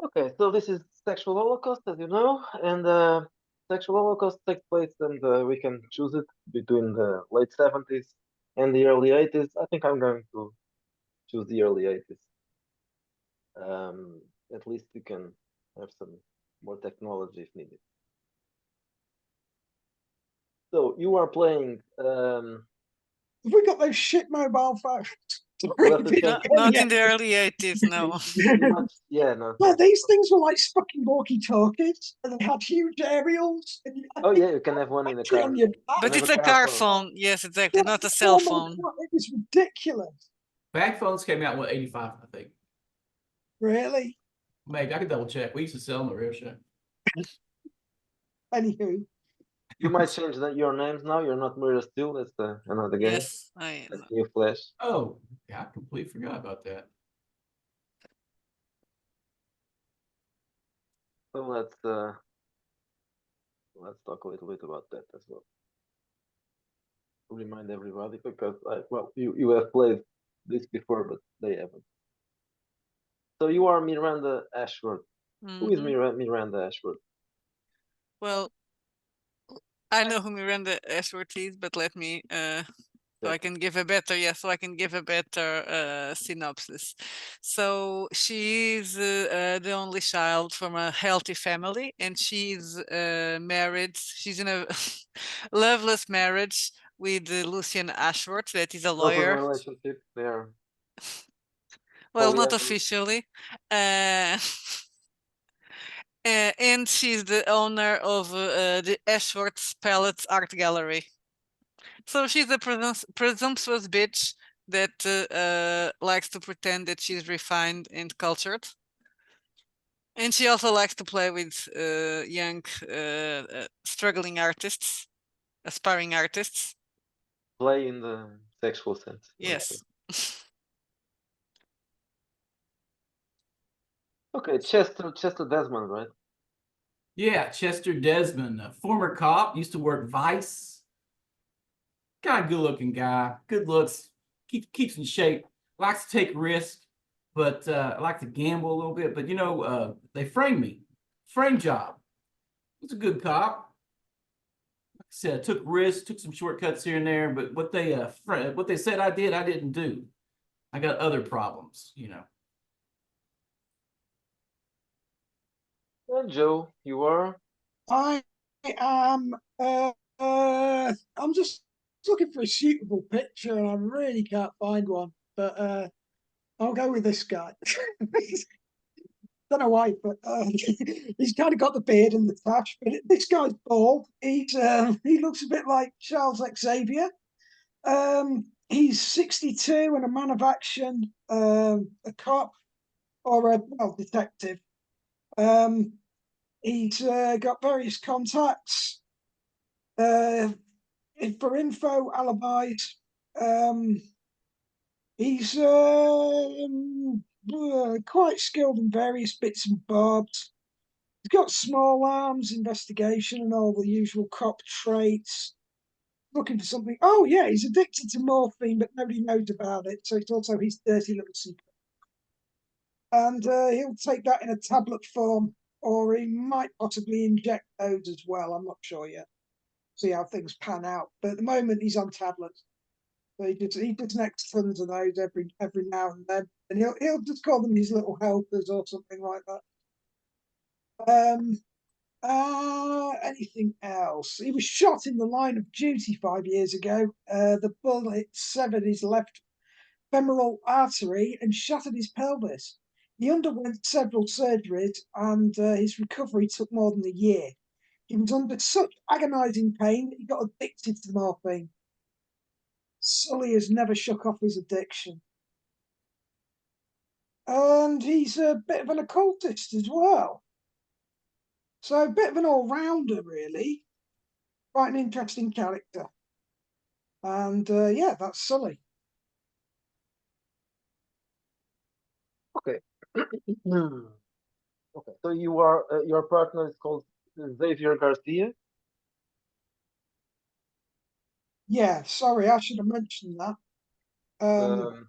Okay, so this is sexual holocaust, as you know, and sexual holocaust takes place, and we can choose it between the late 70s and the early 80s. I think I'm going to choose the early 80s. At least we can have some more technology if needed. So you are playing. Have we got those shit mobile phones? You'll Sorry, have to check. Not yeah. in the early 80s, You, no. you might, yeah, no. Yeah, these things were like fucking walkie-talkies, and they had huge aerials, and I Oh think yeah, you can have one in a battery on car. your You can But have back. a it's a car car phone. phone. Yes, exactly. Yeah, Not a cell oh my phone. God, it was ridiculous. Bag phones came out in what, 85, I think. Really. Maybe I could double check. We used to sell them at Real Show. Anywho, You might change your names now. You're not Mirror Steel. That's another game. Yes, I That's know. New Flash. Oh, yeah, I completely forgot about that. So let's talk a little bit about that as well. To remind everybody, because well, you have played this before, but they haven't. So you are Miranda Ashworth. Who is Hmm. Miranda Ashworth? Well, I know who Miranda Ashworth is, but let me so Yeah. I can give a better so I can give a better synopsis. So she is the only child from a healthy family, and she's married. She's in a loveless marriage with Lucian Ashworth, that is a Open lawyer. relationship. They are Well, not polyamorous. officially. Uh, and she's the owner of the Ashworth Palettes Art Gallery. So she's a presumptuous bitch that likes to pretend that she's refined and cultured. And she also likes to play with young, struggling artists, aspiring artists. Play in the sexual sense. Okay. Yes. Okay. Chester Desmond, right? Yeah, Chester Desmond, a former cop, used to work Vice. Kind of good looking guy, good looks, keeps in shape, likes to take risks, but I like to gamble a little bit. But they framed me, frame job. Was a good cop. Like I said, I took risks, took some shortcuts here and there, but what they said I did, I didn't do. I got other problems. And Joe, you are. I am. I'm just looking for a suitable picture, and I really can't find one. But I'll go with this guy. Don't know why, but he's kind of got the beard and the tash. But this guy's bald. He looks a bit like Charles Xavier. He's 62 and a man of action, a cop or a detective. Um, he's got various contacts uh, for info, alibis. Um, he's quite skilled in various bits and bobs. He's got small arms, investigation, and all the usual cop traits. Looking for something. Oh yeah, he's addicted to morphine, but nobody knows about it. So it's also his dirty little secret. And he'll take that in a tablet form, or he might possibly inject those as well. I'm not sure yet. See how things pan out. But at the moment, he's on tablets. So he does next tons of those every now and then, and he'll just call them his little helpers or something like that. Um, Anything else? He was shot in the line of duty 5 years ago. The bullet severed his left femoral artery and shattered his pelvis. He underwent several surgeries, and his recovery took more than a year. He was under such agonising pain that he got addicted to morphine. Sully has never shook off his addiction. And he's a bit of an occultist as well. So a bit of an all-rounder, really. Quite an interesting character. And yeah, that's Sully. Okay. Okay. So you are your partner is called Xavier Garcia. Yeah, sorry, I should have mentioned that. Um, Um,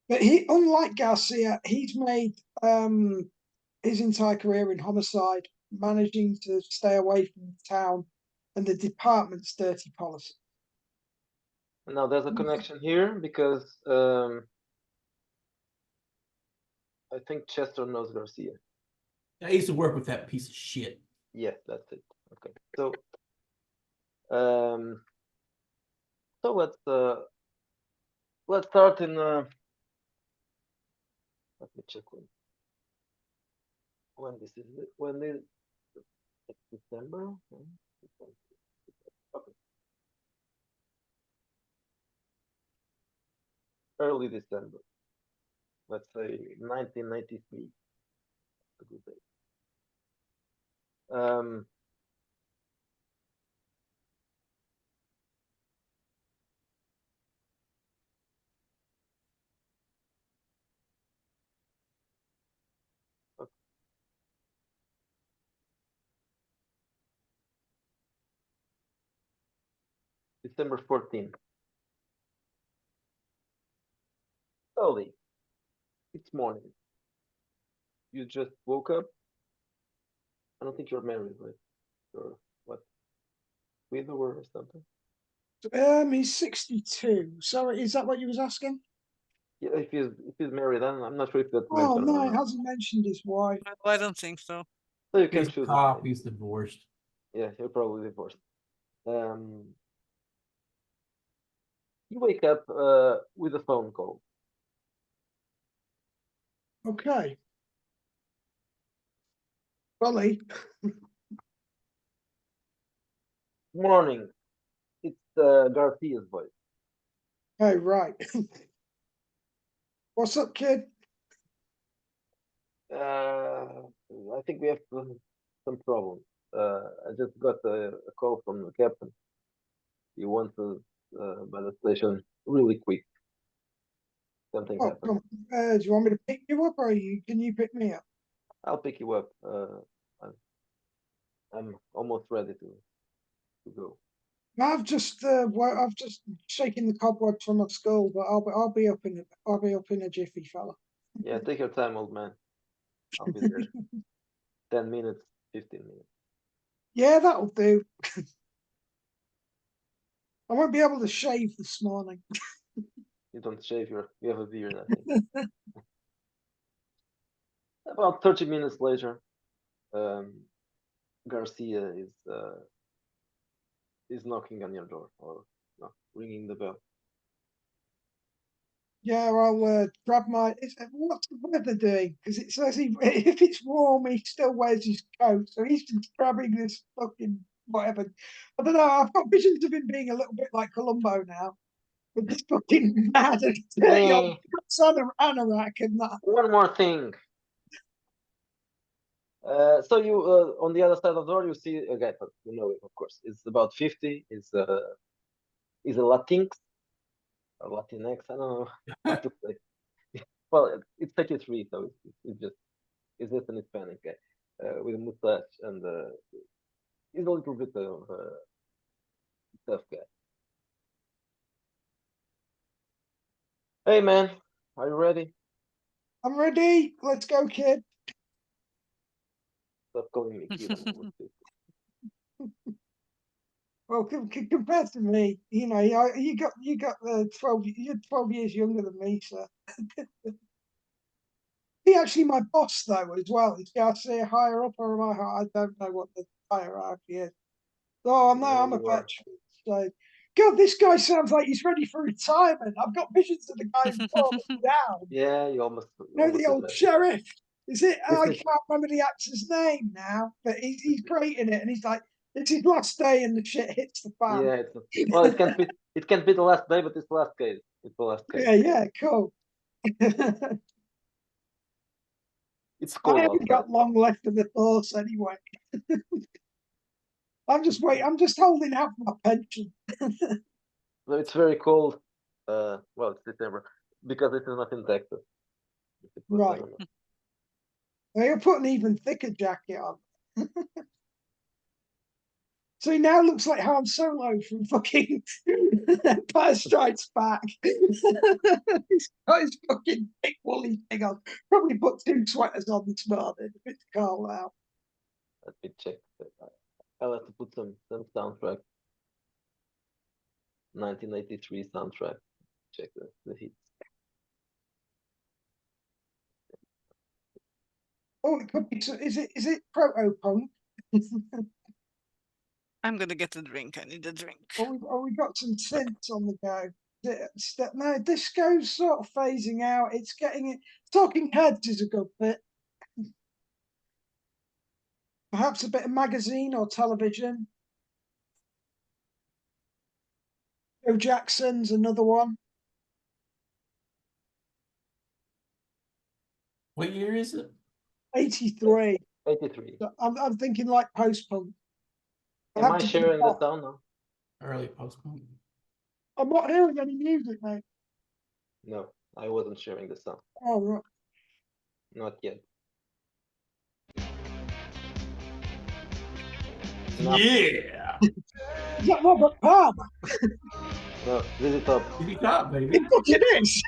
but unlike Garcia, he's made his entire career in homicide, managing to stay away from the town and the department's dirty policy. Now there's a connection here because I think Chester knows Garcia. I used to work with that piece of shit. Yes, that's it. Okay, so let's start in. Let me check when this is. When is it's December? Okay, early December. Let's say 1993. A good day. December 14th. Early. It's morning. You just woke up. I don't think you're married, right? Or what? Widow or something? He's 62. Sorry, is that what you was asking? Yeah, if he's married, I'm not sure if that's Oh mentioned no, or he not. hasn't mentioned his wife. I don't think so. So you can He's a choose. cop. He's divorced. Yeah, you're probably divorced. You wake up with a phone call. Okay. Golly. Morning. It's Garcia's voice. Oh right. What's up, kid? I think we have some problems. I just got a call from the captain. He wants us by the station really quick. Something Oh, happened. come. Do you want me to pick you up, or can you pick me up? I'll pick you up. I'm almost ready to go. I've just shaken the cobwebs from my skull, but I'll be up in a jiffy, fella. Yeah, take your time, old man. I'll be there. 10 minutes, 15 minutes. Yeah, that'll do. I won't be able to shave this morning. You don't shave you have a beard, I think. About 30 minutes later, Garcia is knocking on your door or no, ringing the bell. Yeah, I'll grab my. What's the weather doing? Because it says if it's warm, he still wears his coat. So he's just grabbing this fucking whatever. I don't know. I've got visions of him being a little bit like Columbo now, with this fucking mad and dirty old anorak and that. One more thing. So you on the other side of the door you see a guy, but you know it, of course. It's about 50. Is a Latinx or Latinx. I don't know what to say. Well, it's 33, so it's just an Hispanic guy with a mustache and he's a little bit of a tough guy. Hey man, are you ready? I'm ready. Let's go, kid. Stop calling me kid. I'm almost 50. Well, compared to me, you got the 12. You're 12 years younger than me, sir. He actually my boss though as well. Is Garcia higher up or am I higher? I don't know what the hierarchy is. Oh no, Yeah, I'm a you are. veteran. So, God, this guy sounds like he's ready for retirement. I've got visions of the guy falling down. Yeah, you almost You know the did old mention. sheriff. Is it? This I is can't remember the actor's name now, but he's great in it, and he's like, it's his last day, and the shit hits the fan. yeah. Well, it can't be the last day, but it's the last case. It's the last case. Yeah, cool. It's I cold haven't outside. got long left of the force anyway. I'm just waiting. I'm just holding out for my pension. So it's very cold. Well, it's December because it is not in Texas. Right. You'll put an even thicker jacket on. So he now looks like Han Solo from fucking Empire Strikes Back. He's got his fucking big woolly thing on. Probably put 2 sweaters on this morning. call out. Let me check. I'll have to put some soundtrack. 1983 soundtrack. Check the hits. Oh, it could be. Is it proto punk? I'm gonna get a drink. I need a drink. We got some synths on the go. No, disco's sort of phasing out. It's getting it. Talking Heads is a good bit. Perhaps a bit of magazine or television. Joe Jackson's another one. What year is it? 83. 83. So I'm thinking like post punk. Am I sharing the sound now? Early post-punk. I'm not hearing any music, mate. No, I wasn't sharing the sound. Oh, right. Not yet. No, Yeah. Is that Robert Palmer? no, this is top. Give me top, baby. It fucking is.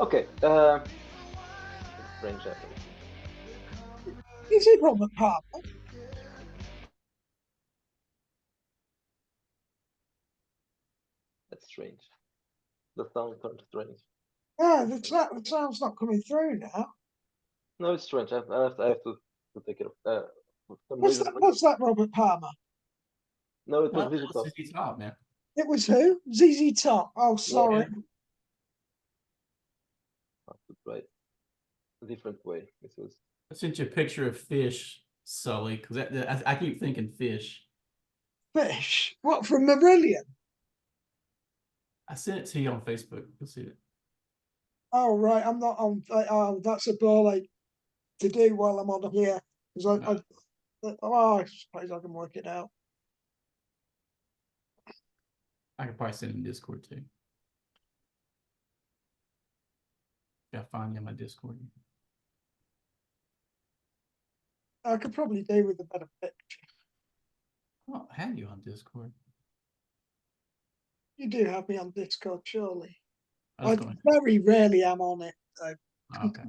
Okay. Strange happening. Is it Robert Palmer? That's strange. The sound turned strange. Yeah, the sound's not coming through now. No, it's strange. I have to take it off. For some What's reason. that? What's that, Robert Palmer? No, it was No, Visit Top. it's top, man. It was who? ZZ Top. Oh, sorry. Right. A different way. This was. I sent you a picture of fish, Sully, because I keep thinking fish. Fish. What, from Marillion? I sent it to you on Facebook. You'll see it. Oh, right. I'm not on. Oh, that's a ball to do while I'm on here. Because I suppose I can work it out. I can probably send it in Discord too. Gotta find you on my Discord. I could probably do with a better picture. I don't have you on Discord. You do have me on Discord, surely. I was I going. very rarely am on it, though. Okay.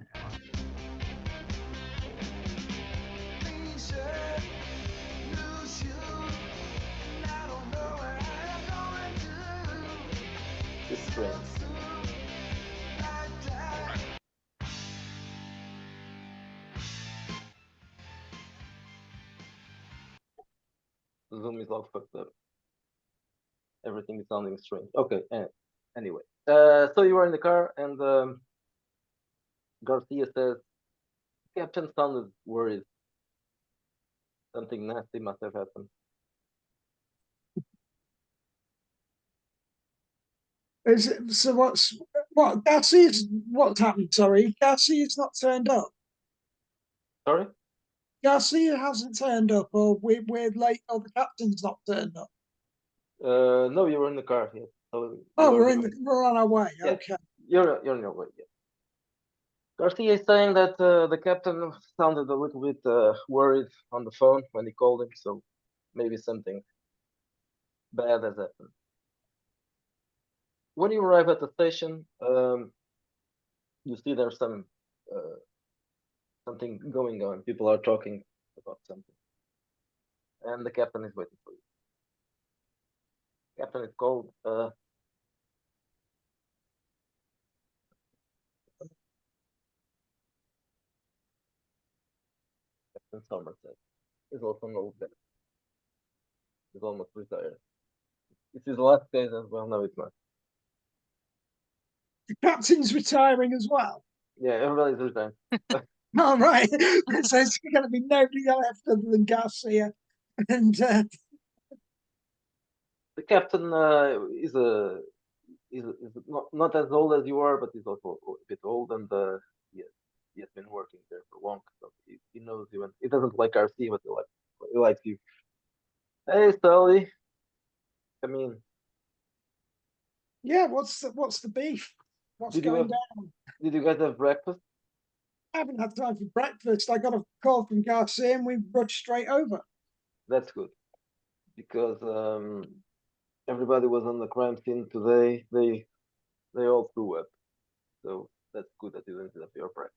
It's strange. Zoom is all fucked up. Everything is sounding strange. Okay. Anyway, so you are in the car, and Garcia says, "Captain sounded worried. Something nasty must have happened." So what Garcia's what's happened? Sorry, Garcia's not turned up. Sorry. Garcia hasn't turned up, or we're late, or the captain's not turned up. No, you were in the car. Yes. So Oh, you we're on our way. Yeah. Okay. You're on your way. Yeah. Garcia is saying that the captain sounded a little bit worried on the phone when he called him, so maybe something bad has happened. When you arrive at the station, you see there's something going on. People are talking about something, and the captain is waiting for you. Captain is called. Captain Somerset. He's also an old guy. He's almost retired. It's his last days as well. No, it's not. The captain's retiring as well. Yeah, everybody's retired. All right. So it's going to be nobody left other than Garcia, and The captain is not as old as you are, but he's also a bit old, and he has been working there for long, so he knows you. And he doesn't like RC, but he likes you. Hey, Sully, come in. yeah. What's the beef? What's Did you going have down? Did you guys have breakfast? I haven't had time for breakfast. I got a call from Garcia, and we rushed straight over. That's good, because everybody was on the crime scene today. They all threw up. so that's good that you didn't have your practice.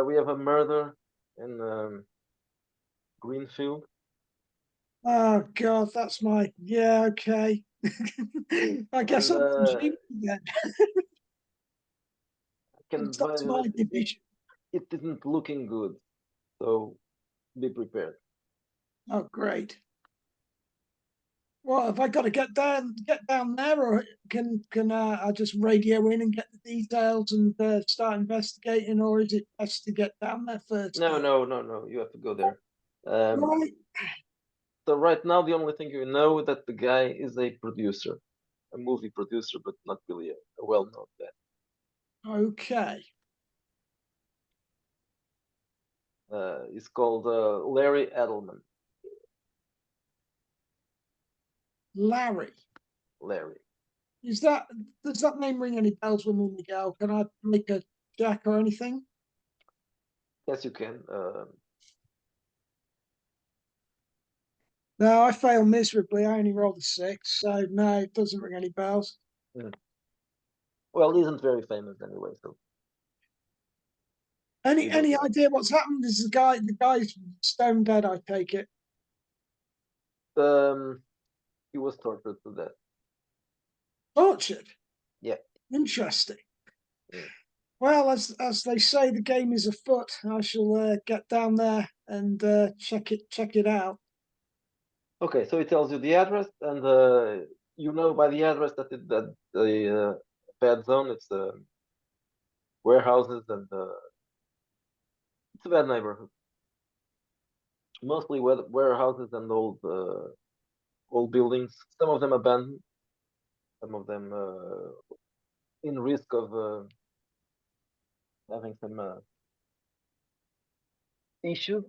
We have a murder in Greenfield. Oh God, that's my okay. I guess And, I'm confused again. I can That's advise you my that division. it isn't looking good, so be prepared. Oh great. Well, have I got to get down there, or can I just radio in and get the details and start investigating, or is it best to get down there first? No, you have to go there. Right. So right now, the only thing you know is that the guy is a producer, a movie producer, but not really a well-known guy. Okay. He's called Larry Edelman. Larry. Larry. Does that name ring any bells with me, Miguel? Can I make a check or anything? Yes, you can. No, I failed miserably. I only rolled a 6, so no, it doesn't ring any bells. Well, he isn't very famous anyway, so Any idea what's happened? Is the guy's stone dead, I take it. he was tortured to death. Tortured. Yeah. Interesting. Mm. Well, as they say, the game is afoot. I shall get down there and check it out. Okay, so he tells you the address, and you know by the address that that the bad zone. It's warehouses and it's a bad neighborhood. Mostly warehouses and old buildings. Some of them abandoned. Some of them in risk of having some issues.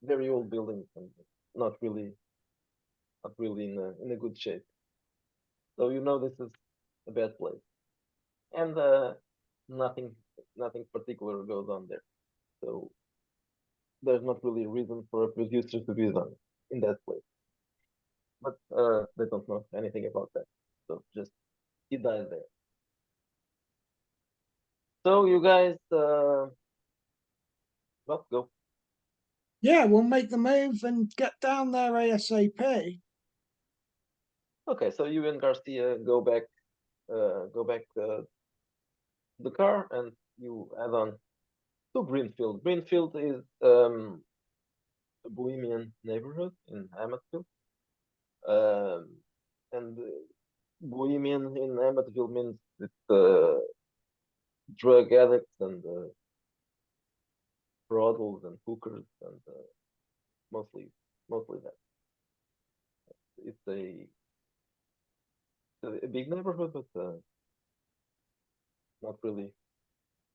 Very old buildings and not really in a good shape. So you know this is a bad place, and nothing nothing particular goes on there. So there's not really a reason for a producer to be done in that place. But they don't know anything about that. So just he died there. So you guys, well, go. Yeah, we'll make the move and get down there ASAP. Okay, so you and Garcia go back the car, and you head on to Greenfield. Greenfield is a bohemian neighborhood in Hammersville. And bohemian in Hammersville means it's drug addicts and brothels and hookers and mostly that. It's a big neighborhood, but not really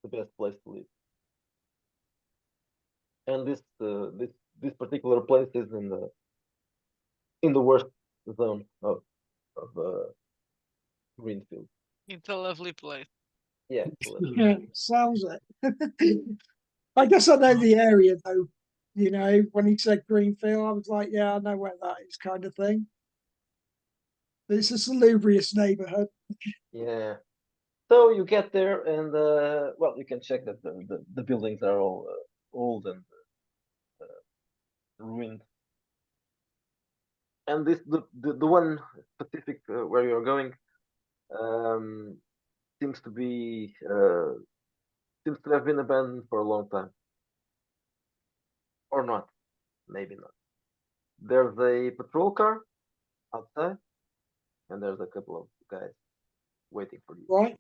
the best place to live. And this particular place is in the worst zone of Greenfield. It's a lovely place. Yeah, it's a little- Yeah, sounds it. I guess I know the area though. You know, when he said Greenfield, I was like, yeah, I know where that is, kind of thing. It's a salubrious neighborhood. yeah. So you get there, and well, you can check that the buildings are all old and ruined. And the one specific where you're going um, seems to be seems to have been abandoned for a long time, or not, maybe not. There's a patrol car outside, and there's a couple of guys waiting for you. Right.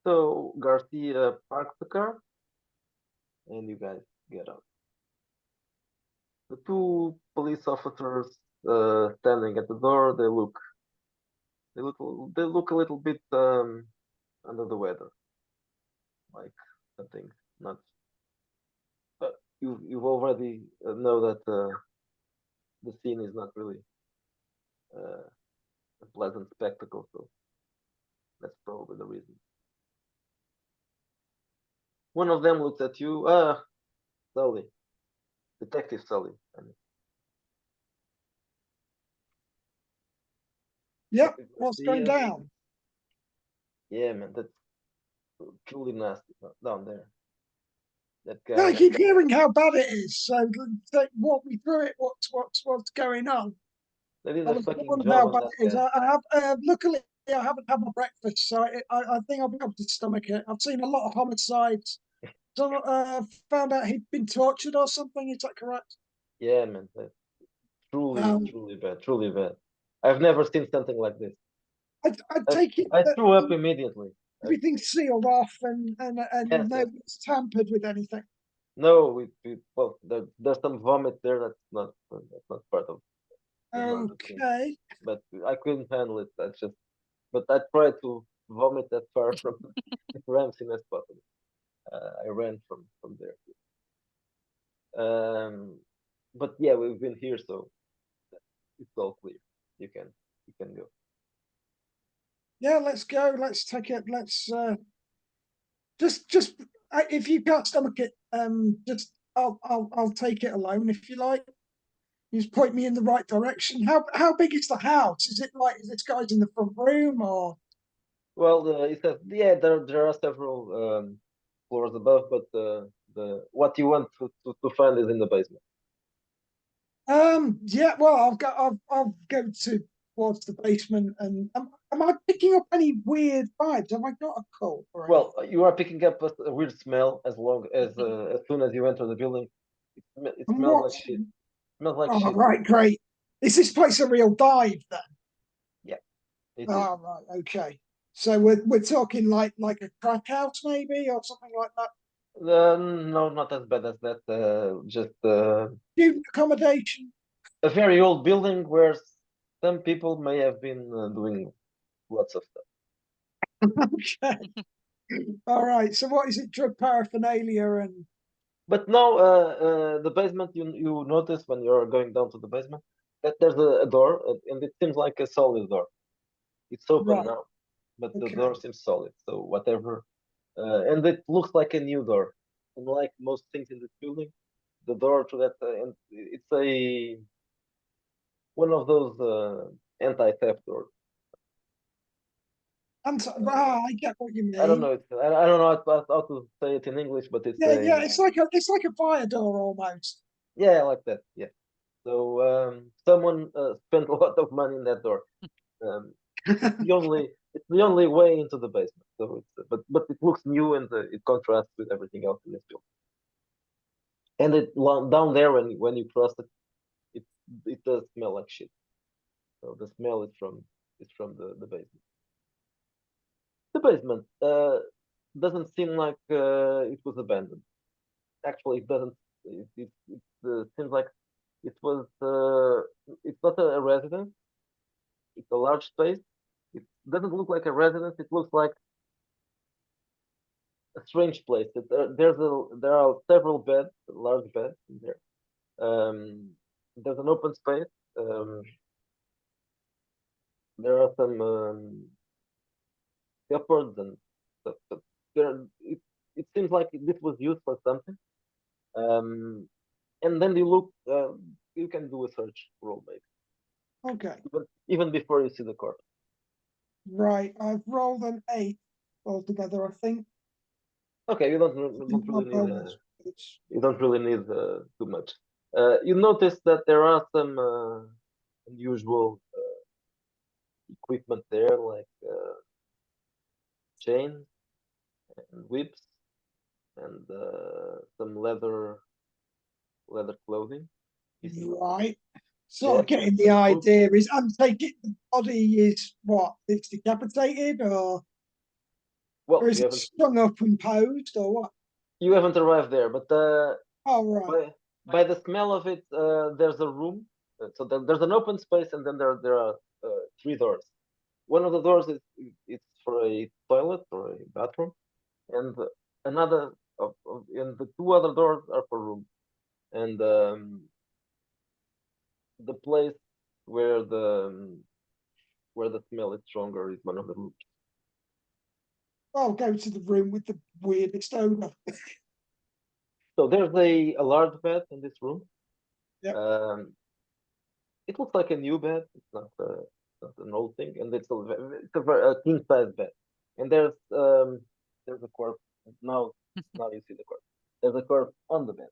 So Garcia parks the car, and you guys get out. The two police officers standing at the door, they look a little bit under the weather, like something not. But you've already know that the scene is not really a pleasant spectacle, so that's probably the reason. One of them looks at you, Sully, Detective Sully. I mean. Yep. What's going Garcia. down? Yeah, man, that's truly nasty down there. That Yeah, I guy. keep hearing how bad it is. So walk me through it. What's going on? They did I a was fucking wondering job how on bad that it is. guy. I have luckily I haven't had my breakfast, so I think I'll be able to stomach it. I've seen a lot of homicides. So found out he'd been tortured or something. Is that correct? Yeah, man, that's truly, Um, truly bad, truly bad. I've never seen something like this. I I, take it I that threw up immediately. everything's sealed off and Yes, yes. nobody's tampered with anything. No, well, there's some vomit there. That's not part of the murder scene. Okay. But I couldn't handle it. But I tried to vomit as far from the crime scene as possible. I ran from there. Um, but yeah, we've been here, so it's all clear. You can you can go. Yeah, let's go. Let's take it. Let's just if you can't stomach it, just I'll take it alone if you like. You just point me in the right direction. How big is the house? Is it like is this guy's in the front room or? Well, it says yeah, there are several floors above, but the what you want to find is in the basement. Yeah, well, I'll go towards the basement and am I picking up any weird vibes? Have I got a cult or anything? Well, you are picking up a weird smell as soon as you enter the building. It And smells like what's shit. Smells like oh shit. right, great. Is this place a real dive then? Yeah, it is. Oh right, okay. So we're talking like a crack house maybe or something like that. No, not as bad as that. Just Student accommodation. a very old building where some people may have been doing lots of stuff. Okay. All right. So what is it? Drug paraphernalia and But no, the basement you notice when you're going down to the basement that there's a door, and it seems like a solid door. It's open right. now, but the door Okay. seems solid. So whatever, and it looks like a new door. Unlike most things in this building, the door to that, and it's a one of those anti-theft doors. I get what you I don't mean. know. I don't know how to say it in English, but it's Yeah, yeah. a It's like a fire door almost. yeah, like that. Yeah. So someone spent a lot of money in that door. Um, it's the only way into the basement. So it's but it looks new and it contrasts with everything else in this building. And down there when you cross it, it it does smell like shit. So the smell is from the basement. The basement doesn't seem like it was abandoned. Actually, it doesn't. It seems like it was. It's not a residence. It's a large space. It doesn't look like a residence. It looks like a strange place. There are several beds, large beds in there. There's an open space. Um, there are some cupboards and stuff. But it seems like this was used for something. Um, and then you look. You can do a search roll, maybe, Okay. even before you see the corpse. Right. I've rolled an 8 altogether, I think. Okay, you I don't think my really need bonus. you don't really need too much. You notice that there are some unusual equipment there, like chains and whips and some leather clothing, pieces of Right. Sort of jacket, getting the some boots. idea is I'm taking the body is what? It's decapitated or Well, is it strung up and posed or what? you haven't arrived there, but Oh right. by the smell of it, there's a room. So there's an open space, and then there are three doors. One of the doors is it's for a toilet or a bathroom, and another and the two other doors are for rooms. And the place where the smell is stronger is one of the rooms. I'll go to the room with the weirdest odor. So there's a large bed in this room. Yep. It looks like a new bed. It's not an old thing, and it's a king size bed. And there's a corpse now. Now you see the corpse. There's a corpse on the bed,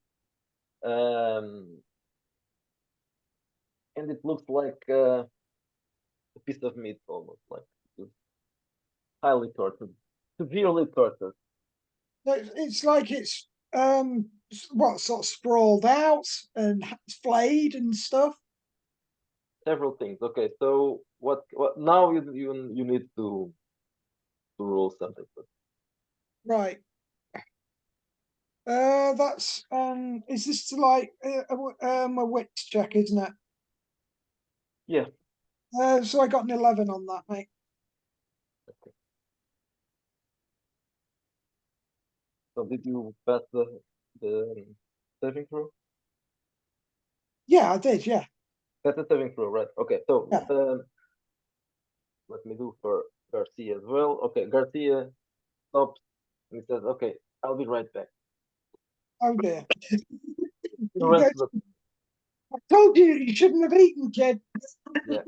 and it looks like a piece of meat, almost like it's highly tortured, severely tortured. It's like it's what sort of sprawled out and flayed and stuff. Several things. Okay, so what now you need to roll something. Right. That's is this like a wits check, isn't it? Yeah. So I got an 11 on that, mate. So did you pass the saving throw? Yeah, I did. Yeah. That's a saving throw, right? Okay, so Yeah. let me do for Garcia as well. Okay, Garcia stops and he says, "Okay, I'll be right back." Oh dear. The rest of I told you you shouldn't have eaten, kid. yeah.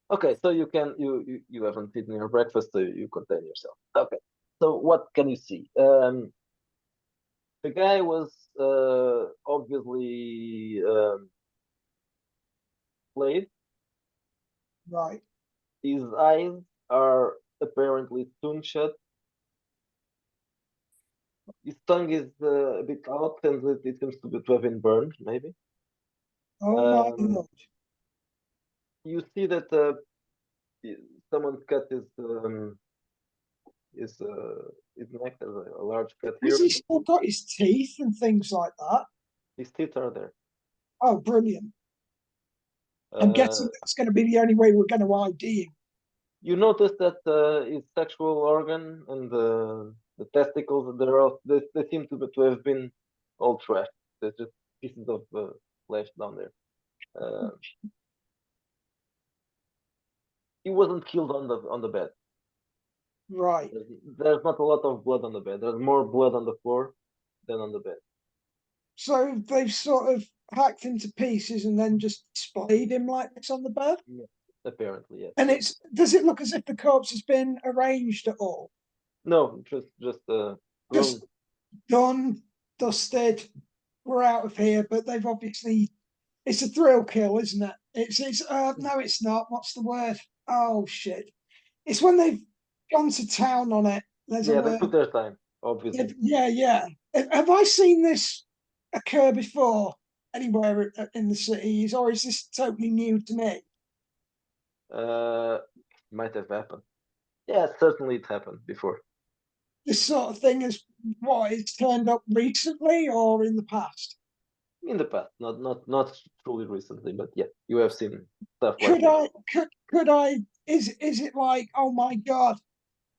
Okay, so you haven't eaten your breakfast, so you contain yourself. Okay, so what can you see? The guy was obviously played. Right. His eyes are apparently sewn shut. His tongue is a bit out, and it seems to have been burned, maybe. Oh my Um, lord. you see that someone cut his neck. There's a large cut Has here. he still got his teeth and things like that? His teeth are there. Oh, brilliant. I'm guessing that's going to be the only way we're going to ID him. You notice that his sexual organ and the testicles, they seem to have been all trashed. There's just pieces of flesh down there. He wasn't killed on the bed. Right. There's not a lot of blood on the bed. There's more blood on the floor than on the bed. So they've sort of hacked into pieces and then just displayed him like this on the bed. Yeah, apparently, yes. And does it look as if the corpse has been arranged at all? No, just Just done, dusted, we're out of here. But they've obviously, it's a thrill kill, isn't it? It's no, it's not. What's the word? Oh shit! It's when they've gone to town on it. There's a yeah, they word. took their time, obviously. Yeah. Have I seen this occur before anywhere in the cities, or is this totally new to me? Uh, might have happened. Yeah, certainly it happened before. This sort of thing is what it's turned up recently or in the past. In the past, not truly recently, but yeah, you have seen stuff like Could that. could I is it like, oh my god,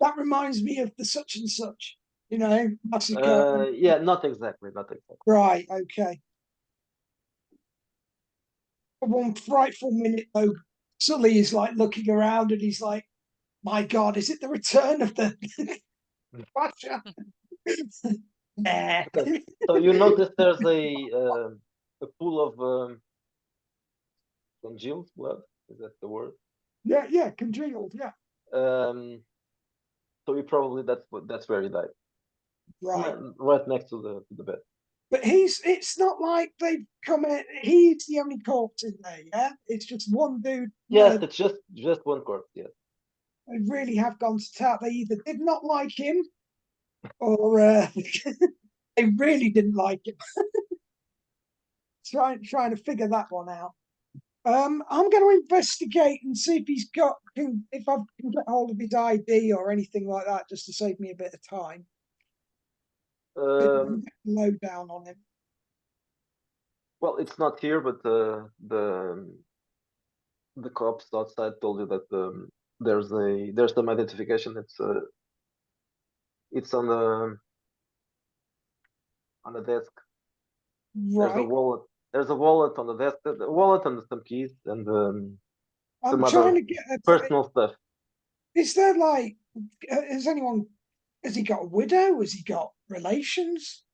that reminds me of the such and such, massacre? Yeah, not exactly, not exactly. Right, okay. For one frightful minute though, Sully is like looking around and he's like, my god, is it the return of the Russia? Nah. Okay, so you notice there's a pool of congealed blood. Is that the word? Yeah, congealed, yeah. Um, so you probably that's where he died, Right. right next to the bed. But it's not like they've come in, he's the only corpse in there, yeah? It's just one dude. Yes, it's just one corpse. Yes. They really have gone to town. They either did not like him or they really didn't like him. Trying to figure that one out. I'm going to investigate and see if he's if I can get hold of his ID or anything like that, just to save me a bit of time. Low down on him. Well, it's not here, but the cops outside told you that there's some identification. It's on the desk. Right. There's a wallet. There's a wallet on the desk. A wallet and some keys and I'm some trying other to get personal stuff. Is there like, has he got a widow? Has he got relations?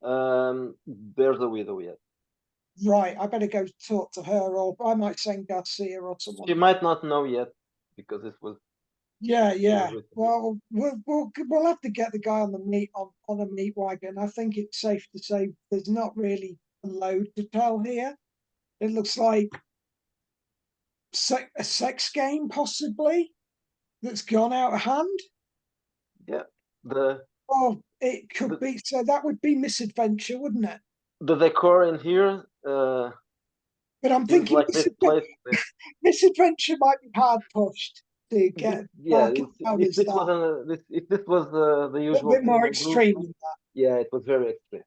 There's a widow, yes. Right, I better go talk to her, or I might send Garcia or someone. She might not know yet because this was Yeah, yeah. recent. Well, we'll have to get the guy on the meat on a meat wagon. I think it's safe to say there's not really a load to tell here. It looks like a sex game possibly that's gone out of hand. Yeah. The Or it could the, be, so that would be misadventure, wouldn't it? the decor in here But I'm is thinking like this place. misadventure might be hard pushed to get Yeah, market out if as this that. wasn't if this was the A little usual bit more cinema group, extreme than yeah, it was very extreme.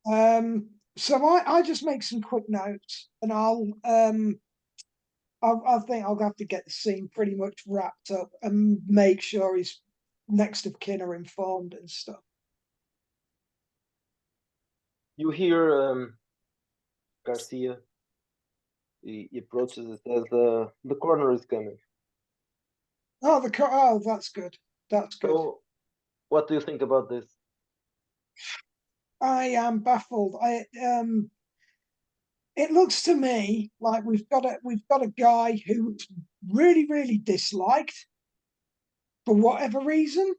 that. So I just make some quick notes, and I think I'll have to get the scene pretty much wrapped up and make sure his next of kin are informed and stuff. You hear Garcia. He approaches it as the corner is coming. Oh, that's good. That's good. So, what do you think about this? I am baffled. It looks to me like we've got a guy who's really disliked for whatever reason,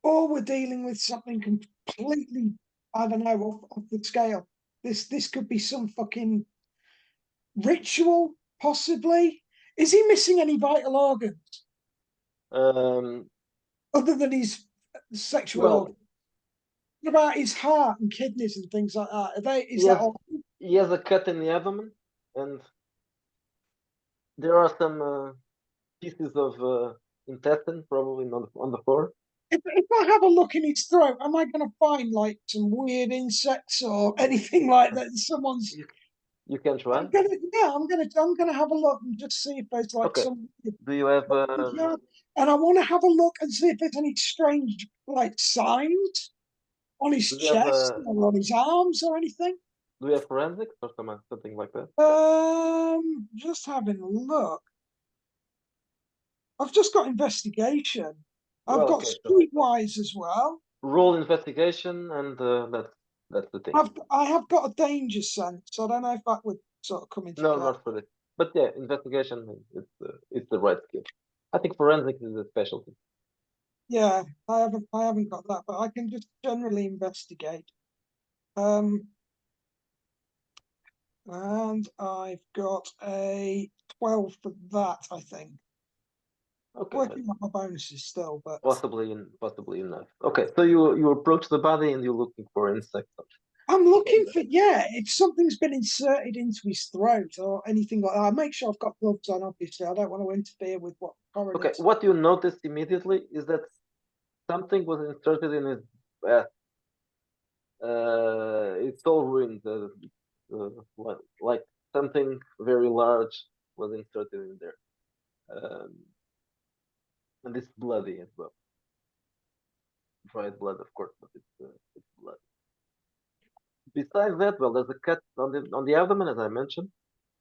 or we're dealing with something completely, I don't know, off the scale. This could be some fucking ritual, possibly. Is he missing any vital organs Um, other than his sexual well, organs? What about his heart and kidneys and things like that? Is he that has all? he has a cut in the abdomen, and there are some pieces of intestine probably on the floor. If I have a look in his throat, am I going to find like some weird insects or anything like that? Someone's. You, you can try. I'm gonna have a look and just see if there's like Okay. some. Do you have And I want to have a look and see if there's any strange like signs on his do you have chest or on his arms or anything. do you have forensics or something like that? Just having a look. I've just got investigation. I've Well, got okay. So streetwise as well. roll investigation, and that's the thing. I have got a danger sense. I don't know if that would sort of come into No, play. not for this. But yeah, investigation it's the right skill. I think forensics is a specialty. Yeah, I haven't got that, but I can just generally investigate. Um, and I've got a 12 for that, I think. Okay, Working on my bonuses still, but possibly enough. Okay, so you approach the body and you're looking for insects. I'm looking for, yeah, if something's been inserted into his throat or anything like that. I make sure I've got gloves on, obviously. I don't want to interfere with what the Okay, coroners. what you notice immediately is that something was inserted in his breath. It's all ruined. Like something very large was inserted in there, and it's bloody as well. Dried blood, of course, but it's blood. Besides that, well, there's a cut on the abdomen, as I mentioned.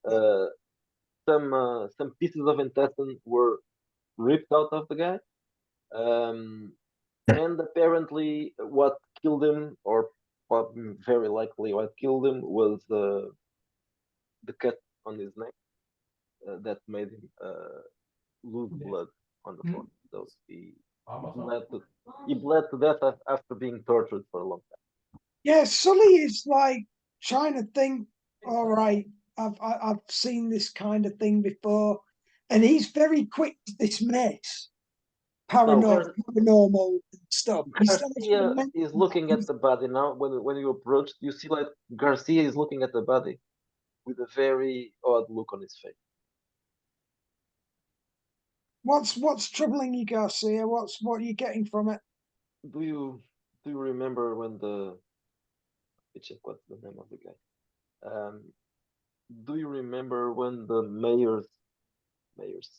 Uh, some pieces of intestine were ripped out of the guy, and apparently, what killed him, or very likely what killed him, was the cut on his neck that made him lose blood on the floor. So he bled to death after being tortured for a long time. Yeah, Sully is like trying to think, all right, I've seen this kind of thing before. And he's very quick to dismiss So paranormal stuff. He starts with Garcia mental is looking at the body now. When you approach, you see like Garcia is looking at the body with a very odd look on his face. What's troubling you, Garcia? What are you getting from it? Do you remember when let me check what's the name of the guy? Do you remember when the mayor's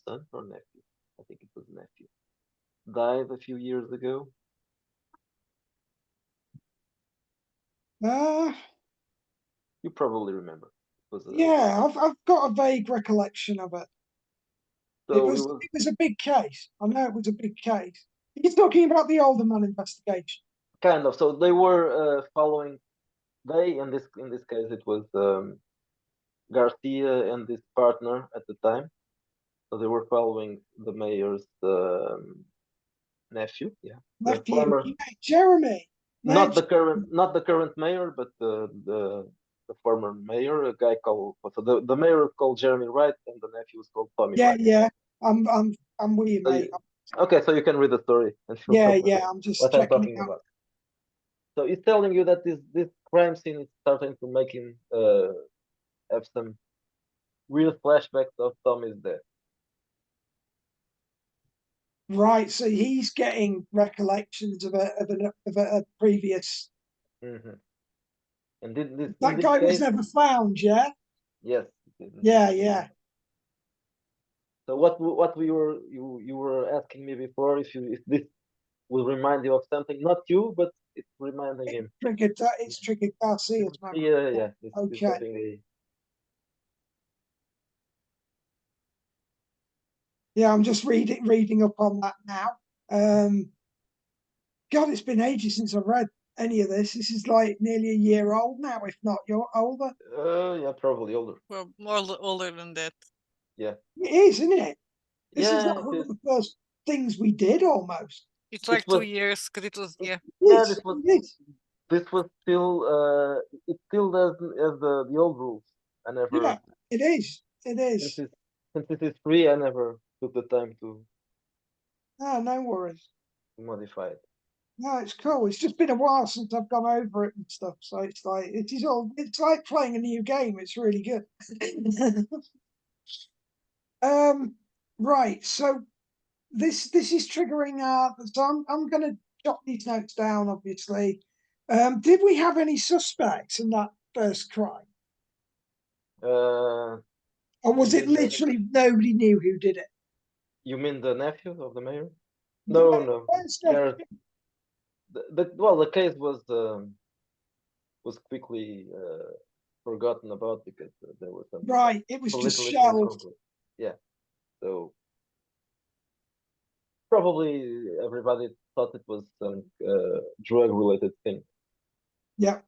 son or nephew? I think it was nephew died a few years ago. Uh You probably remember. It was yeah, I've got a vague recollection of it. so it was It was a big case. I know it was a big case. He's talking about the older man investigation. kind of so they were following they in this case it was Garcia and his partner at the time. So they were following the mayor's nephew, yeah, the Nephew, former, yeah, Jeremy. not Ned, the current mayor, but the former mayor, a guy called, so the mayor is called Jeremy Wright, and the nephew is called Tommy yeah, Wright. yeah. I'm with you, So mate. okay, so you can read the story and you'll Yeah, know yeah. I'm just what I'm checking it talking out. about. So he's telling you that this crime scene is starting to make him have some real flashbacks of Tommy's death. Right, so he's getting recollections of a previous. Hmm. And in That this guy was case, never found. Yeah, yes. yeah, yeah. So what you were asking me before, if this will remind you of something, not you, but it's reminding him. It's triggered Garcia's memory. Yeah. It's Okay. having a. Yeah, I'm just reading up on that now. God, it's been ages since I've read any of this. This is like nearly a year old now, if not you're older. Yeah, probably older. Well, older than that. Yeah. It is, isn't it? This is Yeah, like it one is. of the first things we did almost. It's It like was 2 years because it was yeah. yeah, Yes, it is. this was still it still does as the old rules. I Yeah, never it is. It since is. it is free, I never took the time to No, no worries. modify it. No, it's cool. It's just been a while since I've gone over it and stuff. So it's like it's like playing a new game. It's really good. Right. So this is triggering so I'm gonna jot these notes down, obviously. Did we have any suspects in that first crime? Uh, Or was you it mean literally nobody knew who did it? you mean the nephew of the mayor? Yeah, No. first There, the case was quickly forgotten about because there was some right. It was just political shelved. incompetence. Yeah, so probably everybody thought it was some drug-related thing, Yeah.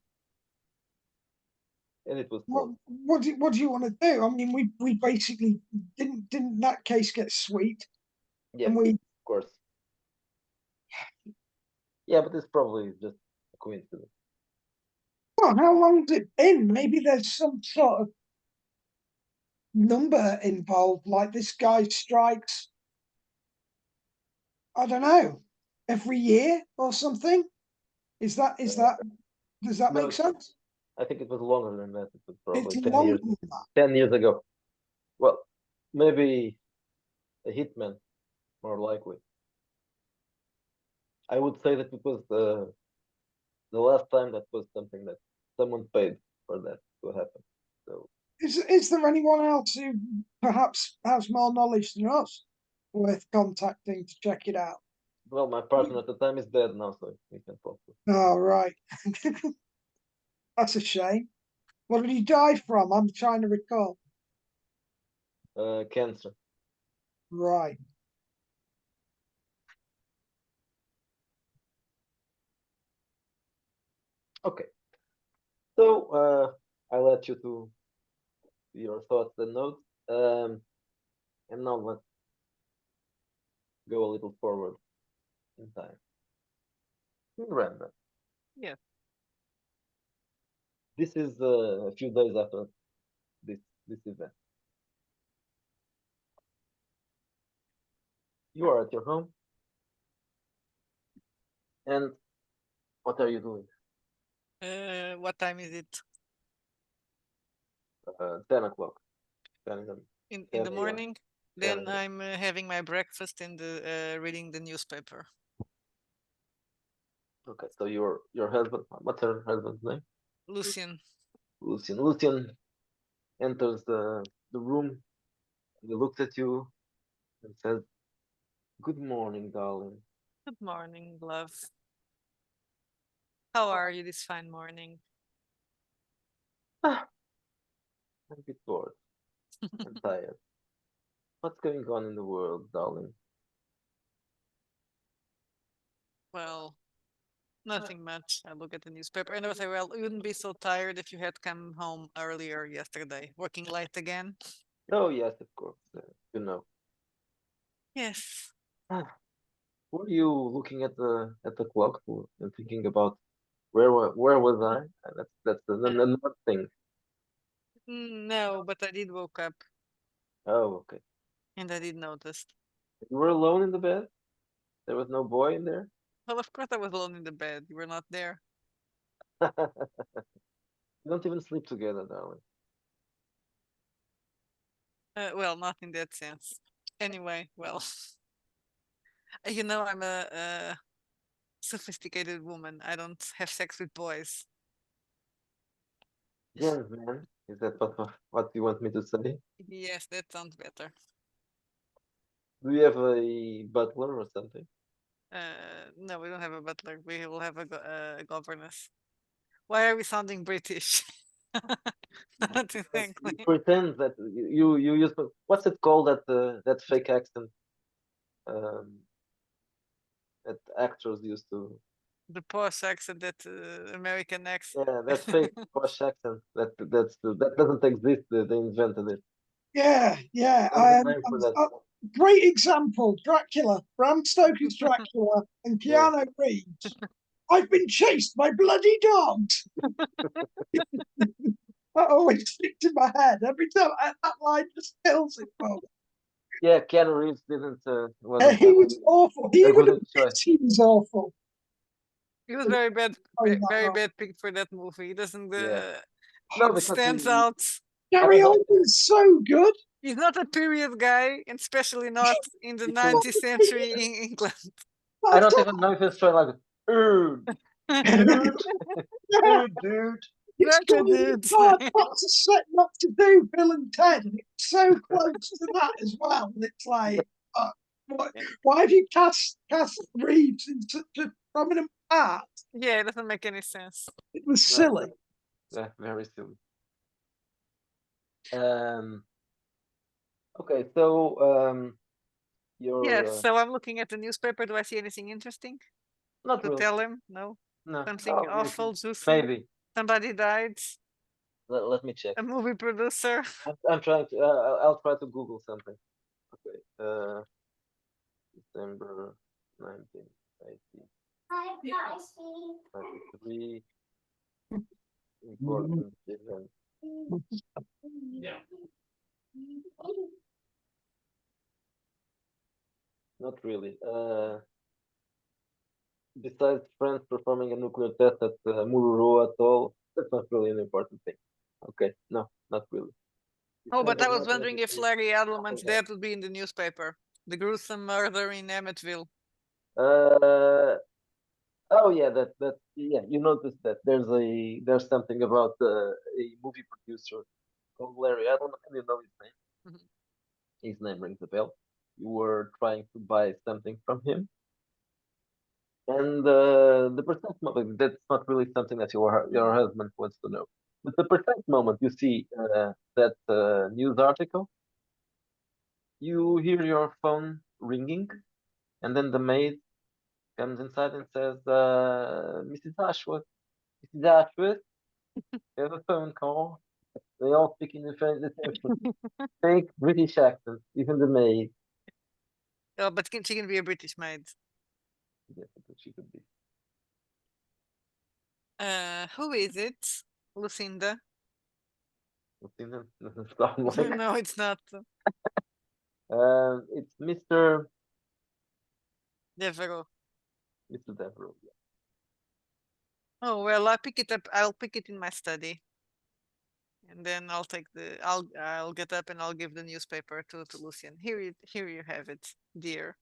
and it was What closed. what do you want to do? I mean, we basically didn't that case get sweet, Yeah, and we. of course. Yeah, but it's probably just a coincidence. Well, how long's it been? Maybe there's some sort of number involved, like this guy strikes, I don't know, every year or something. Is that does that make No, sense? I think it was longer than that. It was It's probably longer than that. 10 years ago. Well, maybe a hitman, more likely. I would say that it was the last time that was something that someone paid for that to happen. So, Is there anyone else who perhaps has more knowledge than us worth contacting to check it out? well, my partner at the time is dead now, so we can talk to. Oh, right. That's a shame. What did he die from? I'm trying to recall. Cancer. Right. Okay. So, I let you to your thoughts and notes. And now let's go a little forward in time. Remember, Yeah. this is a few days after this this event. You are at your home, and what are you doing? What time is it? 10 o'clock. 10 a.m. In the 10 a.m. morning? 10 Then a.m. I'm having my breakfast and reading the newspaper. Okay, so your husband, what's her husband's name? Lucian. Lucian. Lucian enters the room. He looks at you and says, "Good morning, darling." Good morning, love. How are you this fine morning? Ah, I'm a bit bored and tired. What's going on in the world, darling? Well, Nothing much. I look at the newspaper and I say, well, you wouldn't be so tired if you had come home earlier yesterday. Working late again? Oh yes, of course. You know. Yes. Were you looking at the clock and thinking about where was I? That's another thing. No, but I did woke up Oh, okay. and I did notice. You were alone in the bed? There was no boy in there? Well, of course I was alone in the bed. You were not there. You don't even sleep together, darling. Well, not in that sense. Anyway, well, I'm a sophisticated woman. I don't have sex with boys. Yes, man. Is that what you want me to say? Yes, that sounds better. Do you have a butler or something? No, we don't have a butler. We will have a governess. Why are we sounding British? Not You exactly. pretend that you use what's it called that fake accent um that actors used to. The posh accent, that American accent. Yeah, that fake posh accent that doesn't exist. They invented it. Yeah, yeah. There's a name for that. Great example, Dracula, Bram Stoker's Dracula, and Yeah. Keanu Reeves. I've been chased by bloody dogs. That always sticks in my head every time. That line just kills it for me. Yeah, Keanu Reeves wasn't He was awful. He a even good choice. admits he was awful. He was very bad, Sorry, not very wrong. bad pick for that movie. He doesn't. Yeah. No, What because stands he, out? Gary I don't Oldman's so good. He's not a period guy, and especially not in the It's 19th century in England. I don't even know if it's trying like, dude, Yeah, dude. it's Not a trying dude. hard not to do Bill and Ted, and it's so close to that as well. And it's like, why have you cast Reeves in such a prominent part? Yeah, it doesn't make any sense. It was Yeah, silly. Yeah, very silly. Um. Okay, so Yeah, you're so I'm looking at the newspaper. Do I see anything interesting not to really. tell him? No. No. Something Oh, awful, juicy. maybe. Somebody died. Let me check. A movie producer. I'm trying to. I'll try to Google something. Okay. December 1993. Important event. Yeah. Not really. Besides France performing a nuclear test at Mururoa Atoll, that's not really an important thing. Okay, no, not really. Oh, but I was December wondering if 1993. Larry Adelman's Okay. death would be in the newspaper. The gruesome murder in Emmettville. Uh, oh yeah, yeah. You noticed that there's something about a movie producer called Larry. I don't really know his name. Mhm. His name rings a bell. You were trying to buy something from him, and the precise moment, that's not really something that your husband wants to know. But the precise moment you see that news article, you hear your phone ringing, and then the maid comes inside and says, Mrs. Ashworth, Mrs. Ashworth, you have a phone call. They all speak in the fake British accent, even the maid. Oh, but she can be a British maid. Yes, she could be. Who is it? Lucinda? Doesn't sound like. No, it's not. It's Mr. Devereaux. Devereaux. Oh well, I'll pick it in my study. And then I'll get up and I'll give the newspaper to Lucian. Here you have it, dear.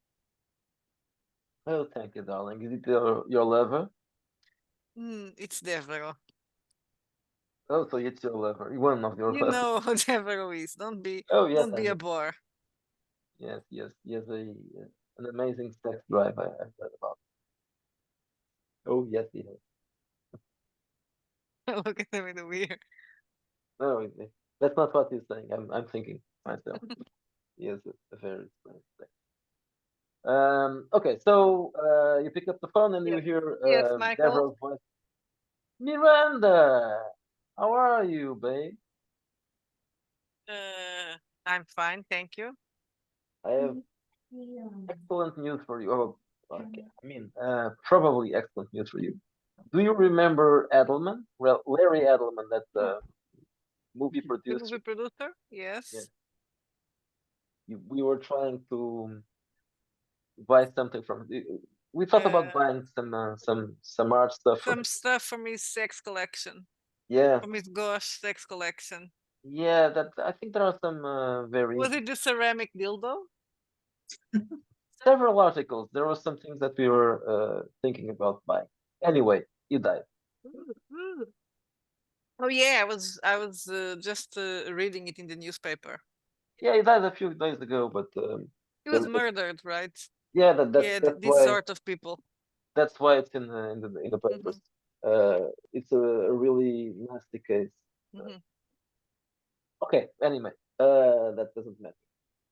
Oh, thank you, darling. Is it your lover? It's Devereaux. Oh, so it's your lover. One of your You lovers. know who Devereaux is. Oh, yes, Don't I be know. a bore. Yes, yes. He has an amazing sex drive I read about. Oh, yes, he has. Look at him in the weird. No, that's not what he's saying. I'm thinking myself. He has a very strange sex. Okay, so you pick up the phone and you Yes. hear Yes, Michael. Deborah's voice. Miranda, how are you, babe? I'm fine, thank you. I have excellent news for you. Oh, okay. I mean, probably excellent news for you. Do you remember Edelman? Well, Larry Edelman, that movie The producer. movie producer? Yeah. Yes. We were trying to buy something from. We thought about Uh, buying some art stuff from some it. stuff from his sex collection, Yeah, from his gosh sex collection. yeah. That I think there are some very Was it the ceramic dildo? several articles. There were some things that we were thinking about buying. Anyway, he died. Ooh. Oh yeah, I was just reading it in the newspaper. Yeah, he died a few days ago, but He was there, murdered, right? yeah, Yeah, that's this why sort of people. it's in the Hmm. papers. It's a really nasty case. Uh, Hmm. okay, anyway, that doesn't matter.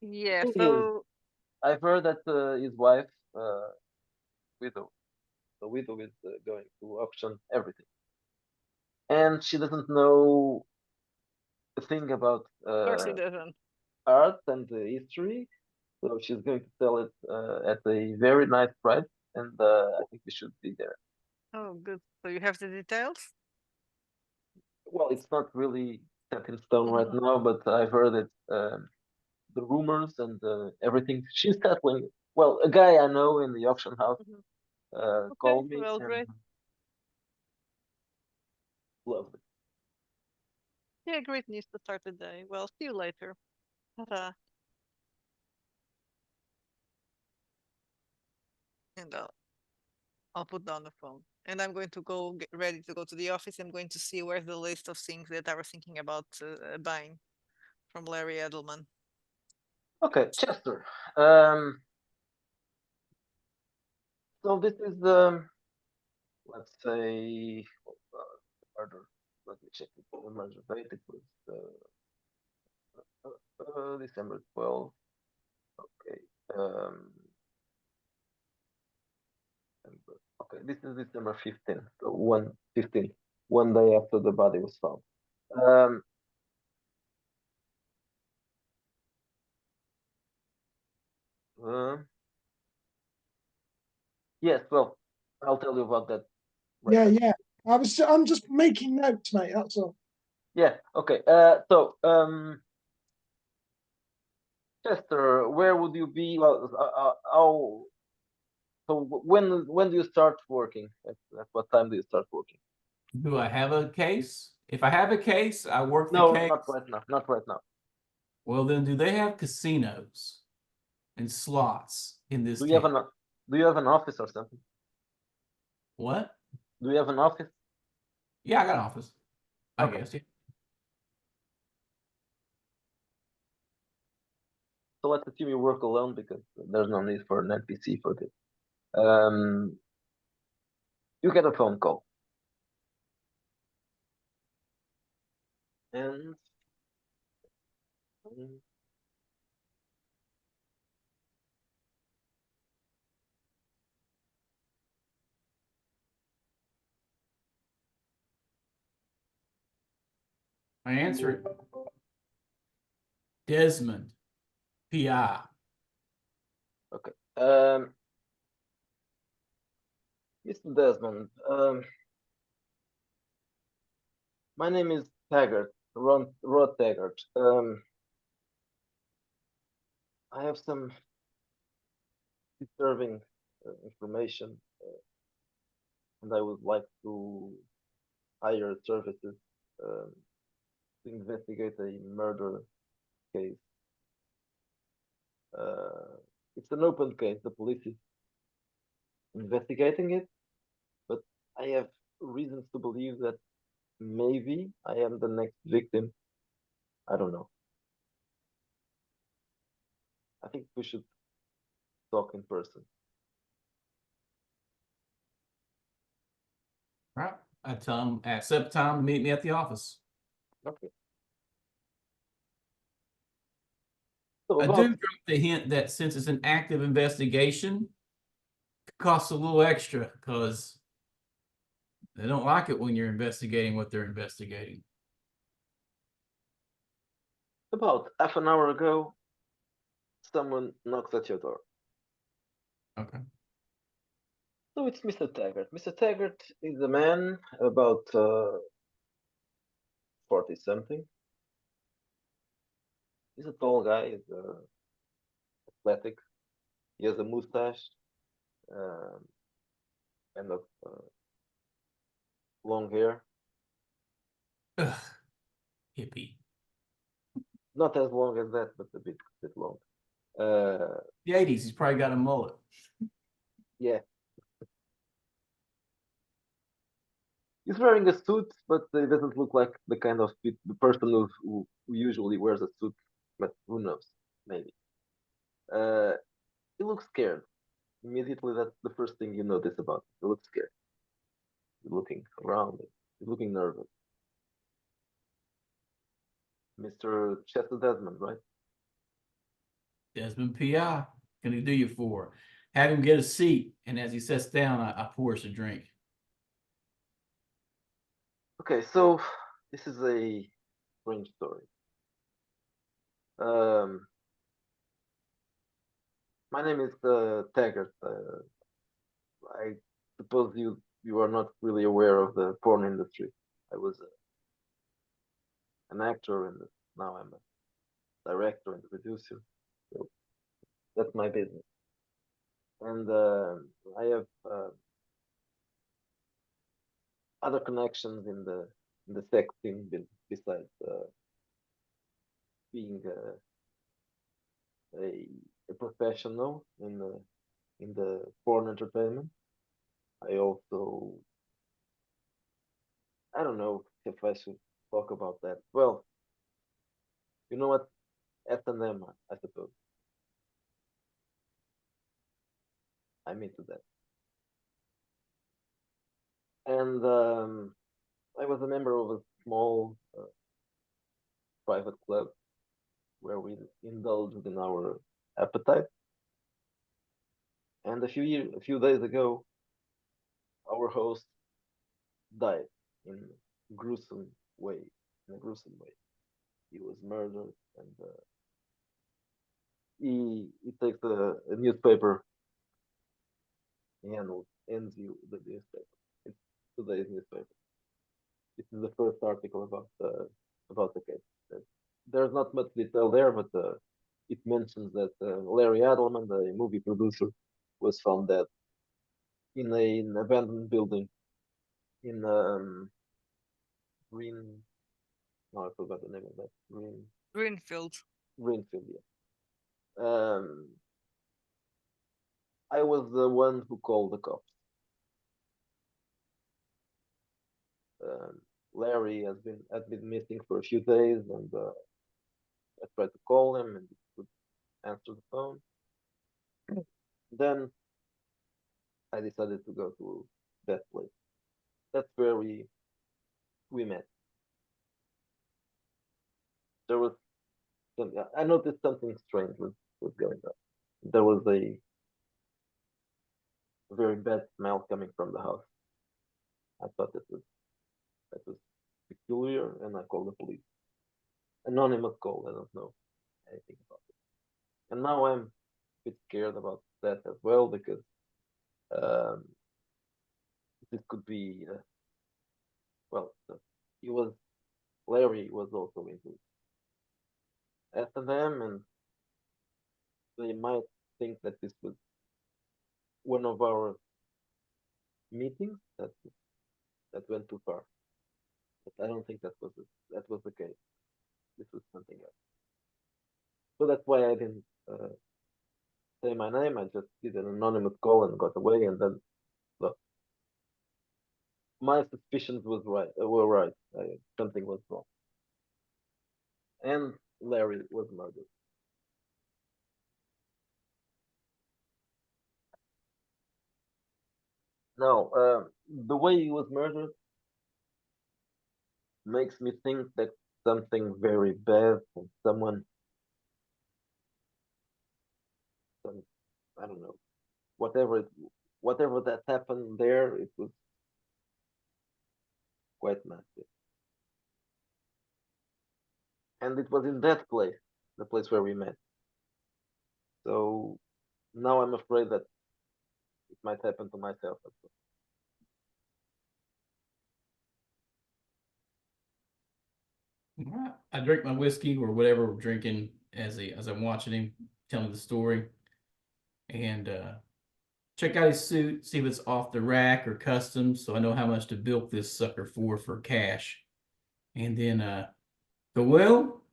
Yeah, The thing is, so I've heard that his wife, widow, the widow is going to auction everything, and she doesn't know a thing about of course he doesn't. art and history, so she's going to sell it at a very nice price, and I think we should be there. Oh, good. So you have the details? Well, it's not really set in stone right Hmm. now, but I've heard it, the rumors and everything. She's settling. Well, a guy I know in the auction house Hmm. Okay, called me well, and great. loved it. Yeah, great news to start the day. Well, see you later. Ta-ta. And I'll put down the phone. And I'm going to go get ready to go to the office. I'm going to see where's the list of things that I was thinking about buying from Larry Edelman. Okay, Chester. So this is let's say, order. Let me check the merger date. It was December 12th. Okay. Okay, this is December 15th. So 1/15, one day after the body was found. Um, uh, yes, well, I'll tell you about that right Yeah, now. yeah. I'm just making notes, mate. That's all. Yeah, okay. So, Chester, where would you be? Well, how? So when do you start working? At what time do you start working? Do I have a case? If I have a case, I work the No, case. not right now. Not right now. Well, then, do they have casinos and slots in this Do you have town? an Do you have an office or something? What? Do you have an office? Yeah, I got an office. I Okay. guess. Yeah. So let's assume you work alone because there's no need for an NPC for this. Um, you get a phone call, and I answer it. Desmond, PI. okay. Mr. Desmond, my name is Taggart, Rod Taggart. I have some disturbing information, and I would like to hire services um, to investigate a murder case. Uh, it's an open case. The police is investigating it, but I have reasons to believe that maybe I am the next victim. I don't know. I think we should talk in person. Right. I tell them at set time to meet me at the office. Okay. So I about do drop the hint that since it's an active investigation, it costs a little extra because they don't like it when you're investigating what they're investigating. about half an hour ago, someone knocks at your door. Okay. So it's Mr. Taggart. Mr. Taggart is a man about 40 something. He's a tall guy, he's athletic. He has a mustache, um, and of long hair. Ugh, hippie. Not as long as that, but a bit long. Uh, The 80s, he's probably got a mullet. yeah. He's wearing a suit, but he doesn't look like the kind of the person who usually wears a suit. But who knows? Maybe. Uh, he looks scared. Immediately, that's the first thing you notice about him. He looks scared. He's looking around. He's looking nervous. Mr. Chester Desmond, right? Desmond P.I. Can he do you for? Have him get a seat, and as he sits down, I pour us a drink. Okay, so this is a strange story. Um, my name is Taggart. I suppose you are not really aware of the porn industry. I was an actor, and now I'm a director and producer. So that's my business. And I have other connections in the sex scene besides being a professional in the porn entertainment. I also I don't know if I should talk about that. Well, you know what? S&M, I suppose. I'm into that. And I was a member of a small private club where we indulged in our appetite. And a few days ago, our host died in a gruesome way. In a gruesome way, he was murdered, and he takes a newspaper. He ends you the newspaper. It's today's newspaper. This is the first article about the case. There's not much detail there, but it mentions that Larry Adelman, the movie producer, was found dead in an abandoned building in Green. No, I forgot the name of that. Greenfield. Greenfield. Yeah. I was the one who called the cops. Um, Larry had been missing for a few days, and I tried to call him, and he would answer the phone. Then I decided to go to that place. That's where we met. There was I noticed something strange was going on. There was a very bad smell coming from the house. I thought that was peculiar, and I called the police. Anonymous call. I don't know anything about it. And now I'm a bit scared about that as well because um, this could be well. He was Larry was also into S&M, and they might think that this was one of our meetings that went too far. But I don't think that was the case. This was something else. So that's why I didn't say my name. I just did an anonymous call and got away. And then, look, my suspicions were right. Something was wrong. And Larry was murdered. Now, the way he was murdered makes me think that something very bad and someone whatever that happened there, it was quite massive. And it was in that place, the place where we met. So now I'm afraid that it might happen to myself as well. I drink my whiskey or whatever we're drinking as I'm watching him telling the story, and check out his suit, see if it's off the rack or custom, so I know how much to bilk this sucker for cash. And then go, well,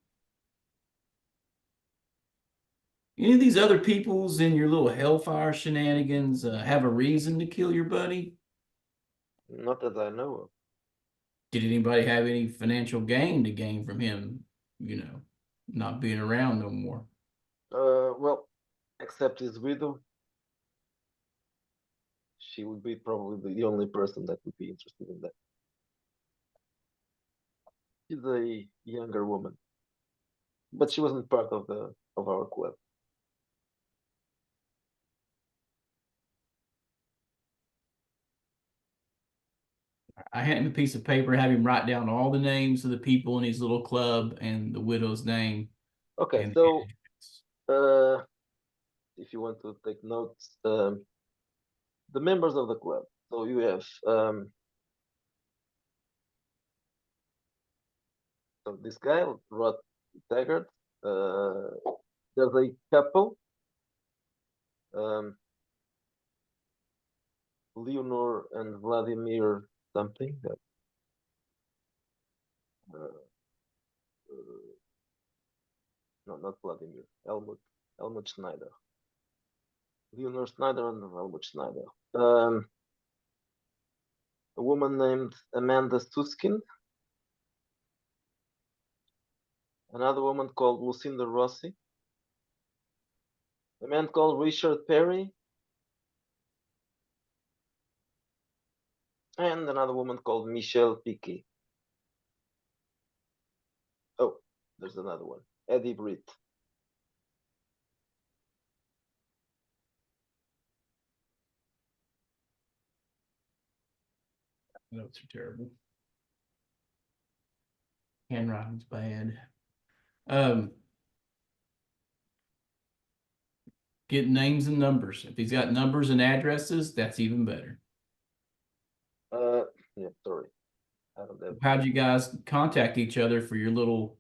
any of these other peoples in your little hellfire shenanigans have a reason to kill your buddy? Not that I know of. Did anybody have any financial gain to gain from him, not being around no more? Well, except his widow, she would be probably the only person that would be interested in that. She's a younger woman, but she wasn't part of our club. I hand him a piece of paper, have him write down all the names of the people in his little club and the widow's name. Okay, And so if you want to take notes, the members of the club. So you have so this guy, Rod Taggart. There's a couple, Leonor and Vladimir something. No, not Vladimir. Helmut Schneider. Leonor Schneider and Helmut Schneider. A woman named Amanda Susskind. Another woman called Lucinda Rossi. A man called Richard Perry. And another woman called Michelle Piquet. Oh, there's another one. Eddie Britt. Notes are terrible. Handwriting's bad. Get names and numbers. If he's got numbers and addresses, that's even better. Yeah, sorry. I don't have. How'd you guys contact each other for your little?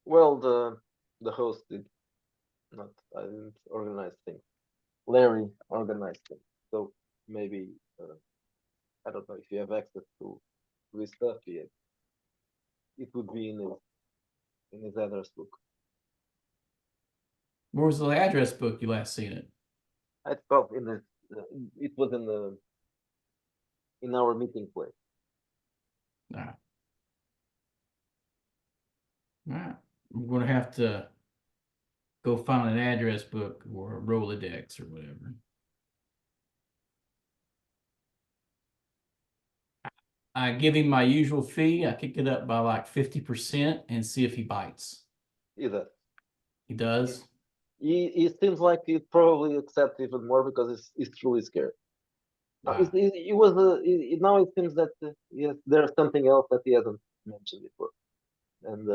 Well, the host did not. I didn't organize things. Larry organized things. So maybe I don't know if you have access to his stuff yet. It would be in his address book. Where was the address book you last seen it? I thought it was in our meeting place. Nah. All right. I'm gonna have to go find an address book or a Rolodex or whatever. I give him my usual fee. I kick it up by like 50% and see if he bites. Either He does. he seems like he probably accepts even more because he's truly scared. Now, it was now it seems that yes, there's something else that he hasn't mentioned before, and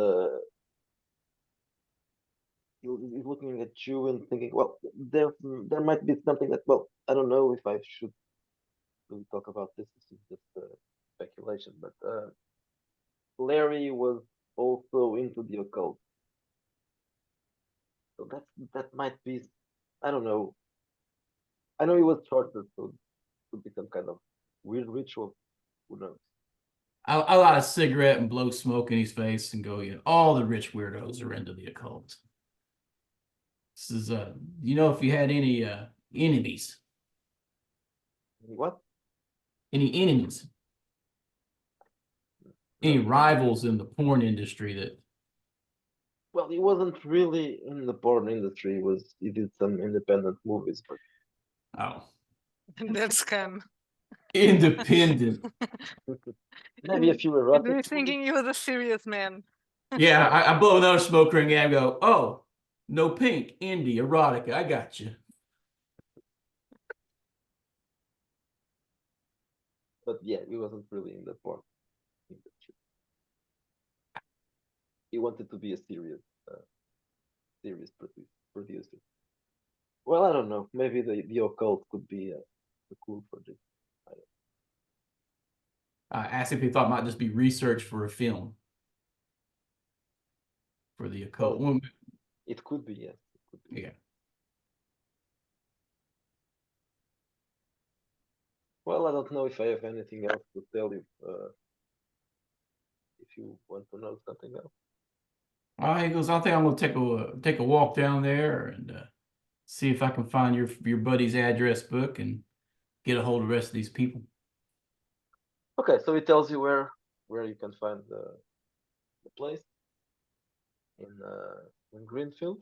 he's looking at you and thinking, well, there might be something that, well, I don't know if I should really talk about this. This is just speculation, but Larry was also into the occult, so that might be, I don't know. I know he was tortured, so it could be some kind of weird ritual. Who knows? I'll light a cigarette and blow smoke in his face and go, yeah, all the rich weirdos are into the occult. This is if you had any enemies. What? Any enemies? Any rivals in the porn industry that? Well, he wasn't really in the porn industry. He did some independent movies, but Oh, That's scam. independent. maybe a few You're erotic. thinking you're the serious man. Yeah, I blow another smoke ring and go, oh, no pink, indie, erotica. I got you. But yeah, he wasn't really in the porn industry. He wanted to be a serious producer. Well, I don't know. Maybe the occult could be a cool project. I asked if he thought it might just be research for a film for the occult. Well, it could be, yes. It could be. Yeah. Well, I don't know if I have anything else to tell you. If you want to know something else. He goes, I think I'm gonna take a walk down there and see if I can find your buddy's address book and get a hold of the rest of these people. Okay, so it tells you where you can find the place in Greenfield,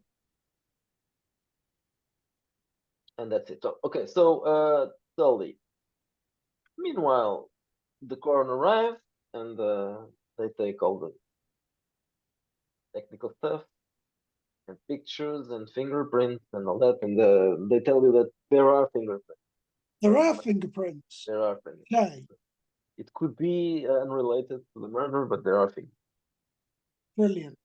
and that's it. Okay, so Sully. Meanwhile, the coroner arrives and they take all the technical stuff and pictures and fingerprints and all that, and they tell you that there are fingerprints. There are fingerprints. There are fingerprints. Okay, It could be unrelated to the murder, but there are fingerprints. brilliant.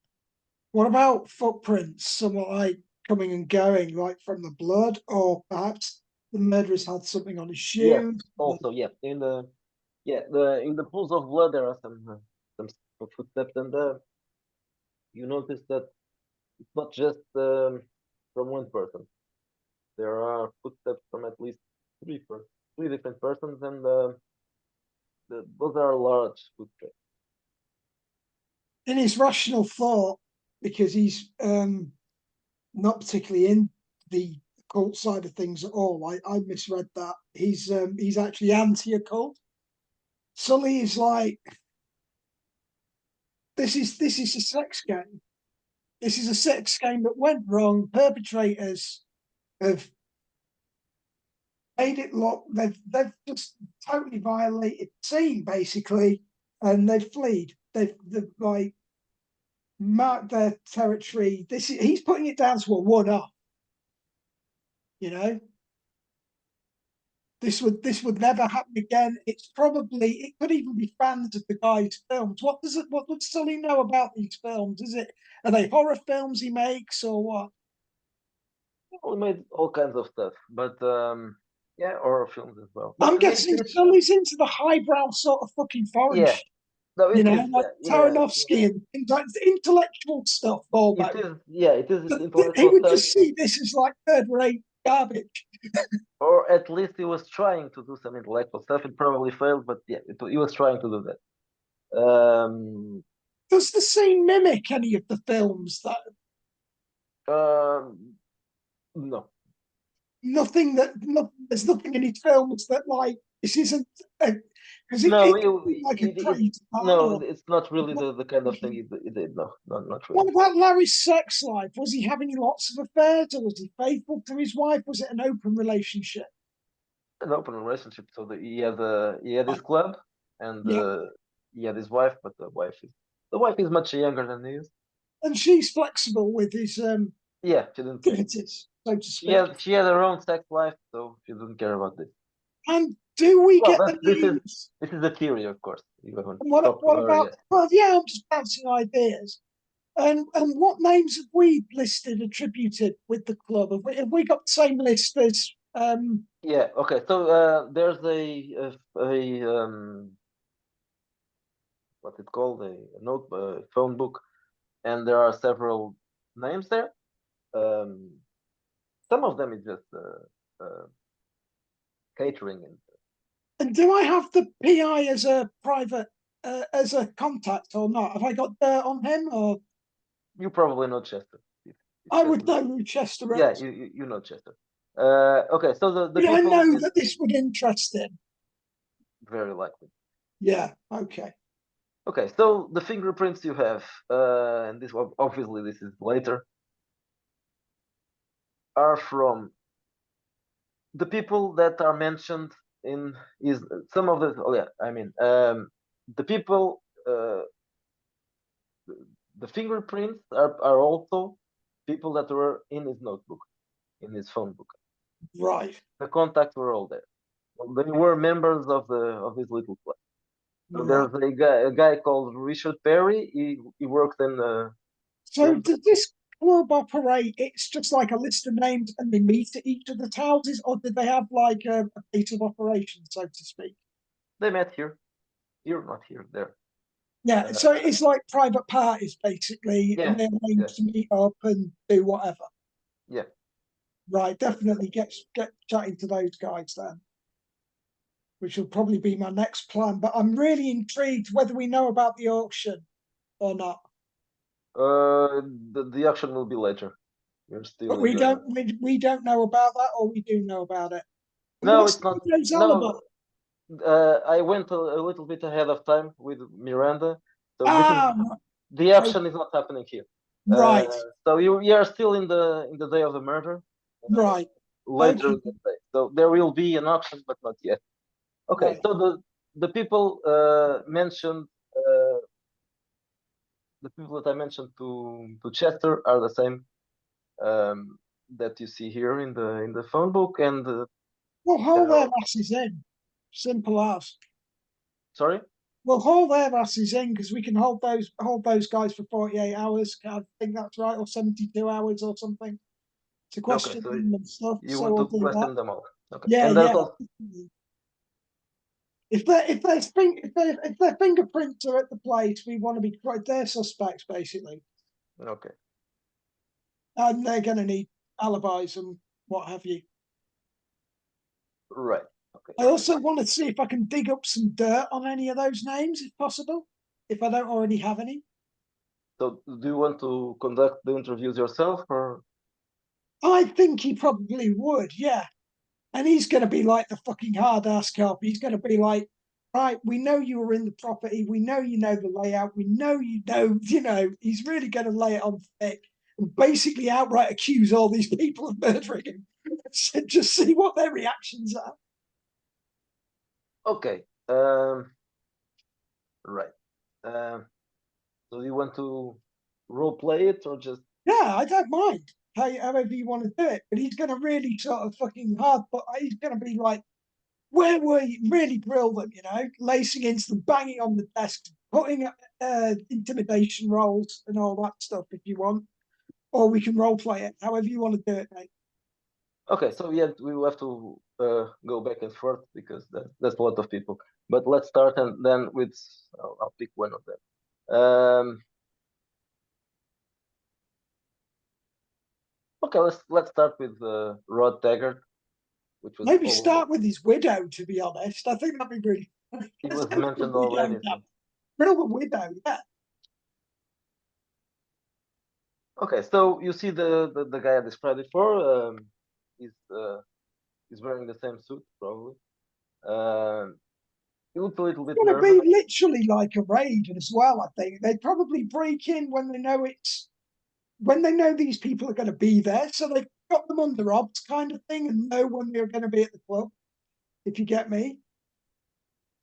What about footprints? Somewhat like coming and going, like from the blood, or perhaps the murderer's had something on his Yes. shoes. Also, yeah, in the pools of blood there are some footsteps, and you notice that it's not just from one person. There are footsteps from at least three different persons, and those are large footsteps. In his rational thought, because he's not particularly in the occult side of things at all. I misread that. He's actually anti-occult. Sully is like, this is a sex game. This is a sex game that went wrong. Perpetrators have made it look they've just totally violated the scene basically, and they've fled. They've like marked their territory. He's putting it down to a one-off. You know, this would never happen again. It could even be fans of the guy's films. What would Sully know about these films? Are they horror films he makes or what? We made all kinds of stuff, but yeah, horror films as well. I'm But guessing Sully's into the highbrow sort of fucking foreign yeah, shit. no, it You know, is, like yeah, Tarnowski and things like intellectual stuff. it is, yeah, it is He intellectual would stuff, just see this as like third-rate garbage. or at least he was trying to do some intellectual stuff. It probably failed, but yeah, he was trying to do that. Does the scene mimic any of the films? That No, nothing there's nothing in his films that like this isn't because no, it could be like a crazy no, or it's not really the kind of thing he did. No, not what really. about Larry's sex life? Was he having lots of affairs, or was he faithful to his wife? Was it an open relationship? An open relationship. So he had his club, and Yeah, he had his wife, but the wife is much younger than he is. and she's flexible with his Yeah, she didn't. activities, so to speak. She had her own sex life, so she didn't care about this. And do we Well, get the names? this is the theory, of course. You haven't And talked to what her about? yet. Well, yeah, I'm just bouncing ideas. And what names have we listed attributed with the club? Have we got the same list as? Yeah. Okay. So there's what's it called? A note phone book, and there are several names there. Some of them is just catering, And do I have the PI as a private as a contact or not? Have I got dirt on him, or you probably know Chester. I would know who Chester is? Yeah, you know Chester. Okay, so the I people know that this would interest him. very likely. Yeah. Okay. Okay, so the fingerprints you have, and this obviously this is later, are from the people that are mentioned in is some of the. Oh yeah, I mean the people. The fingerprints are also people that were in his notebook, in his phone book. Right. The contacts were all there. They were members of this little club. So Right. there's a guy called Richard Perry. He works in So does this club operate? It's just like a list of names, and they meet at each of the houses, or did they have like a base of operations, so to speak? they met here. Here, not here, there. Yeah. So it's like private parties, basically, Yeah, and they arrange yeah. to meet up and do whatever. Yeah. Right. Definitely get chatting to those guys then, which will probably be my next plan. But I'm really intrigued whether we know about the auction or not. The auction will be later. We're still But in we the. we don't know about that, or we do know about it. No, What's it's not. today's all No, about? I went a little bit ahead of time with Miranda, so this is Ah, the auction is not happening here. Uh, right, so you are still in the day of the murder. right, Later okay, in the day. So there will be an auction, but not yet. Okay, right. so the people mentioned, the people that I mentioned to Chester are the same that you see here in the phone book. And We'll there haul their are, asses in. Simple as. sorry. We'll haul their asses in because we can hold those guys for 48 hours. I think that's right, or 72 hours or something to Okay, question so them and stuff. you So want we'll to do that. question them all. Okay, Yeah, and there's yeah. also If their fingerprints are at the place, we want to be quite their suspects basically, okay, and they're going to need alibis and what have you. right. Okay, I also want to see if I can dig up some dirt on any of those names, if possible, if I don't already have any. so do you want to conduct the interviews yourself or? I think he probably would, yeah. And he's going to be like the fucking hard ass cop. He's going to be like, right, we know you were in the property. We know you know the layout. We know, he's really going to lay it on thick and basically outright accuse all these people of murdering him. Just see what their reactions are. Okay, right. Um, so you want to role play it or just? Yeah, I don't mind however you want to do it, but he's going to really sort of fucking hard, but he's going to be like, where were you? Really grill them, lacing into them, banging on the desk, putting intimidation rolls and all that stuff if you want, or we can role play it, however you want to do it, mate. Okay, so yeah, we will have to go back and forth because that's a lot of people. But let's start and then with I'll pick one of them. Okay, let's start with Rod Taggart, which was Maybe already start with his widow, to be honest. I think that'd be really funny. he Let's was go for the mentioned widow, already. yeah. So. Grill the widow, yeah. Okay, so you see the guy I described before. He's he's wearing the same suit probably. He looks a little bit It's going to nervous. be literally like a raid as well, I think. They'd probably break in when they know these people are going to be there, so they've got them under obs kind of thing and know when they're going to be at the club, if you get me,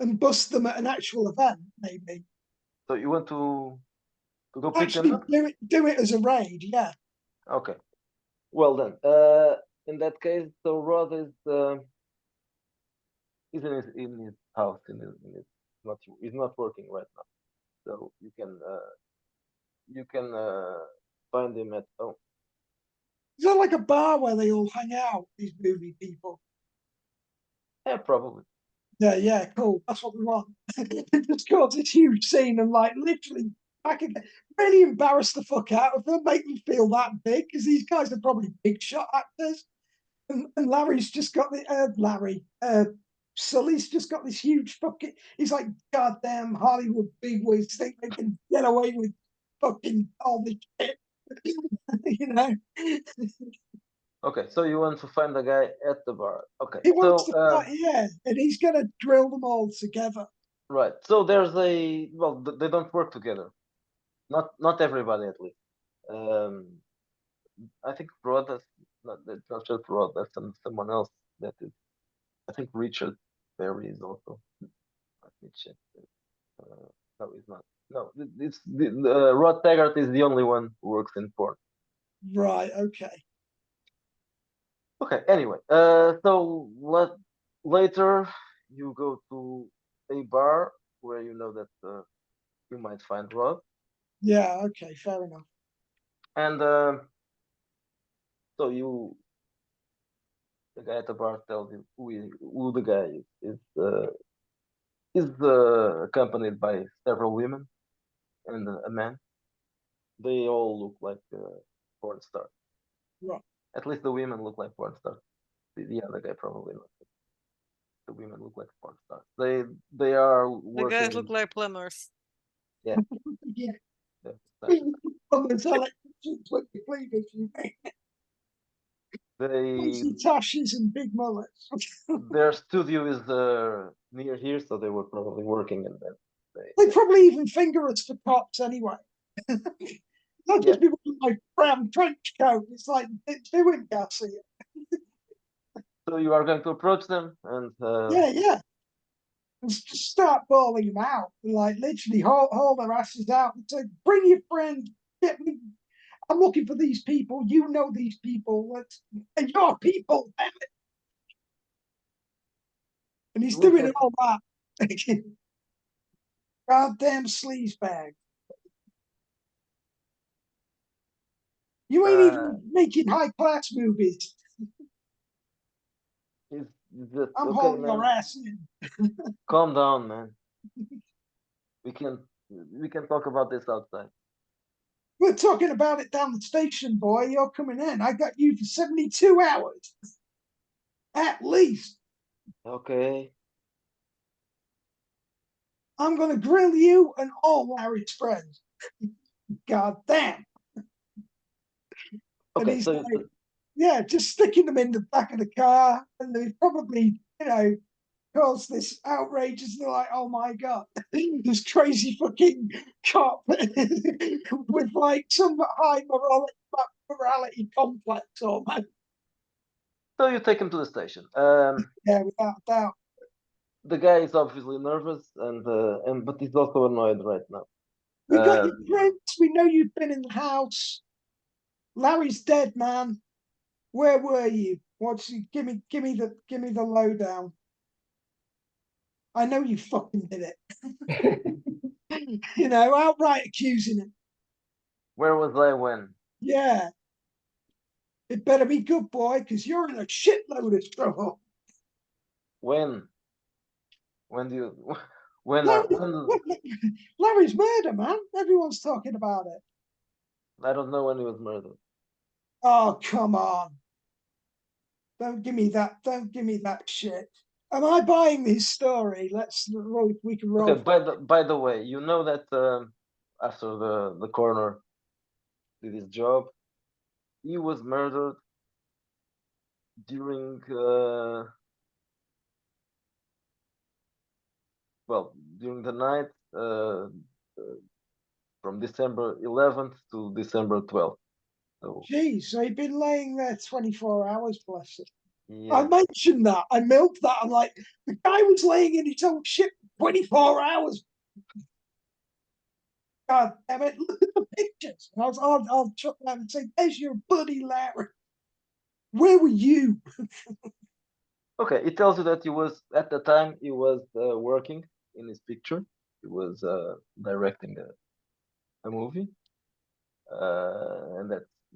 and bust them at an actual event, maybe. So you want to go pick them Actually, up? do it as a raid, yeah. Okay. Well then, in that case, so Rod is he's in his house in his not he's not working right now. So you can find him at home. Is that like a bar where they all hang out, these movie people? Yeah, probably. Yeah, yeah, cool. That's what we want. Just cause this huge scene and like literally back again. Really embarrass the fuck out of them, make them feel that big, because these guys are probably big shot actors. And Larry's just got the Sully's just got this huge fucking. He's like goddamn Hollywood bigwigs think they can get away with fucking all this shit, you know. Okay, so you want to find the guy at the bar. Okay, He wants so to fight, yeah, and he's gonna drill them all together. right. So there's a well, they don't work together. Not everybody at least. Um, I think Rod that's not just Rod. That's someone else that is. I think Richard Berry is also. Let me check. No, he's not. No, it's Rod Taggart is the only one who works in porn. Right, okay. Okay. Anyway, so Later, you go to a bar where you know that you might find Rod, Yeah, okay, fair enough. and so the guy at the bar tells you who the guy is. Is accompanied by several women and a man. They all look like porn stars. Right. At least the women look like porn stars. The other guy probably not. The women look like porn stars. They are The guys working. look like plumbers. Yeah. Yeah, exactly. Almost electrician cleavage, you mean? They Fancy tashes and big mullets. their studio is near here, so they were probably working and then They probably even finger us for cops anyway. Not yeah. just people with like brown trench coat. It's like it's doing gassy. So you are going to approach them and Yeah, yeah. And just start bawling them out. Like literally hold their asses out and say, bring your friend, get me. I'm looking for these people. You know these people. And your people, damn it. And he's look doing at all that. Goddamn sleazebag. You ain't uh even making high class movies. is just I'm okay, hauling your man. ass in. Calm down, man. We can we can talk about this outside. We're talking about it down the station, boy. You're coming in. I got you for 72 hours. At least. Okay. I'm going to grill you and all Larry's friends. God damn. And Okay. he's So like, yeah, just sticking them in the back of the car. And they probably, caused this outrage. And they're like, oh my God, this crazy fucking cop with like some high morality complex or man. so you take him to the station. Yeah, without doubt. The guy is obviously nervous and but he's also annoyed right now. We got your Um, prints. We know you've been in the house. Larry's dead, man. Where were you? Give me the lowdown. I know you fucking did it. Outright accusing him. where was I when? Yeah, it better be good, boy, because you're in a shitload of trouble. When? When do you? When? Larry, When? Larry's murder, man. Everyone's talking about it. I don't know when he was murdered. Oh, come on. Don't give me that. Don't give me that shit. Am I buying this story? We can roll. Okay. By the way, you know that after the coroner did his job, he was murdered during well during the night from December 11th to December 12th. So Jeez, so he'd been laying there 24 hours, bless it. I yeah. mentioned that. I milked that. I'm like, the guy was laying in his own shit 24 hours. God damn it. Look at the pictures. And I'll chuck that and say, there's your buddy Larry. Where were you? Okay, it tells you that he was at the time he was working in his picture. He was directing a movie, and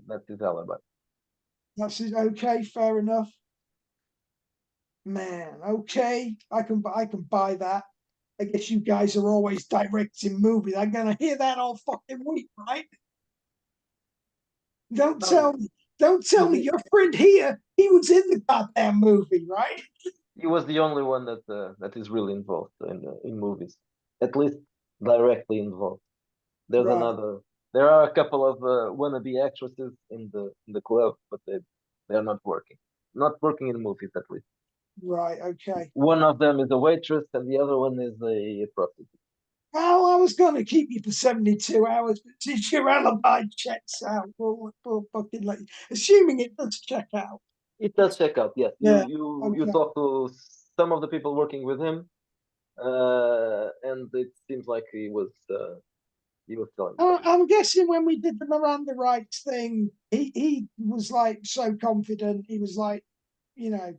that's his alibi. That's it. Okay, fair enough. Man, okay. I can buy that. I guess you guys are always directing movies. I'm gonna hear that all fucking week, right? Don't tell No, me. Don't tell me your friend here, he was in the goddamn movie, right? he was the only one that is really involved in movies, at least directly involved. There's Right, another. There are a couple of wannabe actresses in the club, but they're not working in movies at least. right, okay. One of them is a waitress, and the other one is a prostitute. Well, I was going to keep you for 72 hours, but since your alibi checks out, we'll fucking let you. Assuming it does check out. It does check out, yes. Yeah, You okay. talk to some of the people working with him, and it seems like he was telling the truth. I'm guessing when we did the Miranda rights thing, he was like so confident. He was like, you know,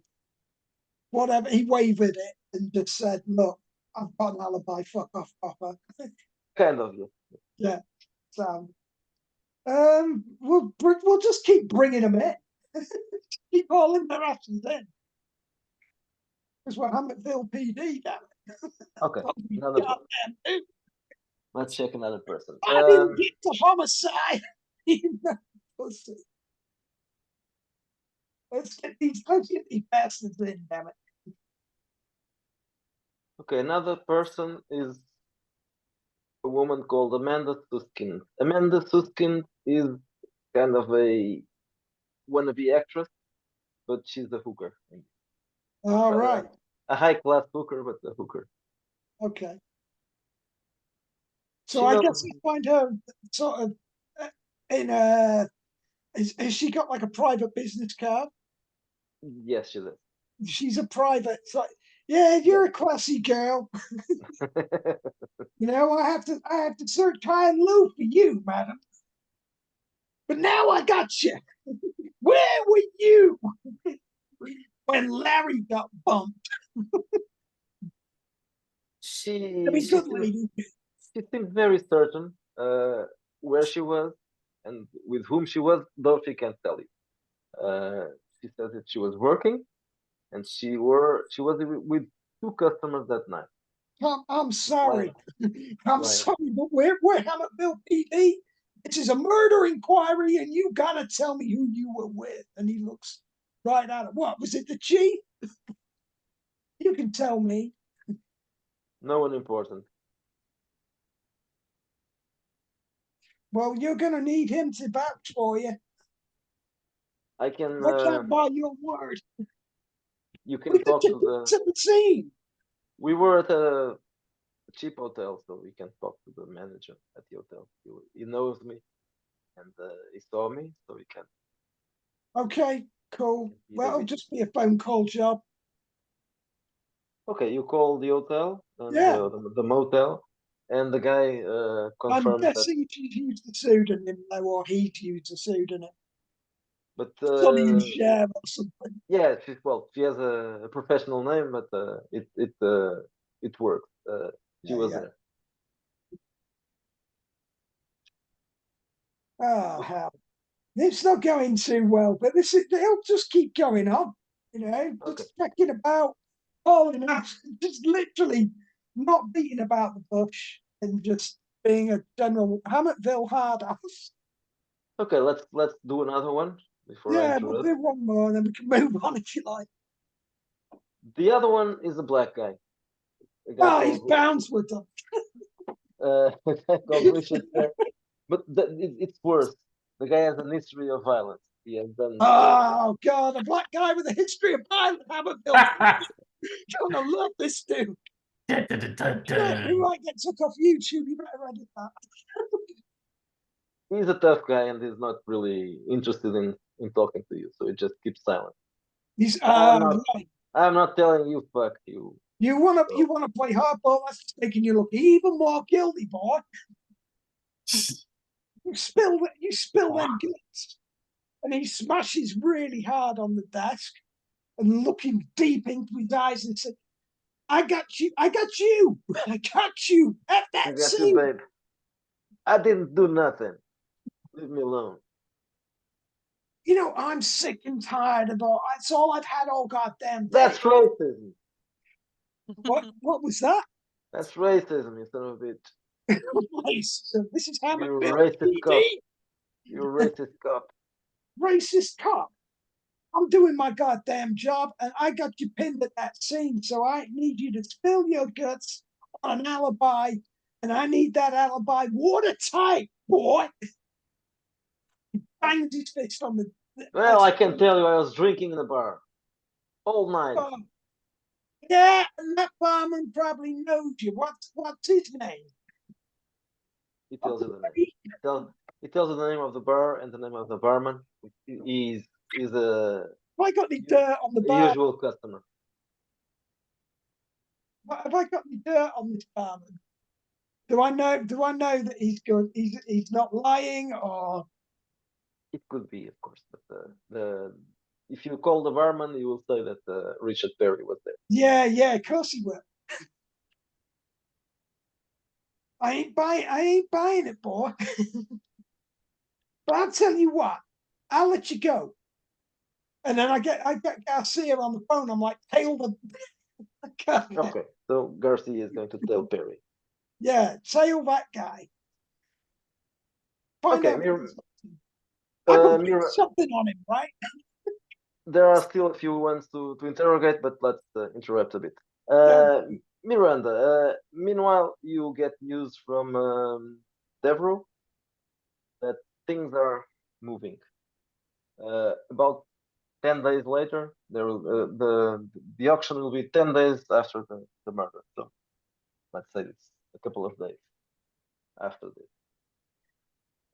whatever. He wavered it and just said, "Look, I've got an alibi. Fuck off, Papa." Kind of, yeah. Yeah. So, we'll just keep bringing them in. Keep hauling their asses in. Because we're Hammersville PD, damn it. Okay, What we another goddamn do. let's check another person. I didn't get to homicide. You know, pussy. Let's get these bastards in, damn it. Okay, another person is a woman called Amanda Susskind. Amanda Susskind is kind of a wannabe actress, but she's a hooker. All right. A high class hooker, but a hooker. Okay. So She I knows. guess I find her sort of in a. Has she got like a private business card? Yes, she does. She's a private. It's like, yeah, you're a classy girl. You know, I have to search high and low for you, madam. But now I got you. Where were you when Larry got bumped? she I mean, she good seems, lady. she seems very certain where she was and with whom she was, though she can't tell you. She says that she was working and she was with two customers that night. I'm sorry. I'm Why? sorry, but we're Hammersville PD. This is a murder inquiry, and you gotta tell me who you were with. And he looks right at it. What was it, the chief? You can tell me. No one important. Well, you're gonna need him to vouch for you. I can. I can't buy your word. You We can talk to to the scene. We were at a cheap hotel, so we can talk to the manager at the hotel. He knows me, and he saw me, so we can. Okay, cool. Be Well, the it'll witness. just be a phone call job. Okay, you call the hotel and Yeah. the motel, and the guy I'm confirms that. guessing she's used a pseudonym though, or he's used a pseudonym. But Sonny and Cher or something. yeah, she has a professional name, but it works. She was there. Oh hell. It's not going too well, but it'll just keep going on, you know, Okay. just checking about, calling out, just literally not beating about the bush and just being a general Hammersville hard ass. Okay, let's do another one before I Yeah, we'll interrupt. do one more and then we can move on if you like. The other one is a black guy. A guy Oh, he's called bounced with them. a guy called Richard Fair. But it's worse. The guy has a history of violence. He has done. Oh God, a black guy with a history of violent Hammersville. Gonna love this dude. He might get took off YouTube. You better edit that. He's a tough guy and he's not really interested in talking to you, so he just keeps silent. He's I'm not telling you fuck you. You wanna play hardball? That's just making you look even more guilty, boy. You spill them guts. And he smashes really hard on the desk and looking deep into his eyes and said, I got you, I got you, I got you at I that got you, scene. babe. I didn't do nothing. Leave me alone. You know, I'm sick and tired of all. That's all I've had all goddamn day. That's racism. What was that? That's racism, you son of a bitch. Racism. This is You Hammersville racist cop. PD. You racist cop. Racist cop. I'm doing my goddamn job, and I got you pinned at that scene. So I need you to spill your guts on an alibi, and I need that alibi watertight, boy. He bangs his fist on the. Well, I can tell you, I was drinking in the bar all night. Yeah, and that barman probably knows you. What's his name? He tells you the name. He tells you the name of the bar and the name of the barman. He's a Have I got any dirt on the bar? usual customer. Have I got any dirt on this barman? Do I know that he's good? He's not lying, or It could be, of course, but if you call the barman, you will say that Richard Perry was there. Yeah, of course he will. I ain't buying it, boy. But I'll tell you what, I'll let you go. And then I get Garcia on the phone. I'm like, tail the guy. Okay, so Garcia is going to tell Perry. Yeah, tail that guy. Find Okay, out. I uh, could put Mira, something on him, right? there are still a few ones to interrogate, but let's interrupt a bit. Yeah. Miranda, meanwhile, you get news from Devereaux that things are moving. About 10 days later, the auction will be 10 days after the murder. So let's say it's a couple of days after this.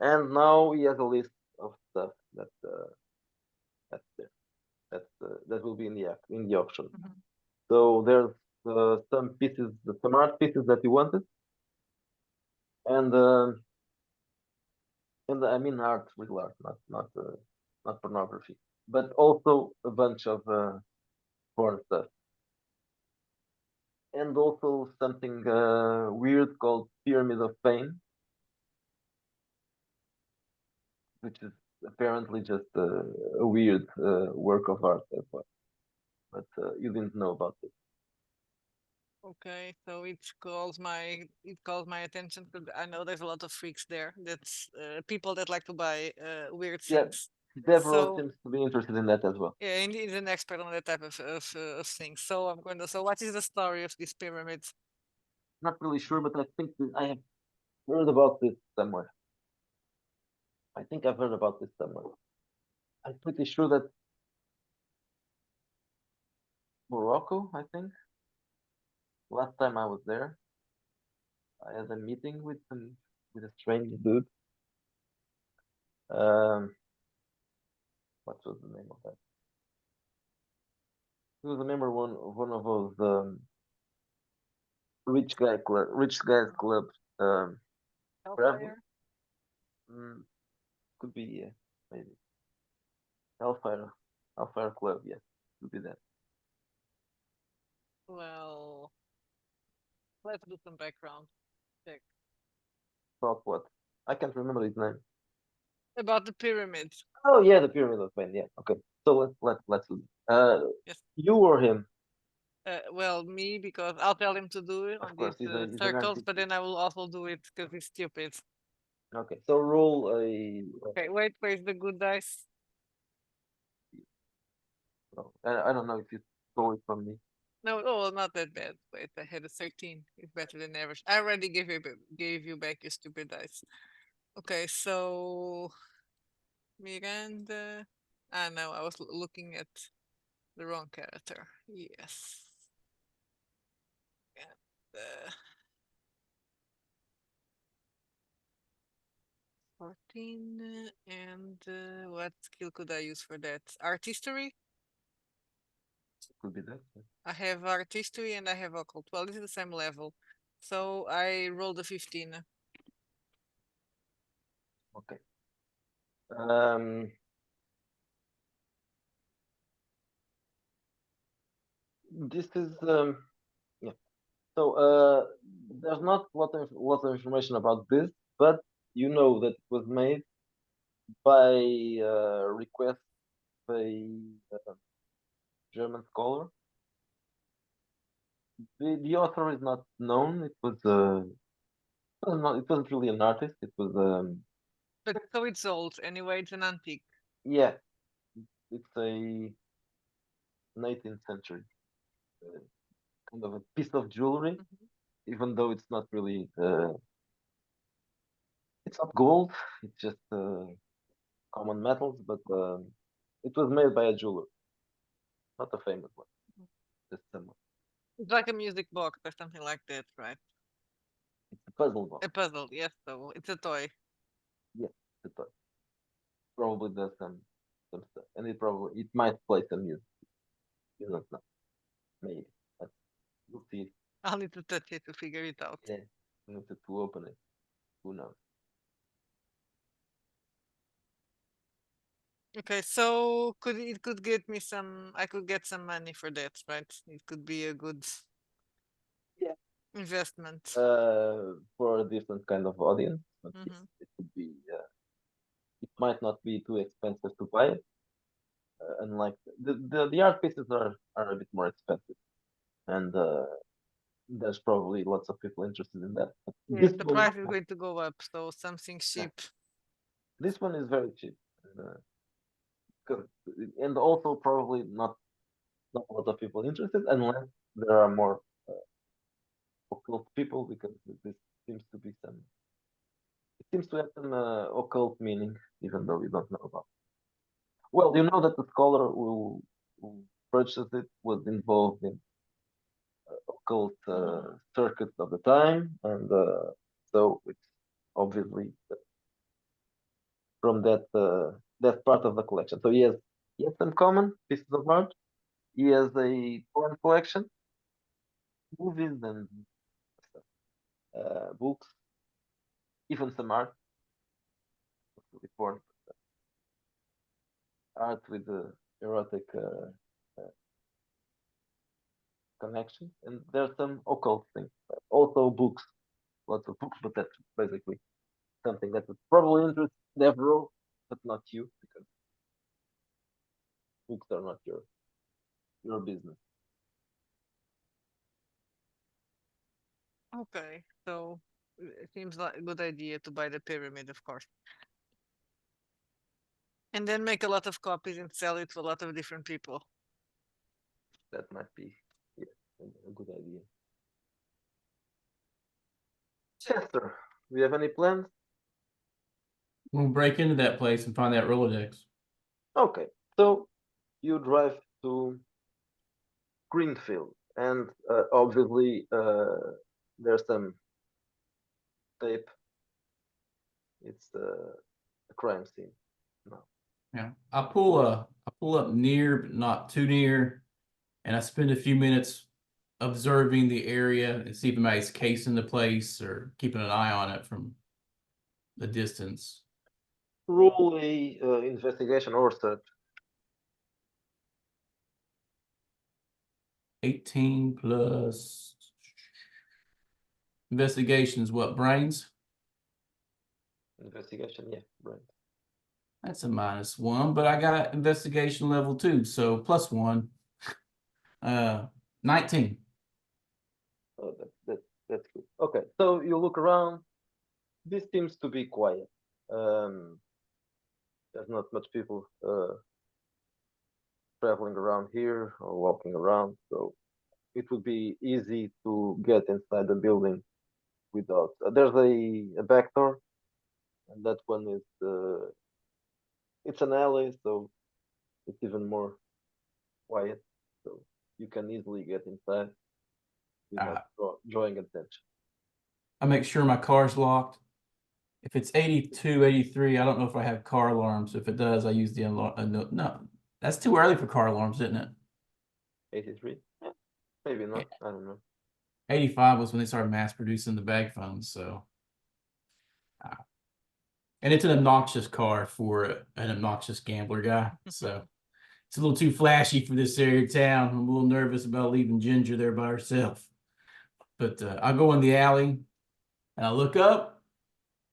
And now he has a list of stuff that's there. That will be in the auction. Mhm. So there's some pieces, some art pieces that you wanted, and I mean art, real art, not pornography, but also a bunch of porn stuff, and also something weird called Pyramid of Pain, which is apparently just a weird work of art as well. But you didn't know about it. Okay, so it calls my attention because I know there's a lot of freaks there. That's people that like to buy weird Yeah, things. Devereaux So seems to be interested in that as well. yeah, and he's an expert on that type of things. So I'm going to. So what is the story of these pyramids? Not really sure, but I think that I have heard about this somewhere. I think I've heard about this somewhere. I'm pretty sure that Morocco, I think. Last time I was there, I had a meeting with a strange dude. Um, what was the name of that? He was a member of one of those rich guys club. Um, Bravo? Hellfire? Mm, could be, yeah, maybe Hellfire, Hellfire Club. Yeah, could be that. Well, let's do some background check About what? I can't remember his name. about the pyramids. Oh yeah, the Pyramid of Pain. Yeah, okay. So let's do it. Yes. You or him? Well, me because I'll tell him to do it Of on course, these he's an circles, artist. but then I will also do it because he's stupid. Okay, so roll a. Okay, wait, where's the good dice? I don't know if you stole it from me. No, oh, not that bad. Wait, I had a 13. It's better than average. I already gave you back your stupid dice. Okay, so Miranda. Ah, no, I was looking at the wrong character. Yes. And, 14. And what skill could I use for that? Art history? Could be that. Yeah. I have art history and I have occult. Well, this is the same level. So I rolled a 15. Okay. Um, this is yeah. So there's not lot of information about this, but you know that it was made by request by a German scholar. The author is not known. It wasn't really an artist. It was But so it's old. Anyway, it's an antique. yeah. It's a 18th century kind of a piece of jewelry, Mhm. even though it's not really it's not gold. It's just common metals, but it was made by a jeweler, not a famous one, just someone. It's like a music box or something like that, right? It's a puzzle box. A puzzle, yes, so it's a toy. Yeah, it's a toy. Probably does some stuff, and it might play some music. You don't know, maybe. But we'll see. I'll need to touch it to figure it out. Yeah, you have to open it. Who knows? Okay, so it could get me some. I could get some money for that, right? It could be a good Yeah. investment. For a different kind of audience, but Mhm. it could be. It might not be too expensive to buy it. Unlike the art pieces are a bit more expensive, and there's probably lots of people interested in that. But Yes, this the one, price is going to go up, so something cheap. this one is very cheap, and also probably not a lot of people interested unless there are more occult people, because this seems to be some. It seems to have some occult meaning, even though we don't know about. Well, you know that the scholar who purchased it was involved in occult circuits of the time, and so it's obviously from that part of the collection. So he has some common pieces of art. He has a porn collection, movies and books, even some art, with porn art with erotic connections, and there's some occult things. Also books, lots of books, but that's basically something that would probably interest Devereaux, but not you, because books are not your business. Okay, so it seems like a good idea to buy the pyramid, of course, and then make a lot of copies and sell it to a lot of different people. That might be, yeah, a good idea. Chester, do you have any plans? We'll break into that place and find that Rolodex. Okay, so you drive to Greenfield, and obviously there's some tape. It's a crime scene. No. Yeah. I pull up near, but not too near, and I spend a few minutes observing the area and see if anybody's casing the place or keeping an eye on it from the distance. Roll a investigation or search. 18 plus investigations, what, brains? Investigation, yeah, right. That's a -1, but I got investigation level 2, so +1. 19. Oh, that's good. Okay, so you look around. This seems to be quiet. Um, there's not much people traveling around here or walking around, so it would be easy to get inside the building without. There's a back door, and that one is it's an alley, so it's even more quiet. So you can easily get inside without drawing attention. I make sure my car's locked. If it's 82, 83, I don't know if I have car alarms. If it does, I use the alarm. No, that's too early for car alarms, isn't it? 83? Yeah, maybe not. Yeah. I don't know. 85 was when they started mass producing the bag phones. So, and it's an obnoxious car for an obnoxious gambler guy. So it's a little too flashy for this area of town. I'm a little nervous about leaving Ginger there by herself. But I go in the alley and I look up,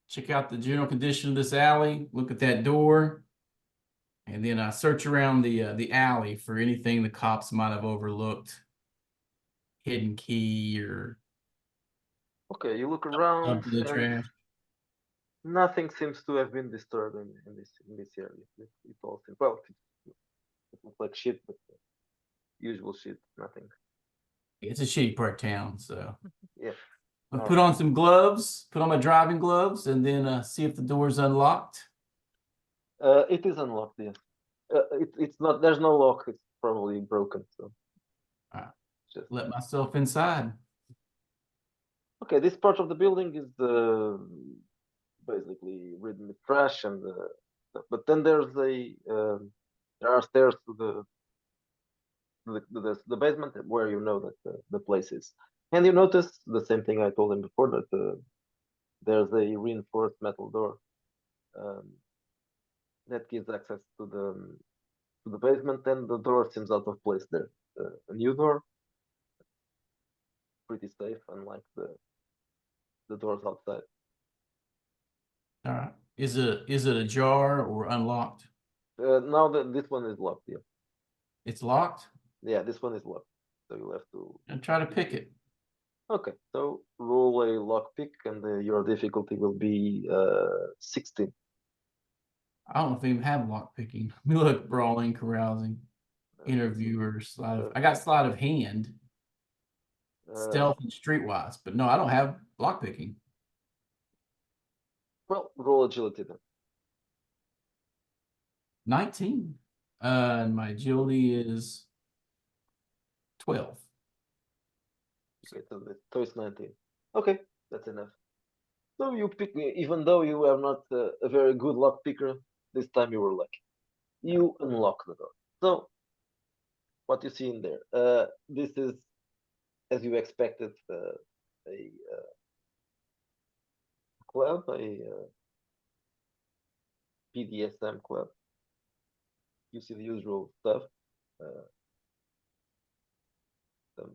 check out the general condition of this alley, look at that door, and then I search around the alley for anything the cops might have overlooked, hidden key or Okay, you look around dumped in the and trash. nothing seems to have been disturbed in this area. It all seems well. It looks like shit, but usual shit. Nothing. It's a shitty part of town, so Yeah. I All put right. on some gloves, put on my driving gloves, and then see if the door's unlocked. It is unlocked. Yes. It's not. There's no lock. It's probably broken. So I just let myself inside. okay. This part of the building is basically ridden with trash and stuff. But then there are stairs to the basement where you know that the place is. And you notice the same thing I told him before, that there's a reinforced metal door. Um, that gives access to the basement, and the door seems out of place there. A new door, pretty safe, unlike the doors outside. All right. Is it ajar or unlocked? Now that this one is locked, yeah. It's locked. Yeah, this one is locked. So you'll have to. And try to pick it. Okay, so roll a lock pick, and your difficulty will be 16. I don't know if they even have lock picking. We look brawling, carousing, Uh, interviewer, sleight of. I got sleight of hand, stealth, and streetwise, but no, I don't have lock picking. Well, roll agility then. 19. And my agility is 12. Okay, so it's 19. Okay, that's enough. So you pick, even though you are not a very good lock picker, this time you were lucky. You unlock the door. So what you see in there, this is, as you expected, a club, a BDSM club. You see the usual stuff. Some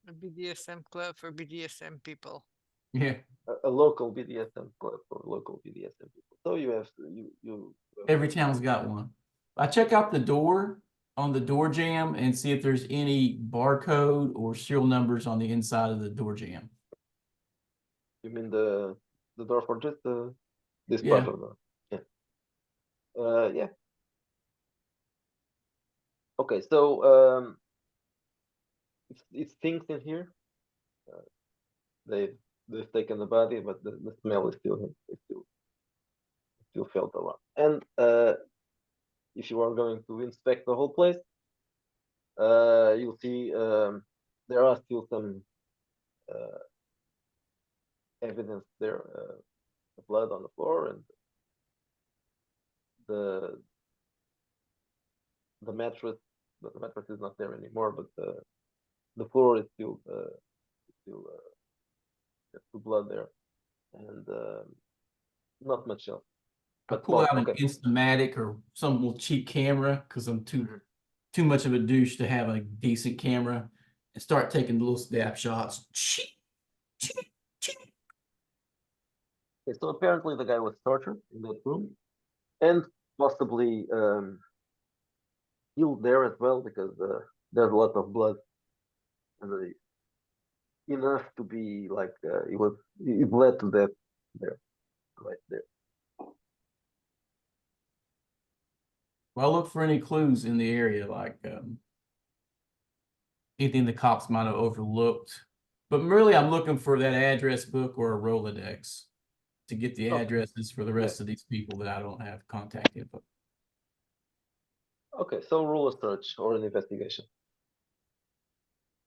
A BDSM club for BDSM people. Yeah. a local BDSM club for local BDSM people. So you have you Every town's got one. I check out the door on the door jamb and see if there's any barcode or serial numbers on the inside of the door jamb. you mean the door for just this Yeah. part of the yeah. Okay, so it's things in here. They've they've taken the body, but the smell is still felt around. And if you are going to inspect the whole place, you'll see there are still some evidence there, blood on the floor, and the the mattress. The mattress is not there anymore, but the floor is still there's still blood there, and not much else. I But pull well, out an okay. Instamatic or some little cheap camera because I'm too much of a douche to have a decent camera and start taking little snapshots. Okay, so apparently the guy was tortured in that room, and possibly killed there as well because there's a lot of blood, and enough to be like he bled to death there, right there. Well, I look for any clues in the area, like anything the cops might have overlooked. But really, I'm looking for that address book or a Rolodex to get the Okay. addresses for the rest of these people that I don't have contact info. Okay, so roll a search or an investigation.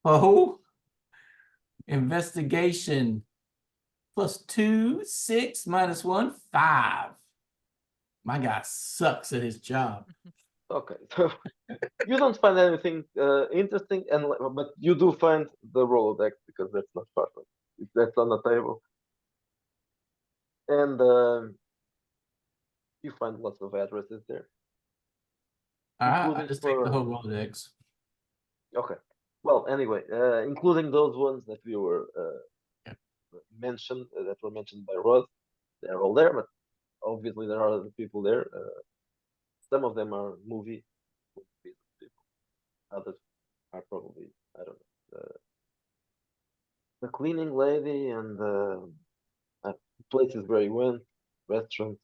Oh, investigation +2, 6, -1, 5. My guy sucks at his job. Okay, so you don't find anything interesting, but you do find the Rolodex because that's not far from it. That's on the table, and you find lots of addresses there, All right, I including just take the for whole Rolodex. okay. Well, anyway, including those ones that we were Yeah. mentioned that were mentioned by Rod, they're all there, but obviously there are other people there. Some of them are movie people, others are probably I don't know the cleaning lady and places where you went, restaurants.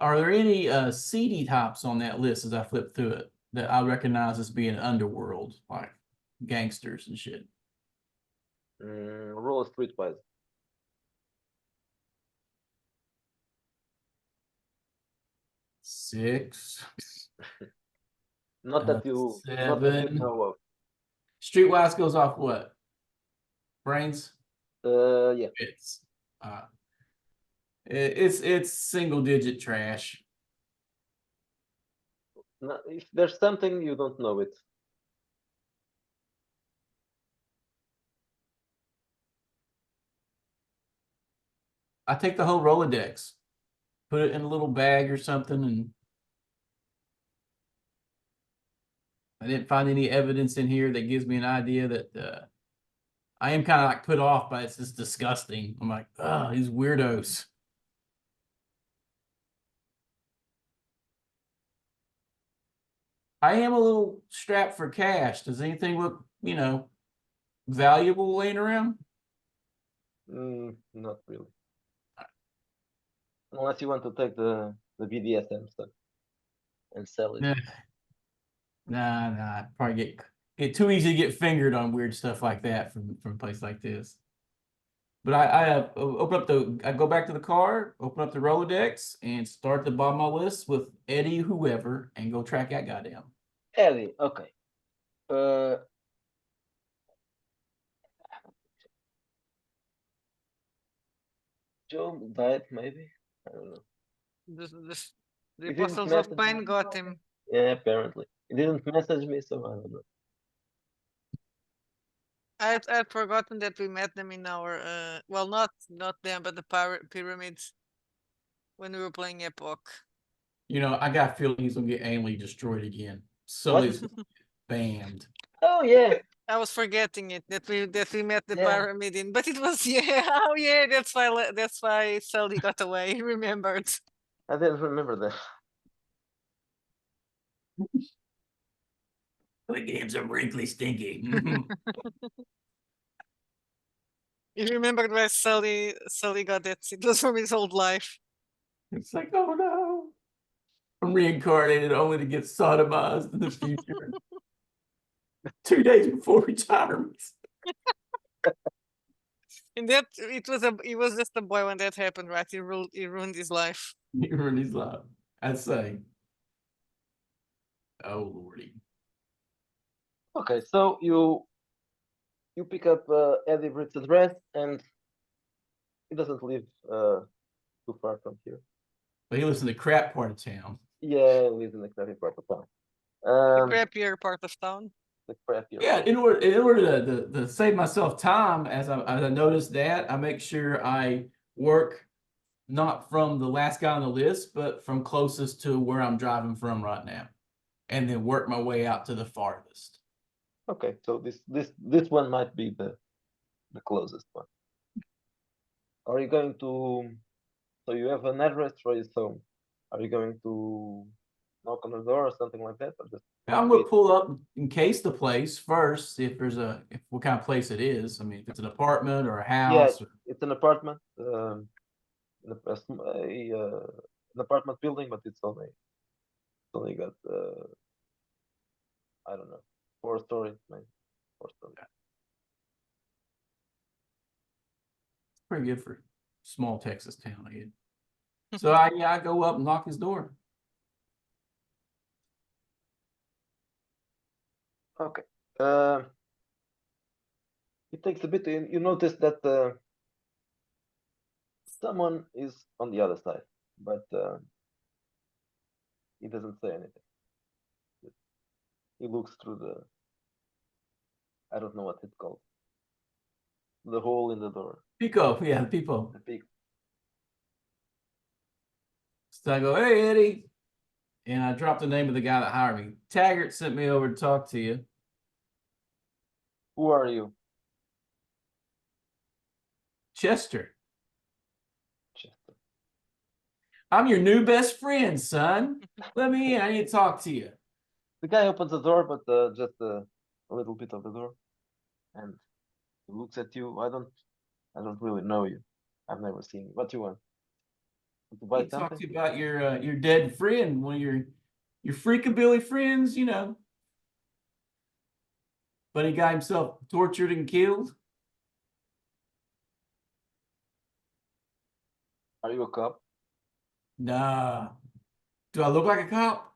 Are there any seedy tops on that list as I flip through it that I recognize as being underworld, like gangsters and shit? Roll a streetwise. 6, Not that you 7. know of. Streetwise goes off what? Brains? Yeah. It's it's single digit trash. No, if there's something you don't know it. I take the whole Rolodex. put it in a little bag or something, and I didn't find any evidence in here that gives me an idea that I am kind of like put off by it's just disgusting. I'm like, oh, these weirdos. I am a little strapped for cash. Does anything look, valuable laying around? Not really. Unless you want to take the BDSM stuff and sell it. Nah, nah. Probably get too easy to get fingered on weird stuff like that from a place like this. But I go back to the car, open up the Rolodex, and start the bottom of my list with Eddie whoever, and go track that guy down. Eddie, okay. Joe died, maybe. I don't know. The He didn't apostles of message pain me. got him. Yeah, apparently. He didn't message me, so I don't know. I'd forgotten that we met them in our well, not them, but the pyramids when we were playing Epoch. I got a feeling he's gonna get anally destroyed again. Sully's banned. Oh yeah, I was forgetting it that we met the Yeah. pyramid in, but it was oh yeah, that's why Sully got away. He remembered. I didn't remember that. The game's a wrinkly stinky. He remembered where Sully got that. It was from his old life. It's like, oh no. I'm reincarnated only to get sodomized in the future. 2 days before retirement. And that he was just a boy when that happened, right? He ruined his life. He ruined his life. I'd say. Oh lordy. Okay, so you pick up Eddie Britt's address, and he doesn't live too far from here. But he lives in the crap part of town. Yeah, he lives in the crappy part of town. The crappier part of town. The crappier. Yeah, part. in order to save myself time, as I noticed that, I make sure I work not from the last guy on the list, but from closest to where I'm driving from right now, and then work my way out to the farthest. Okay, so this one might be the closest one. Are you going to? So you have an address for his home. Are you going to knock on the door or something like that, or just? I'm gonna pull up and case the place first, see if what kind of place it is. I mean, if it's an apartment or a house. It's an apartment. An apartment building, but it's only got I don't know, 4 stories, maybe 4 stories. Pretty good for small Texas town, I guess. So I go up and knock his door. Okay. It takes a bit. You notice that someone is on the other side, but he doesn't say anything. He looks through I don't know what it's called. The hole in the door. Pico, yeah, Pico. The peak. So I go, hey Eddie, and I drop the name of the guy that hired me. Taggart sent me over to talk to you. Who are you? Chester. Chester. I'm your new best friend, son. Let me in. I need to talk to you. The guy opens the door, but just a little bit of the door, and he looks at you. I don't really know you. I've never seen you. What you want? To buy I need to talk something? to you about your dead friend, one of your freakabilly friends, But he got himself tortured and killed. Are you a cop? Nah. Do I look like a cop?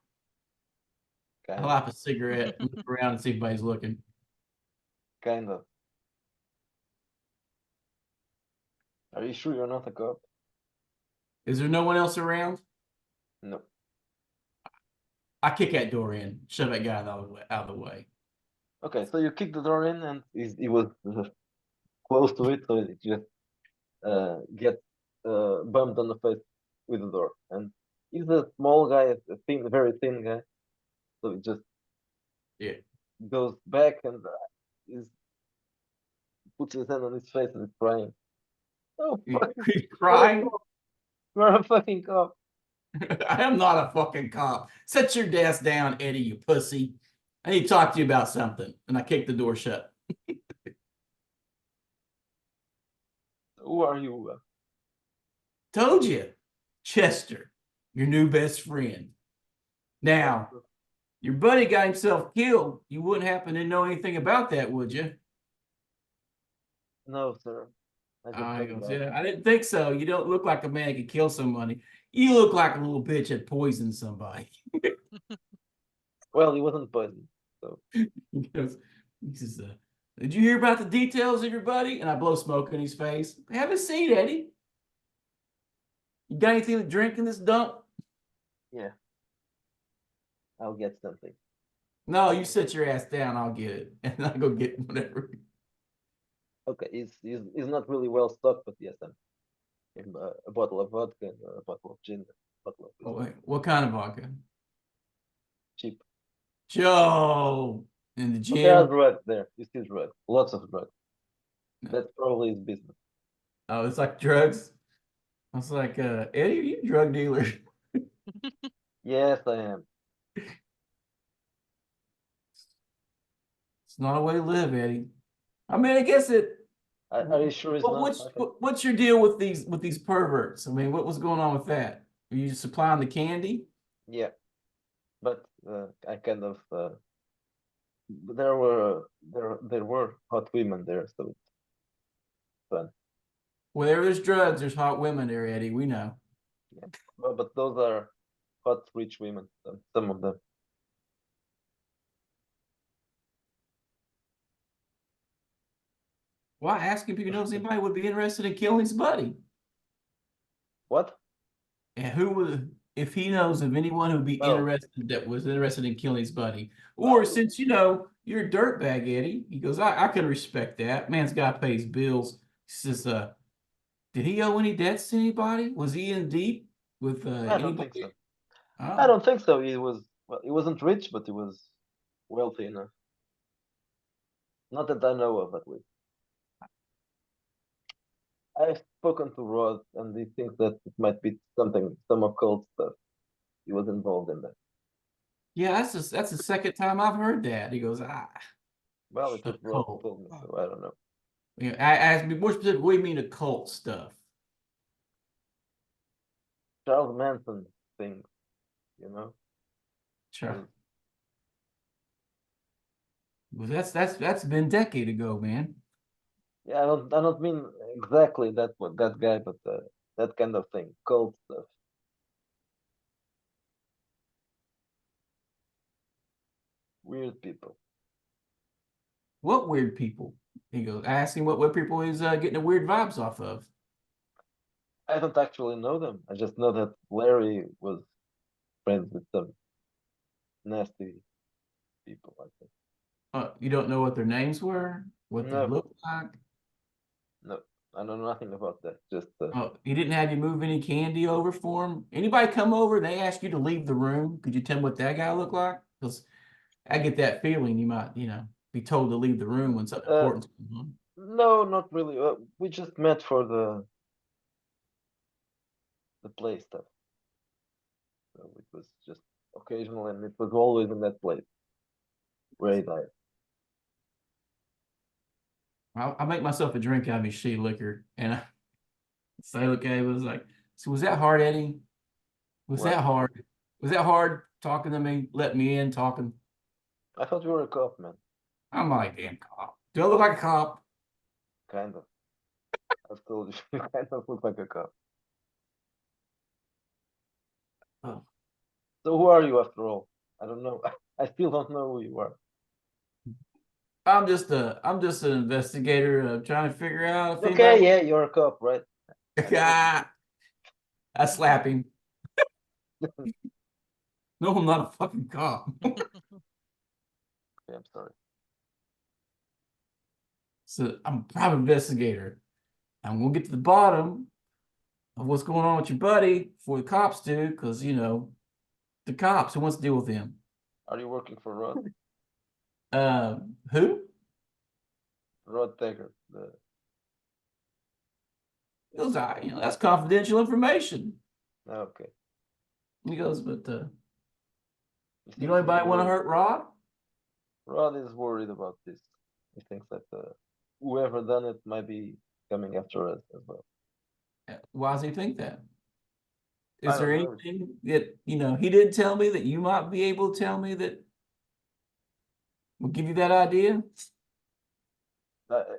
Kind I'll of. have a cigarette and look around and see if anybody's looking. Kind of. Are you sure you're not a cop? Is there no one else around? No. I kick that door in, shove that guy out of the way. Okay, so you kick the door in, and he was close to it, so it just gets bumped on the face with the door, and he's a small guy, a thin, very thin guy. So he just Yeah. goes back and is puts his hand on his face and is crying. Oh, fucking, He's you're a crying. cop. You're a fucking cop. I am not a fucking cop. Set your ass down, Eddie, you pussy. I need to talk to you about something. And I kicked the door shut. Who are you? Told you, Chester, your new best friend. Now, your buddy got himself killed. You wouldn't happen to know anything about that, would you? No, sir. I just He heard goes, about it. yeah, I didn't think so. You don't look like a man who could kill somebody. You look like a little bitch that poisoned somebody. Well, he wasn't poisoned, so He goes, he says, did you hear about the details of your buddy? And I blow smoke in his face. Have a seat, Eddie. You got anything to drink in this dump? yeah, I'll get something. No, you sit your ass down. I'll get it. And I'll go get whatever. Okay, he's not really well stocked, but yes, I'm a bottle of vodka and a bottle of gin, a bottle of Oh, whiskey. wait, what kind of vodka? Cheap. Joe in the But there are gym. drugs there. You see drugs, lots of drugs. No. That's probably his business. Oh, it's like drugs. I was like, Eddie, are you a drug dealer? Yes, I am. It's not a way to live, Eddie. I mean, I guess it. Are you sure it's not? Okay. What's your deal with these perverts? I mean, what was going on with that? Are you supplying the candy? Yeah, but I kind of there were hot women there, so it's fun. Wherever there's drugs, there's hot women there, Eddie. We know. Yeah, but those are hot rich women. Some of them. Why ask him if he knows anybody would be interested in killing his buddy? What? And who would, if he knows of anyone who would be Oh. interested that was interested in killing his buddy? Well, Or since you know you're a dirtbag, Eddie, he goes, I can respect that. Man's got to pay his bills. He says, did he owe any debts to anybody? Was he in deep with I don't think anybody? so. Oh. I don't think so. He wasn't rich, but he was wealthy enough. Not that I know of, at least. I've spoken to Rod, and he thinks that it might be some occult stuff. He was involved in that. Yeah, that's the second time I've heard that. He goes, Well, it was Rod who occult. told me, so I don't know. Yeah, I asked me more specific, what do you mean occult stuff? Charles Manson things, you know? Sure. Well, that's been a decade ago, man. Yeah, I don't mean exactly that guy, but that kind of thing, cult stuff. Weird people. What weird people? He goes, asking what people he's getting the weird vibes off of. I don't actually know them. I just know that Larry was friends with some nasty people, I think. You don't know what their names were, what they No, looked like. no, I know nothing about that. Just He didn't have you move any candy over for him. Anybody come over and they ask you to leave the room? Could you tell me what that guy looked like? Because I get that feeling you might, be told to leave the room when something important's going on. no, not really. We just met for the play stuff. So it was just occasional, and it was always in that place where he died. I make myself a drink out of his shitty liquor, and I say, look at it, was like, so was that hard, Eddie? Was What? that hard? Was that hard talking to me, letting me in, talking? I thought you were a cop, man. I'm like, damn cop. Do I look like a cop? Kind of. I've told you, you kind of look like a cop. Oh. So who are you after all? I don't know. I still don't know who you are. I'm just an investigator trying to figure out if Okay, anybody. yeah, you're a cop, right? Ah, I slap him. No, I'm not a fucking cop. Okay, I'm sorry. So I'm a private investigator. I'm gonna get to the bottom of what's going on with your buddy before the cops do, because you know, the cops, who wants to deal with them? Are you working for Rod? Who? Rod Taggart. He goes, you know, that's confidential information. Okay. He goes, but He you seems know to be anybody want to worried. hurt Rod? Rod is worried about this. He thinks that whoever done it might be coming after us as well. Why does he think that? I Is there don't know. anything that, you know, he didn't tell me that you might be able to tell me that will give you that idea?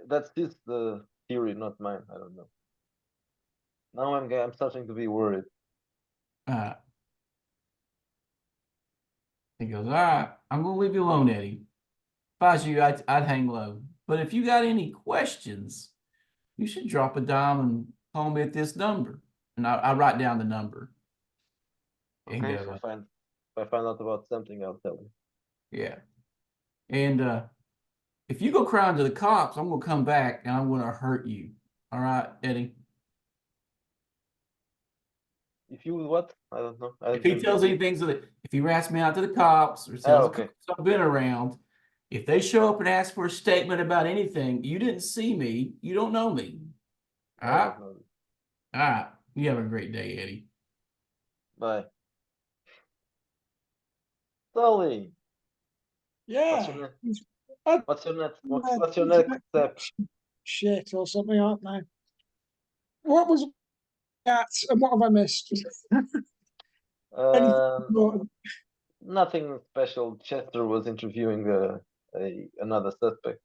That's his theory, not mine. I don't know. Now I'm starting to be worried. Uh, he goes, all right, I'm gonna leave you alone, Eddie. If I was you, I'd hang low. But if you got any questions, you should drop a dime and call me at this number. And I write down the number. And Okay, go, if I find out about something, I'll tell you. yeah. And if you go crying to the cops, I'm gonna come back and I'm gonna hurt you. All right, Eddie. If you what? I don't know. If he tells anything, so that if he rats me out to the cops or tells the okay. cops I've been around, if they show up and ask for a statement about anything, you didn't see me, you don't know me. All I right, don't know. all right. You have a great day, Eddie. Bye. Sully, Yeah. what's your next Uh, what's your next step? Shit or something, aren't they? What was that and what have I missed? Anything Um, important? nothing special. Chester was interviewing another suspect.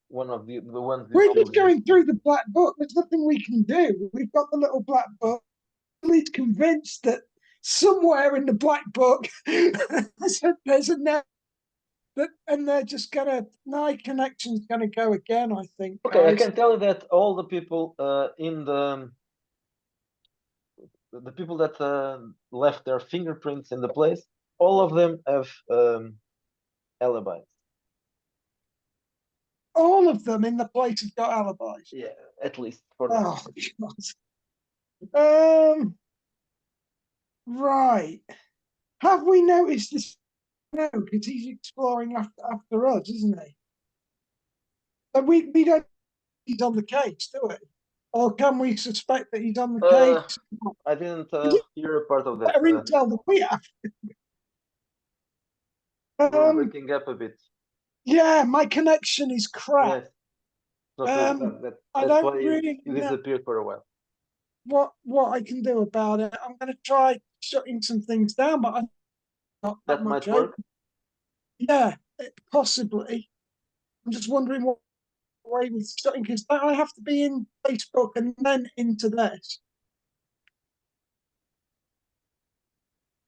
One of the ones you We're told just me. going through the black book. There's nothing we can do. We've got the little black book. He's convinced that somewhere in the black book there's a net that, and they're just gonna my connection's gonna go again. I think. Okay, I Guys. can tell you that all the people in the people that left their fingerprints in the place, all of them have alibis. All of them in the place have got alibis. Yeah, at least for now. Oh God. Right. Have we noticed this? No, because he's exploring after us, isn't he? But we don't. He's on the case, do we? Or can we suspect that he's on the case? I didn't hear a part of that. Better intel than we have. We're breaking up a bit. Yeah, my connection is crap. Yes. So that's I that's don't why really you know disappeared for a while. what I can do about it. I'm going to try shutting some things down, but I'm not that That much might work. open. Yeah, possibly. I'm just wondering what way with shutting, because I have to be in Facebook and then into this.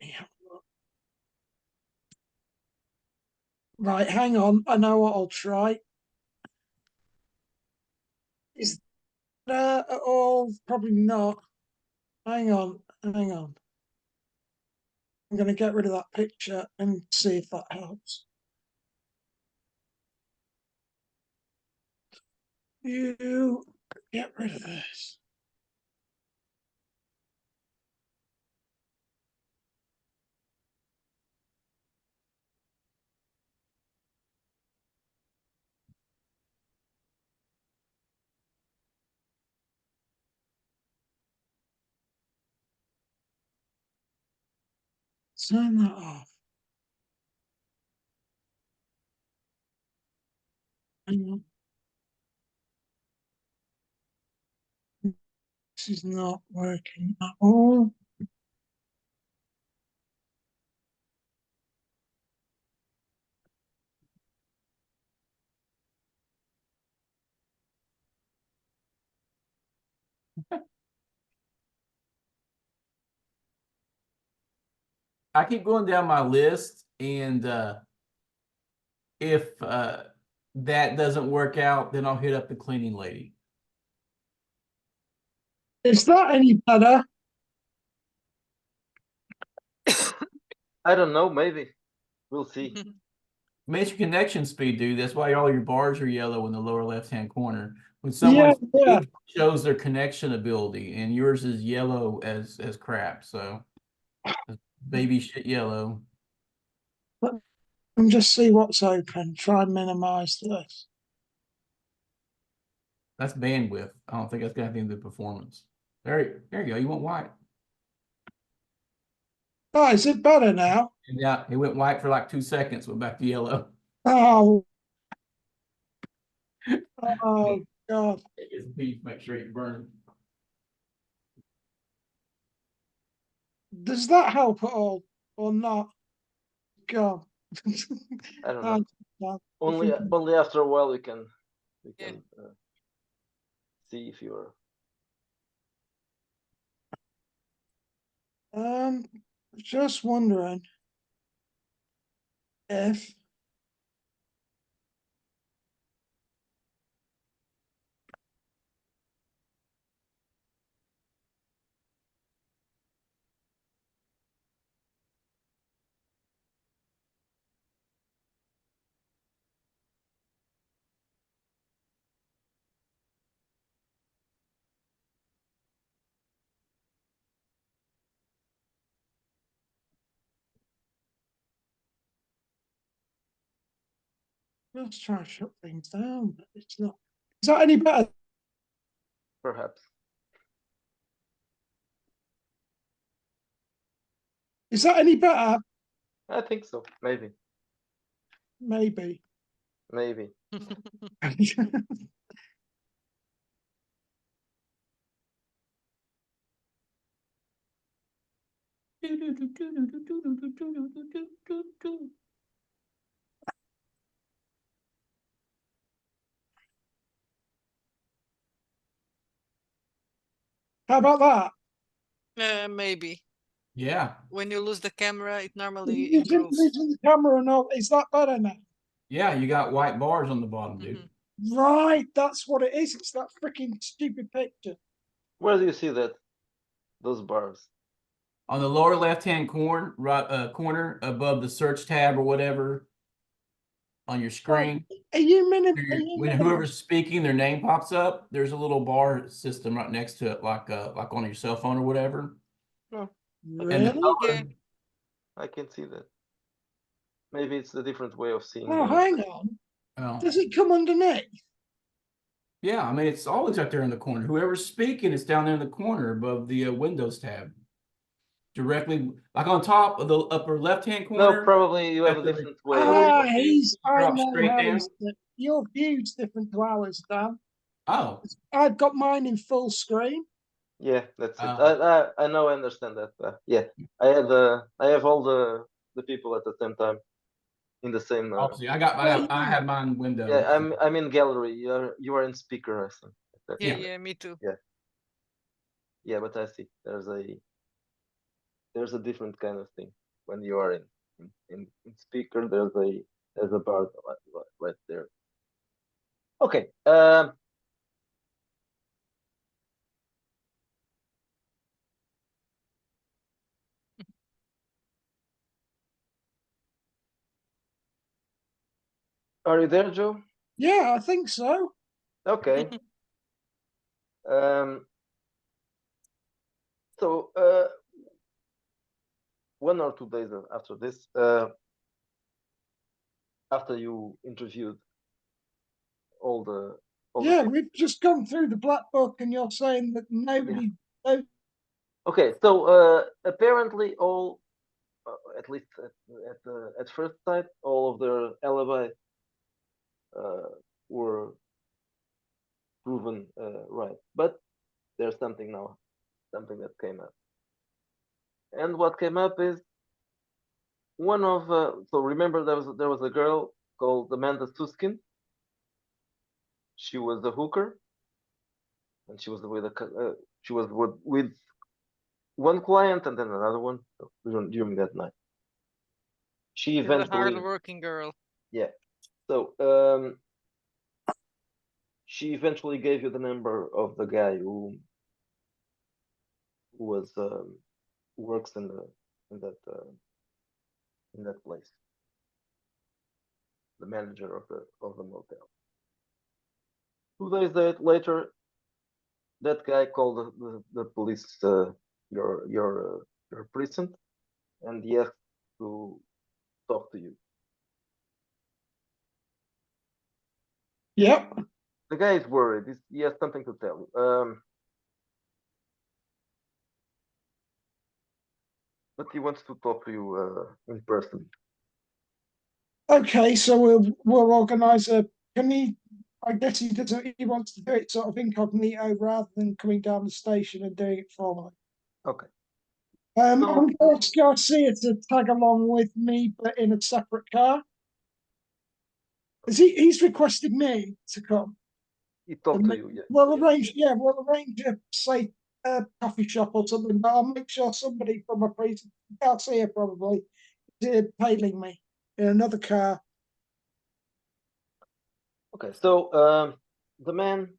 Yeah. Right, hang on. I know what I'll try. Is that at all? Probably not. Hang on. I'm going to get rid of that picture and see if that helps. You get rid of this. Turn that off. Hang on. This is not working at all. I keep going down my list, and if that doesn't work out, then I'll hit up the cleaning lady. Is that any better? I don't know. Maybe we'll see. Makes your connection speed, dude. That's why all your bars are yellow in the lower left-hand corner. When someone Yeah, yeah. speaks, it shows their connection ability, and yours is yellow as crap. So baby shit yellow. Let me just see what's open. Try and minimize this. That's bandwidth. I don't think that's got anything to do with performance. There you go. You want white. Oh, is it better now? And yeah, it went white for like 2 seconds, went back to yellow. Oh, oh God. It's a piece, make sure you burn. Does that help at all or not? God. I don't know. No, Only after a while we can Yeah. see if you're. Just wondering if let's try to shut things down, but it's not. Is that any better? Perhaps. Is that any better? I think so. Maybe. Maybe. Maybe. How about that? Maybe. Yeah, When you lose the camera, it normally Using, improves. using the camera and all, is that better now? yeah, you got white bars on the bottom, dude. Mhm. Right, that's what it is. It's that freaking stupid picture. Where do you see that? Those bars. On the lower left-hand corner, corner above the search tab or whatever on your screen. Are you When whoever's speaking, their name pops up. There's a little bar system right next to it, like on your cell phone or whatever. No, And the Really? Yeah. color, I can see that. Maybe it's a different way of seeing Oh, the. hang on. well, Does it come underneath? yeah, I mean it's always out there in the corner. Whoever's speaking is down there in the corner above the Windows tab, directly like on top of the upper left-hand No, corner. probably you have a At the different way of. Ah, thing, I drop know straight how down. he's, your view's different to ours, Dan. Oh, I've got mine in full screen. Yeah, that's it. uh, I know, I understand that. Yeah, I have all the people at the same time in the same. obviously Yeah, I yeah. have mine Yeah, Windows. I'm in gallery. You are in speaker, I think. That's Yeah, it. yeah, me too. Yeah, but I see there's a different kind of thing when you are in speaker. There's a bar right there. Okay. Are you there, Joe? Yeah, I think so. Okay. Um. So 1 or 2 days after this, after you interviewed all the Yeah, people. we've just gone through the black book, and you're saying that nobody. No, Okay, so apparently all, at least at first sight, all of their alibi uh, were proven right. But there's something now, something that came up. And what came up is one of so remember there was a girl called Amanda Suskin. She was a hooker, and she was with with one client and then another one during that night. She She's a eventually, hard-working girl. yeah. So she eventually gave you the number of the guy who was works in that place. the manager of the motel. 2 days later, that guy called the police, your precinct, and he asked to talk to you. Yep. The guy is worried. He has something to tell you. But he wants to talk to you in person. Okay, so we'll organise a. Can he? I guess he doesn't. He wants to do it sort of incognito rather than coming down the station and doing it formally. Okay. I'm So going to ask Garcia to tag along with me, but in a separate car. He's requested me to come. he talked to you. Yeah. We'll Yeah. arrange. Yeah, we'll arrange a coffee shop or something. But I'll make sure somebody from a precinct, Garcia probably, is tailing me in another car. Okay. So the man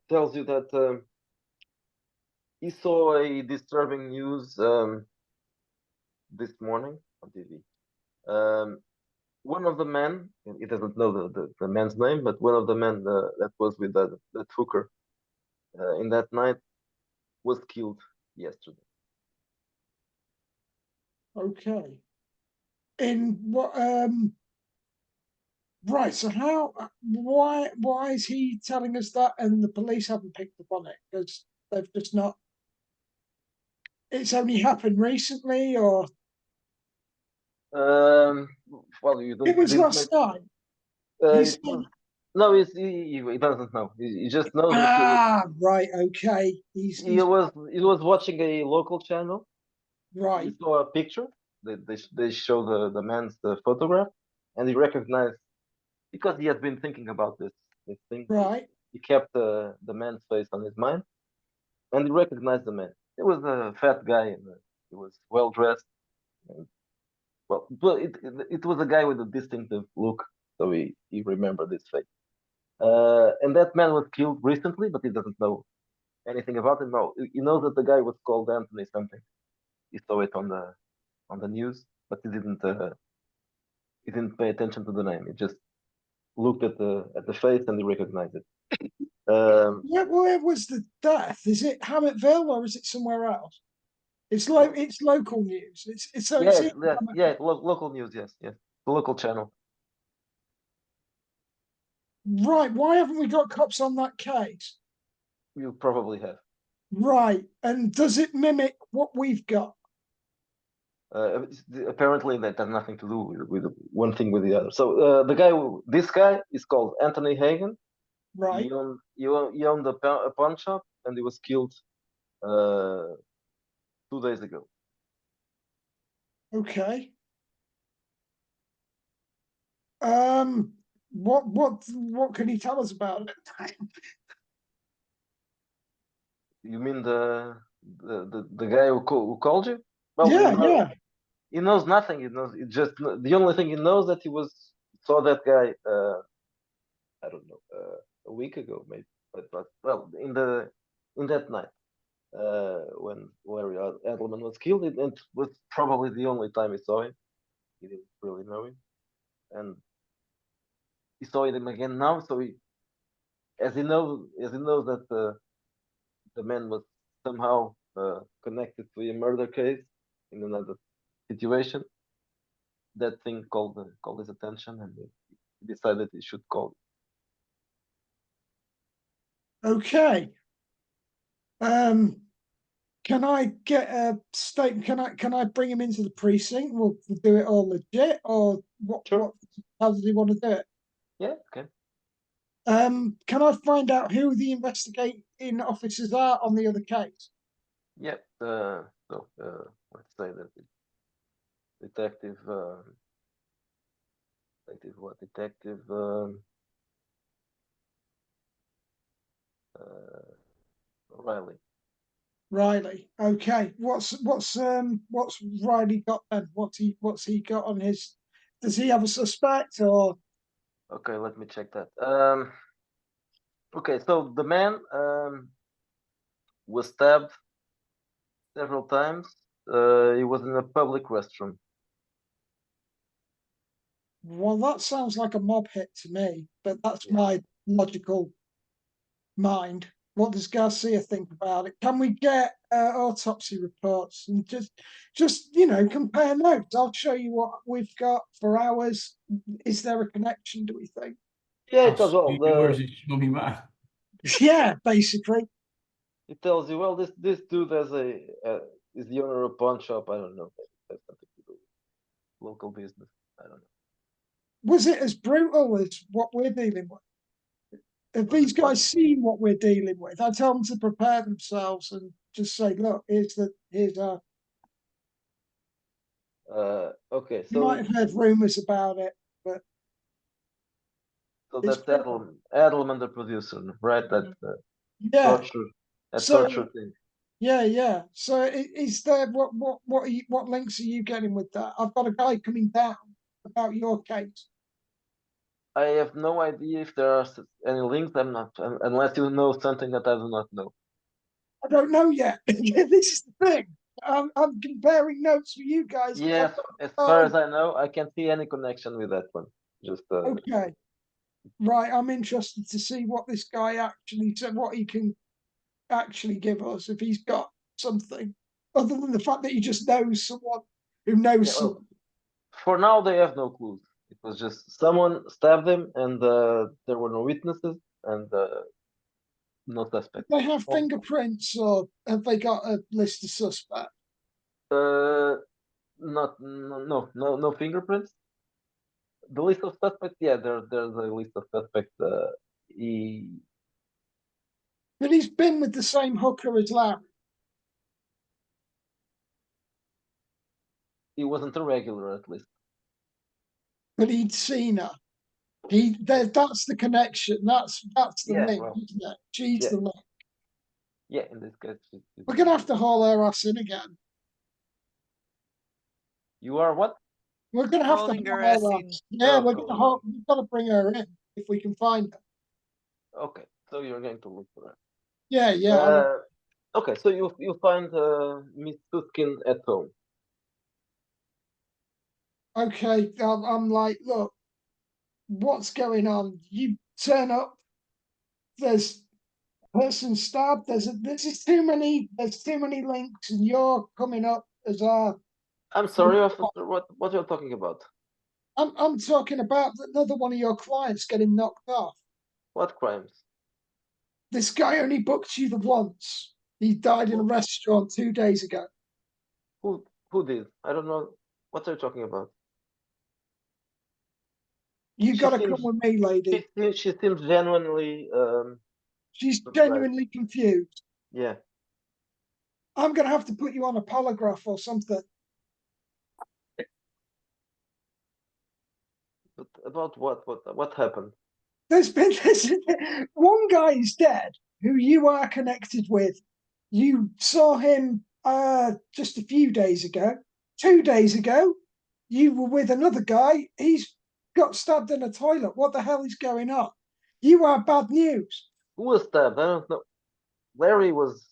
tells you that he saw a disturbing news this morning on TV. One of the men, he doesn't know the man's name, but one of the men that was with that hooker in that night was killed yesterday. Okay. In what? Right. So how? Why is he telling us that, and the police haven't picked up on it because they've just not. It's only happened recently, or Well, you it don't was didn't make. last night. He's It was, no, he doesn't know. He just knows that right. Okay. He's he was watching a local channel. He right. saw a picture. They show the man's photograph, and he recognized because he had been thinking about this thing. Right. He kept the man's face on his mind, and he recognized the man. It was a fat guy, and he was well dressed. And, well, but it was a guy with a distinctive look, so he remembered his face. And that man was killed recently, but he doesn't know anything about it. No, he knows that the guy was called Anthony something. He saw it on the news, but he didn't pay attention to the name. He just looked at the face and he recognized it. Where was the death? Is it Hammetville or is it somewhere else? It's it's local news. It's so it's Local news. Yes, yes, the local channel. right. Why haven't we got cops on that case? You probably have. Right. And does it mimic what we've got? Apparently, that has nothing to do with one thing with the other. So this guy is called Anthony Hagen. Right. He owned a pawn shop, and he was killed 2 days ago. Okay. What can you tell us about it? You mean the guy who called you? Well, Yeah. he knows nothing. He just the only thing he knows that he saw that guy. I don't know, a week ago maybe, but well, in that night when Larry Edelman was killed, it was probably the only time he saw him. He didn't really know him, and he saw him again now. So as he knows that the man was somehow connected to a murder case in another situation. That thing called his attention, and he decided he should call. Okay. Can I get a statement? Can I bring him into the precinct? We'll do it all legit, or what? Sure. What? How does he want to do it? Yeah, okay. Can I find out who the investigating officers are on the other case? Yeah. So let's say that detective, detective what? Detective Riley. Riley. Okay. What's Riley got then? What's he got on his? Does he have a suspect or? Okay, let me check that. Okay, so the man was stabbed several times. He was in a public restroom. Well, that sounds like a mob hit to me, but that's Yeah. my logical mind. What does Garcia think about it? Can we get autopsy reports and just compare notes? I'll show you what we've got for ours. Is there a connection? Do we think? Yeah, I'll it does show well. you yours, you show me mine. Yeah, basically. It tells you, well, this dude has is the owner of a pawn shop. I don't know. Maybe it has something to do with local business. I don't know. Was it as brutal as what we're dealing with? Have Was these it what? guys seen what we're dealing with? I tell them to prepare themselves and just say, look, here's our. Okay, You might have heard rumors about it, but so it's that's Edelman, the producer, right? That yeah. torture, that So torture thing. yeah. So is there what links are you getting with that? I've got a guy coming down about your case. I have no idea if there are any links. I'm not, unless you know something that I do not know. I don't know yet. This is the thing. I'm comparing notes with you guys. Yes, as far as I know, I can't see any connection with that one. Just Okay. Right, I'm interested to see what this guy actually said, what he can actually give us, if he's got something other than the fact that he just knows someone who knows yeah, well, someone. for now they have no clues. It was just someone stabbed him, and there were no witnesses and no suspect. They have fingerprints, or have they got a list of suspects? Not no fingerprints. The list of suspects, yeah, there's a list of suspects. He But he's been with the same hooker as Larry. he wasn't a regular, at least. But he'd seen her. That's the connection. That's the Yeah, link, well, isn't it? She's yeah, the link. yeah. In this case, We're gonna have to haul her ass in again. you are what? We're gonna have to Hauling her haul ass her in. ass. Yeah, Oh, cool. we've got to bring her in if we can find her. Okay, so you're going to look for Yeah. that. Okay, so you find Miss Suskin at home. Okay, I'm like, look, what's going on? You turn up. There's a person stabbed. There's too many links, and you're coming up as our. I'm sorry, officer. What you're talking about? I'm talking about another one of your clients getting knocked off. What crimes? This guy only booked you the once. He died in a Who restaurant 2 days ago. who did? I don't know. What are you talking about? You She got to come seems with me, lady. she seems genuinely She's surprised. genuinely confused. Yeah, I'm going to have to put you on a polygraph or something. but about what? What happened? There's one guy is dead who you are connected with. You saw him just a few days ago. 2 days ago, you were with another guy. He's got stabbed in a toilet. What the hell is going on? You are bad news. Who was stabbed? I don't know. Larry wasn't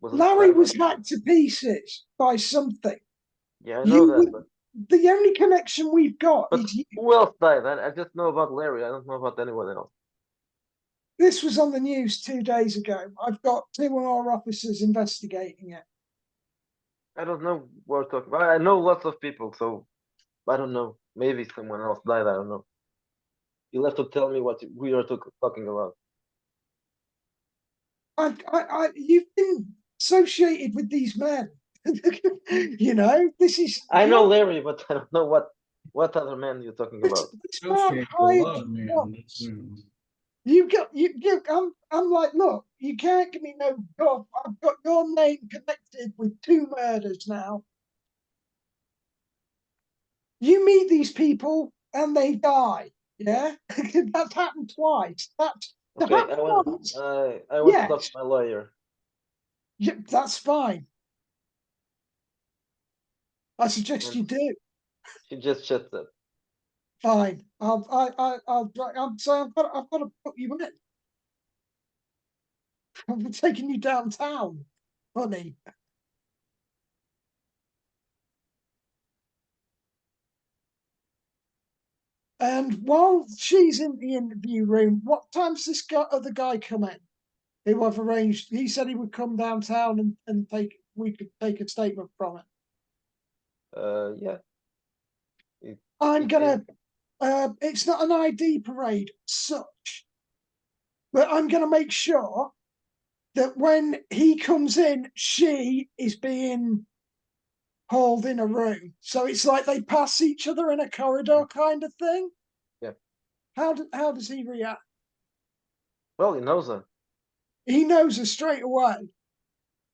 Larry stabbed. was hacked to pieces by something. Yeah, I know that, The only connection we've got but is you. who else died? I just know about Larry. I don't know about anyone else. This was on the news 2 days ago. I've got 2 more officers investigating it. I don't know what we're talking about. I know lots of people, so I don't know. Maybe someone else died. I don't know. You'll have to tell me what we are talking about. You've been associated with these men. This is I know Larry, but I don't know what other man you're talking about. this man Associated with a hired lot of you men. once. You got you. I'm like, look, you can't give me no guff. I've got your name connected with 2 murders now. You meet these people and they die. Yeah, that's happened twice. That's Okay, happened once. I want to talk to Yes, my lawyer. yeah, that's fine. I suggest And you do. she just shuts up. Fine. I'm saying I've got to put you in. I'm taking you downtown, honey. And while she's in the interview room, what time's this other guy come in? Who I've arranged. He said he would come downtown and we could take a statement from it. Yeah. It, I'm it gonna. is. It's not an ID parade as such, but I'm gonna make sure that when he comes in, she is being hauled in a room. So it's like they pass each other in a corridor kind of thing. Yeah. How does he react? Well, he knows her. He knows her straight away.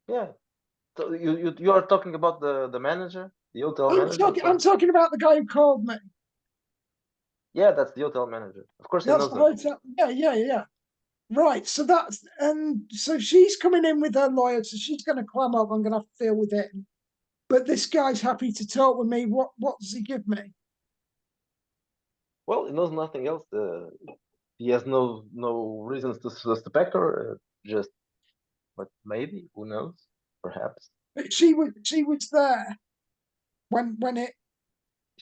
Yeah. So you are talking about the manager, the hotel manager? I'm talking about the guy who called me. Yeah, that's the hotel manager. Of course, he That's knows the her. hotel. Yeah. Right. So that's and so she's coming in with her lawyer, so she's going to clam up. I'm going to have to deal with it. But this guy's happy to talk with me. What does he give me? Well, he knows nothing else. He has no reasons to suspect her. Just, but maybe, who knows? Perhaps But she was there when it.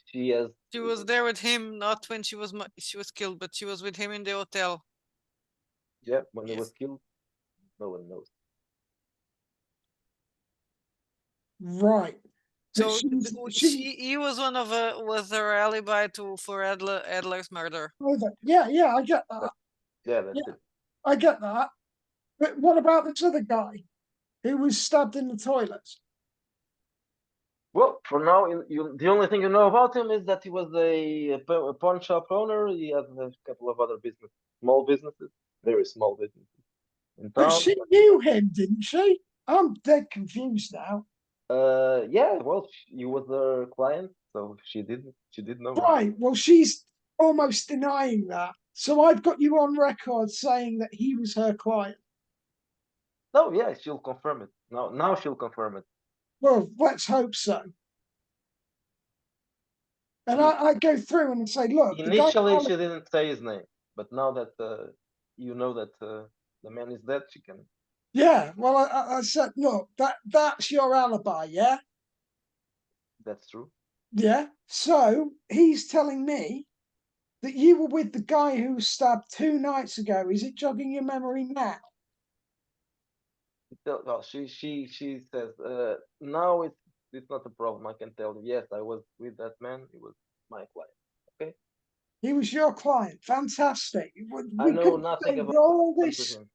she has. She was there with him, not when she was killed, but she was with him in the hotel. Yeah, when he Yes. was killed, no one knows. Right. But So he was one of was her alibi for Adler's murder. Yeah, I get that. Yeah, that's Yeah. it. I get that. But what about this other guy who was stabbed in the toilet? Well, for now, the only thing you know about him is that he was a pawn shop owner. He has a couple of other small businesses, very small businesses in But town. she knew him, didn't she? I'm dead confused now. Yeah, well, he was her client, so she did know him. Right. Well, she's almost denying that. So I've got you on record saying that he was her client. No, yeah, she'll confirm it. Now she'll confirm it. Well, let's hope so. And He, I go through and say, look, the guy. initially, she didn't say his name, but now that you know that the man is dead, she can. Yeah. Well, I said, look, that's your alibi, yeah. That's true. Yeah. So he's telling me that you were with the guy who was stabbed 2 nights ago. Is it jogging your memory now? Well, she says, now it's not a problem. I can tell you. Yes, I was with that man. He was my client. Okay. He was your client. Fantastic. I We know could nothing say about all what happened to this. him.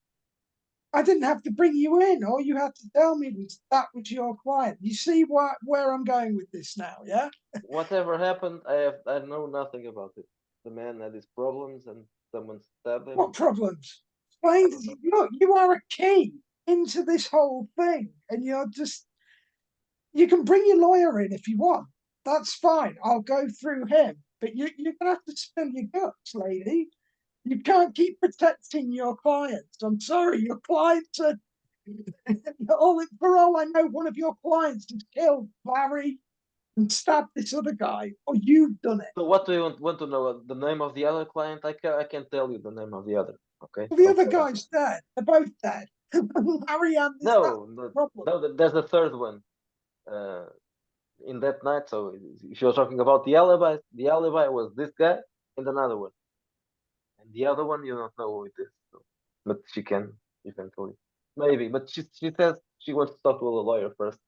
I didn't have to bring you in. All you had to tell me was that was your client. You see where I'm going with this now, yeah? Whatever happened, I know nothing about it. The man had his problems, and someone stabbed him. What problems? Explain. Look, you are a key into this whole thing, and you're just. You can bring your lawyer in if you want. That's fine. I'll go through him. But you're going to have to spill your guts, lady. You can't keep protecting your clients. I'm sorry, your clients are. For all I know, one of your clients has killed Larry and stabbed this other guy, or you've done it. So what do you want to know? The name of the other client? I can tell you the name of the other. Okay. Well, the other guy's dead. They're both dead. Larry and this problem. No. There's a third one. Uh, in that night. So if you're talking about the alibi was this guy and another one, and the other one you don't know who it is. So, but she can eventually, maybe. But she says she wants to talk to a lawyer first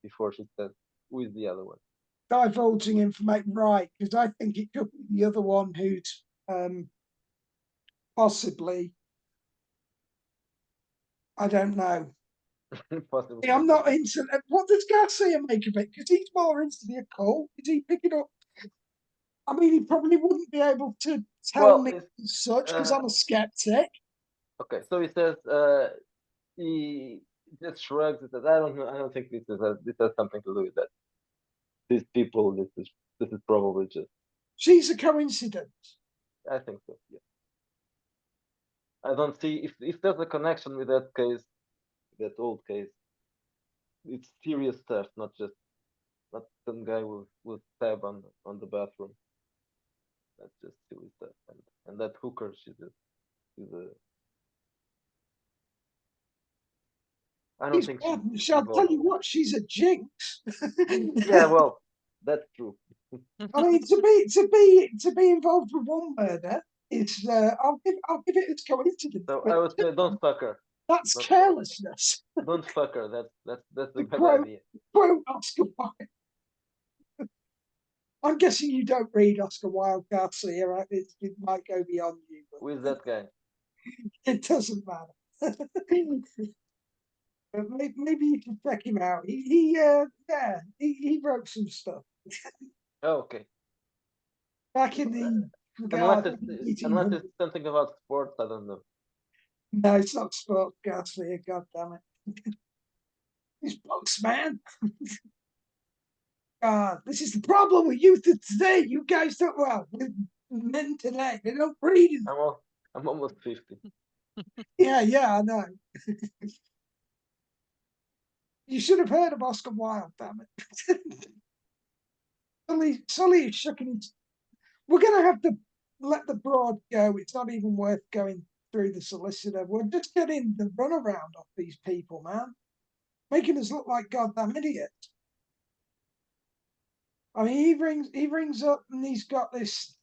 before she says who is the other one. Divulging information, right? Because I think it could be the other one who's possibly. I don't know. Possibly. I'm not into. What does Garcia make of it? Because he's more into the occult. Is he picking up? I mean, he probably wouldn't be able to tell Well, me as such because I'm a skeptic. okay. So he says he just shrugs. He says, "I don't know. I don't think this has something to do with that. These people. This is probably just. She's a coincidence. I think so. Yeah. I don't see if there's a connection with that case, that old case. It's serious stuff, not some guy with tab on the bathroom. That's just silly stuff. And that hooker, she's a. I don't think she's I'll tell involved. you what, she's a jinx. Yeah, well, that's true. I mean, to be involved with one murder is I'll give it as coincidence. So but I would say don't fuck her. that's don't- carelessness. Don't fuck her. That's a The bad quote- idea. Quote Oscar Wilde. I'm guessing you don't read Oscar Wilde, Garcia. Right? It might go beyond you, Who is but that guy? it doesn't matter. But maybe you should check him out. He wrote some stuff Oh, okay. back in the Unless God, it's 1800s. something about sports, I don't know. No, it's not sports, Garcia. God damn it. These books, man. God, this is the problem with youth of today. You guys don't, well, with men today, they don't read it. I'm almost 50. Yeah, I know. You should have heard of Oscar Wilde, damn it. Sully is shucking his. We're going to have to let the broad go. It's not even worth going through the solicitor. We're just getting the runaround off these people, man. Making us look like goddamn idiots. I mean, he rings up and he's got this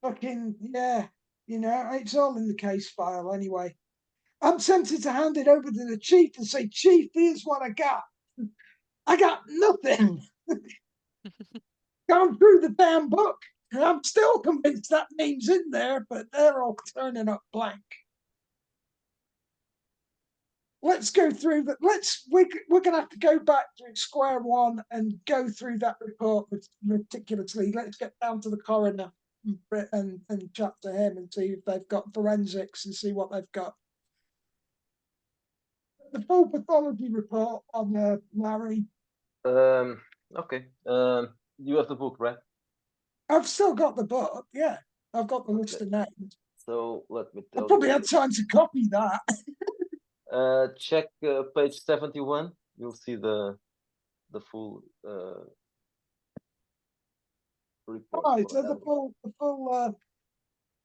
fucking, it's all in the case file anyway. I'm tempted to hand it over to the chief and say, Chief, here's what I got. I got nothing. Gone through the damn book. And I'm still convinced that name's in there, but they're all turning up blank. Let's go through that. We're gonna have to go back to square one and go through that report meticulously. Let's get down to the coroner and chat to him and see if they've got forensics and see what they've got. The full pathology report on Larry. Okay. You have the book, right? I've still got the book. Yeah, I've got the list of names. So let me I tell probably you. had time to copy that. Check page 71. You'll see the full report. Right, for so the Ellen.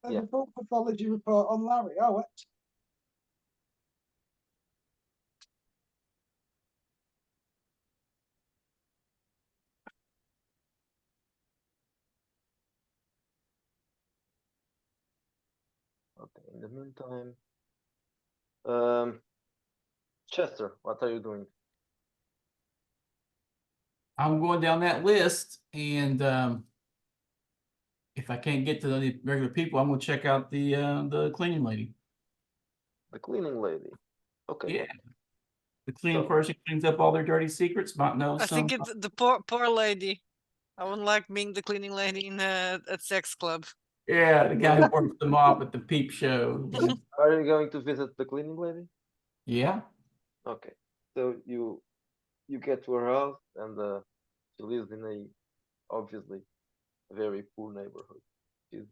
the full pathology report on Larry. Oh, Okay. In the meantime, Chester, what are you doing? I'm going down that list, and if I can't get to the regular people, I'm going to check out the cleaning lady. The cleaning lady. Okay. Yeah, the cleaning So- person cleans up all their dirty secrets. Might know I some. think it's the poor lady. I wouldn't like being the cleaning lady in a sex club. Yeah, the guy who works them off at the peep show. Yeah. Are you going to visit the cleaning lady? Yeah. Okay. So you get to her house and she lives in a obviously very poor neighborhood. She's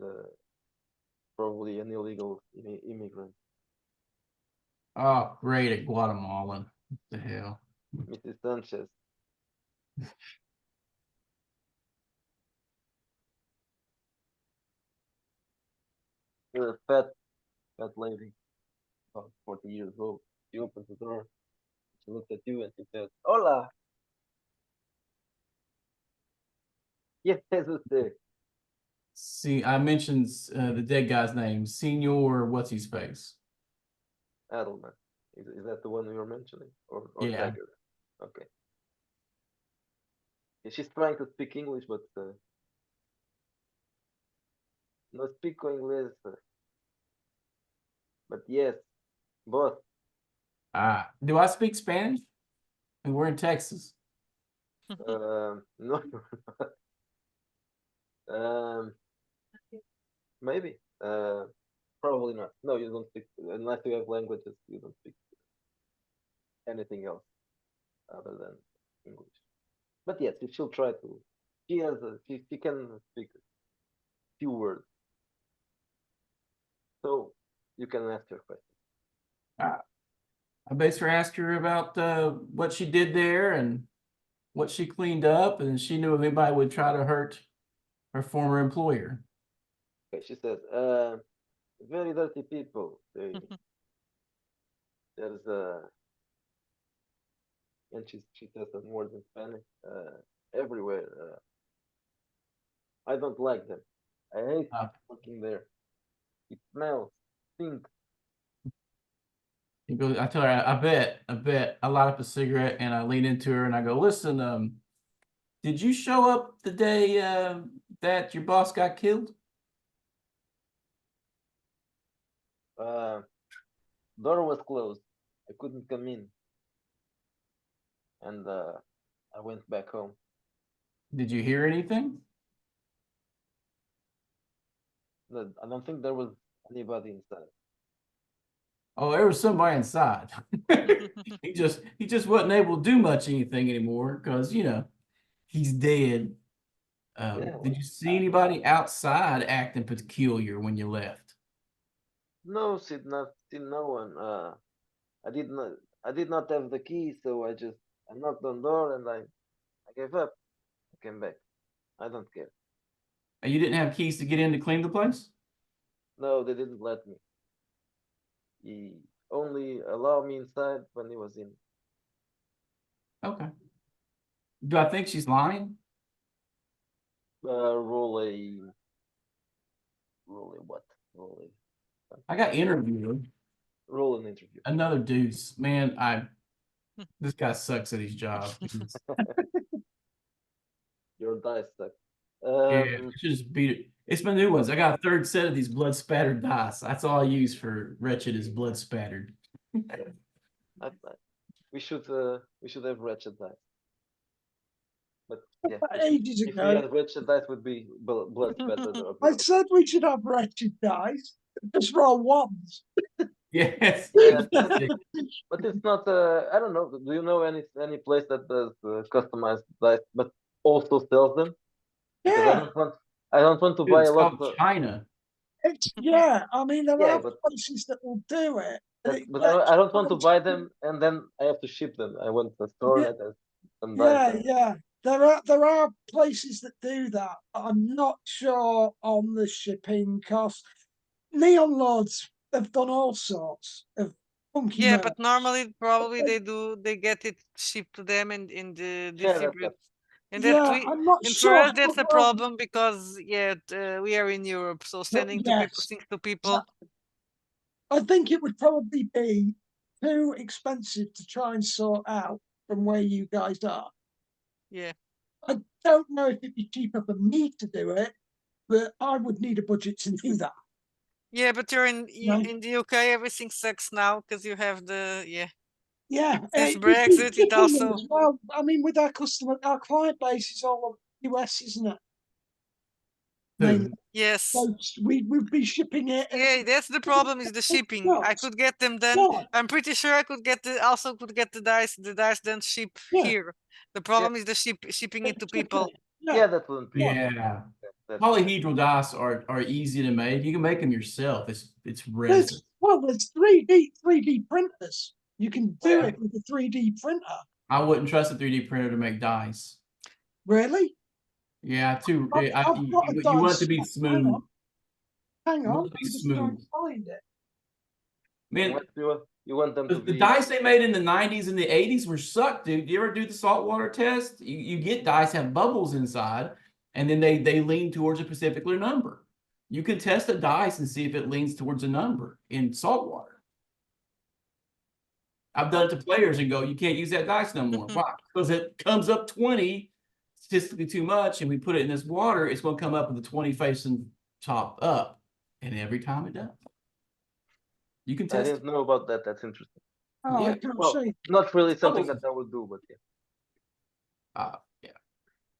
probably an illegal immigrant. Oh, great, a Guatemalan. What the hell? Mrs. Sanchez. A fat lady, about 40 years old. She opens the door. She looks at you and she says, "Hola." Yes, usted. See, I mentioned the dead guy's name, Senor what's his face. Adelman. Is that the one you were mentioning? Or Yeah. Tiger? Okay. Yeah, she's trying to speak English, but no speak English. But yes, both. Do I speak Spanish? And we're in Texas. No. um, maybe. Probably not. No, you don't speak unless you have languages. You don't speak anything else other than English. But yes, she'll try to. She can speak a few words. So you can ask your question. I basically asked her about what she did there and what she cleaned up, and she knew if anybody would try to hurt her former employer. Okay, she says, very dirty people. There's and she says some words in Spanish. Everywhere. I don't like them. I hate Uh, working there. It smells, stinks. He goes, I tell her, I bet. I light up a cigarette and I lean into her and I go, listen, did you show up the day that your boss got killed? Door was closed. I couldn't come in, and I went back home. Did you hear anything? I don't think there was anybody inside. Oh, there was somebody inside. he just wasn't able to do much anything anymore because he's dead. Yeah. Did you see anybody outside acting peculiar when you left? No, see no one. I did not. I did not have the key, so I knocked on the door and I gave up. I came back. I don't care. And you didn't have keys to get in to clean the place? No, they didn't let me. He only allowed me inside when he was in. Okay. Do I think she's lying? Roll a what? I got interviewed. Roll an interview. Another deuce. Man, this guy sucks at his job. Your dice suck. Yeah, I should just beat it. It's my new ones. I got a third set of these blood spattered dice. That's all I use for wretched is blood spattered. I, we should have wretched dice. But yeah, Ages if we ago, had wretched dice, would be blood spattered. I said we should have wretched dice. Just roll ones. Yes. Yeah, but it's not. I don't know. Do you know any place that does customized dice, but also sells them? Because Yeah, I don't want to Dude, buy it's a lot. called China. yeah. I mean, there Yeah, are but places that will do it. but I don't want to buy them and then I have to ship them. I want the store that has some dice. Yeah. There are places that do that. But I'm not sure on the shipping cost. Neon Lords have done all sorts of funky Yeah, merch. but normally probably they get it shipped to them and the Yeah, distribute. And Yeah, I'm not and for sure us that's how a well. problem because we are in Europe, so sending to people, Yes, things to people. I think it would probably be too expensive to try and sort out from where you guys are. Yeah. I don't know if it'd be cheaper for me to do it, but I would need a budget to do that. Yeah, but you're No. in the UK, everything sucks now because you have the Yeah, since it'd be Brexit, it shipping also as well. I mean, with our client base is all US, isn't it? Mainly, yes. so we would be shipping it. Yeah, that's the problem is the shipping. I could get them done. Yeah, I'm pretty sure I could get the dice done ship Yeah. here. The problem is the shipping it to people. Yeah, that wouldn't be. Yeah. That, Polyhedral dice are easy to make. You can make them yourself. It's resin. There's 3D printers. You can do Yeah. it with a 3D printer. I wouldn't trust a 3D printer to make dice. Really? Yeah, too. I've got a You want it to be dice. smooth. Hang You want on, it to be I'm just trying to smooth. find it. Man, you want them to the be. dice they made in the 90s and the 80s were sucked, dude. You ever do the saltwater test? You get dice have bubbles inside, and then they lean towards a particular number. You can test a dice and see if it leans towards a number in saltwater. I've done it to players and go, you can't use that dice no more. Why? Because it comes up 20, statistically too much, and we put it in this water, it's going to come up with the 20 facing top up. And every time it does. You can I test didn't know about that. That's interesting. Oh, Yeah, I can't Well, see. not really something that I would do, but yeah. Yeah.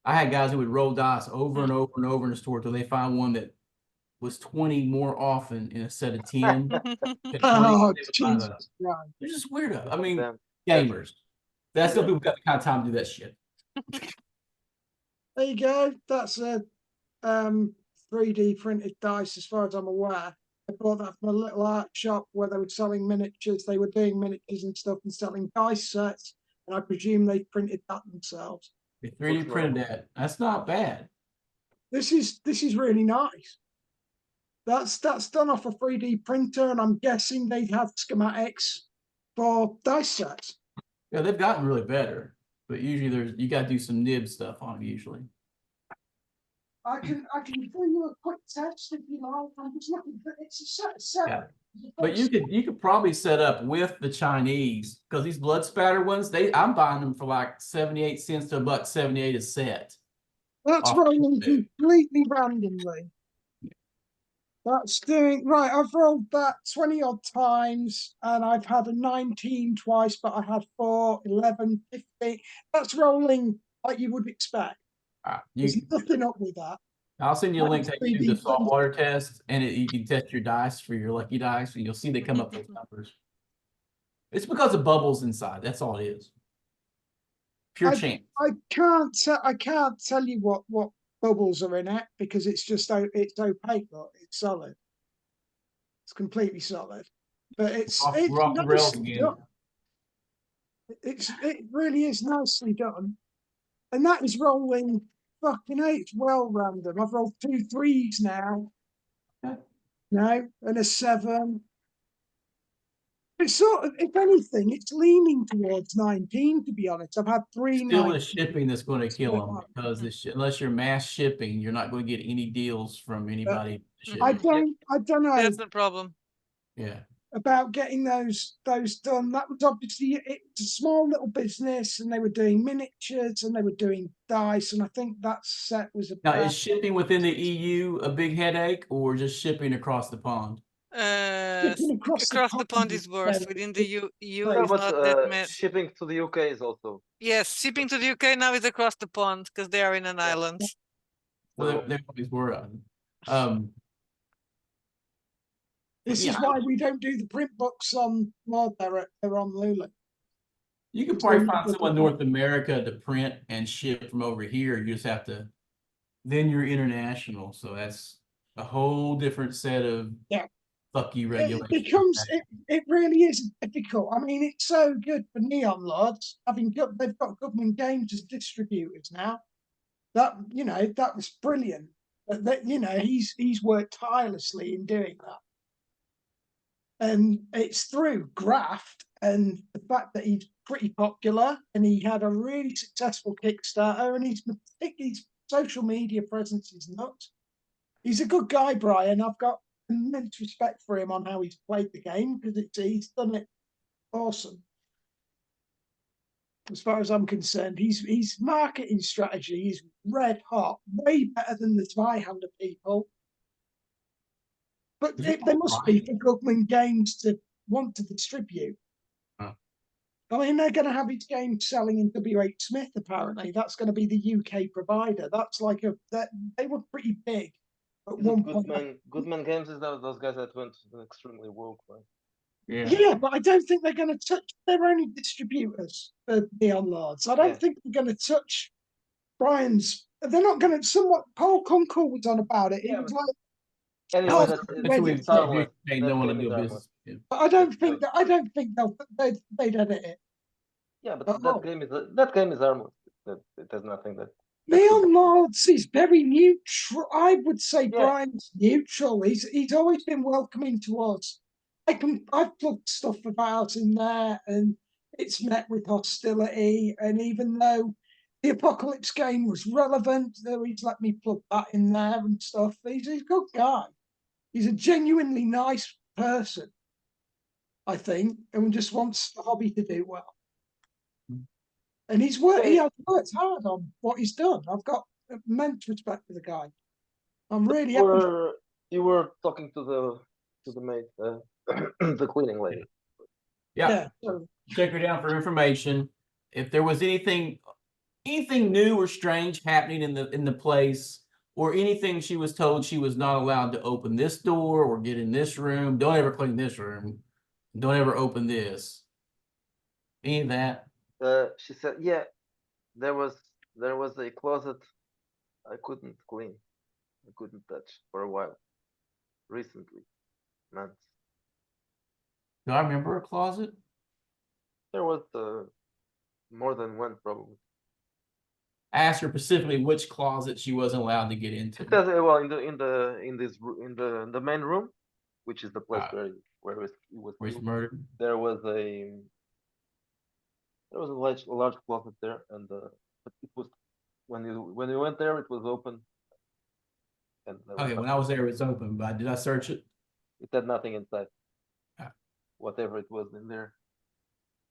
I had guys who would roll dice over and over and over in the store till they find one that was 20 more often in a set of 10. Oh, They're Jesus Christ. just weirdo. I mean, Damn. gamers. That's the people got the kind of time to do that shit. There you go. That's a 3D printed dice, as far as I'm aware. I bought that from a little art shop where they were selling miniatures. They were doing miniatures and stuff and selling dice sets, and I presume they printed that themselves. They 3D printed that. That's not bad. This is really nice. That's done off a 3D printer, and I'm guessing they'd have schematics for dice sets. Yeah, they've gotten really better, but usually you got to do some nib stuff on them usually. I can do you a quick test if you like. I'm just looking, but it's a set of 7. Yeah. But you could probably set up with the Chinese because these blood spatter ones, I'm buying them for like 78 cents to $1.78 a set. That's off rolling eBay. completely randomly. That's doing right. I've rolled that 20 odd times and I've had a 19 twice, but I had 4, 11, 50. That's rolling like you would expect. There's nothing up with that. I'll send you a link to That's do the 3D saltwater test, and you can test your dice for your lucky dice, and you'll see they come up with numbers. It's because of bubbles inside. That's all it is. Pure chance. I can't tell you what bubbles are in it because it's just it's opaque. Look, it's solid. It's completely solid, but We're off the rails nicely again. done. It really is nicely done, and that is rolling fucking 8 well random. I've rolled 2 3s now. Okay. No, and a 7. It's sort of, if anything, it's leaning towards 19. To be honest, I've had 3 Still the 19s. shipping that's going to kill them because unless you're mass shipping, you're not going to get any deals from anybody. I don't know. That's the problem. Yeah. About getting those done. That was obviously it's a small little business, and they were doing miniatures and they were doing dice, and I think that set was Now, about is shipping within the EU a big headache, or just shipping across the pond? shipping Across the pond is worse. Within the EU No, is but not that mad. shipping to the UK is also. Yes, shipping to the UK now is across the pond because they are in an island. Well, they always were. This yeah, is why we don't do the print books on Mod. They're on Lulu. you could probably find someone in North America to print and ship from over here. You just have to. Then you're international, so that's a whole different set of fuck you regulations. It becomes it really is difficult. I mean, it's so good for Neon Lords. They've got government games as distributors now. That that was brilliant. But that he's worked tirelessly in doing that. And it's through graft and the fact that he's pretty popular and he had a really successful Kickstarter and his social media presence is nuts. He's a good guy, Brian. I've got immense respect for him on how he's played the game because he's done it awesome. As far as I'm concerned, his marketing strategy is red hot, way better than the Zweihander people. But they must be for government games to want to distribute. Huh. I mean, they're going to have his game selling in WH Smith, apparently. That's going to be the UK provider. That's like they were pretty big at one point. Goodman Games is those guys that went extremely woke, right? Yeah, but I don't think they're going to touch. They're only distributors for Neon Lords. I don't think they're going to touch Brian's. They're not going to. Somewhat. Paul Kunkel was on about it. He was like, anyway, that's harmless. No one to do business. But I don't think they'd edit it. Yeah, but that game is harmless. It has nothing that. Neon Lords is very neutral. I would say Brian's neutral. He's always been welcoming to us. I've plugged stuff about in there, and it's met with hostility. And even though the Apocalypse game was relevant, he's let me plug that in there and stuff. He's a good guy. He's a genuinely nice person, I think, and just wants the hobby to do well. And he has worked hard on what he's done. I've got immense respect for the guy. I'm really happy. You were talking to the mate, the cleaning lady. Yeah. Check her down for information. If there was anything new or strange happening in the place, or anything she was told she was not allowed to open this door or get in this room, don't ever clean this room, don't ever open this. Any of that. She said, yeah, there was a closet I couldn't clean, I couldn't touch for a while, recently, months. Do I remember a closet? There was more than one, probably. Ask her specifically which closet she wasn't allowed to get into. Because well, in the main room, which is the place where he was murdered. There was a large closet there, and but it was when you went there, it was open. And Okay, when I was there, it was open, but did I search it? it had nothing inside. Ah. Whatever it was in there.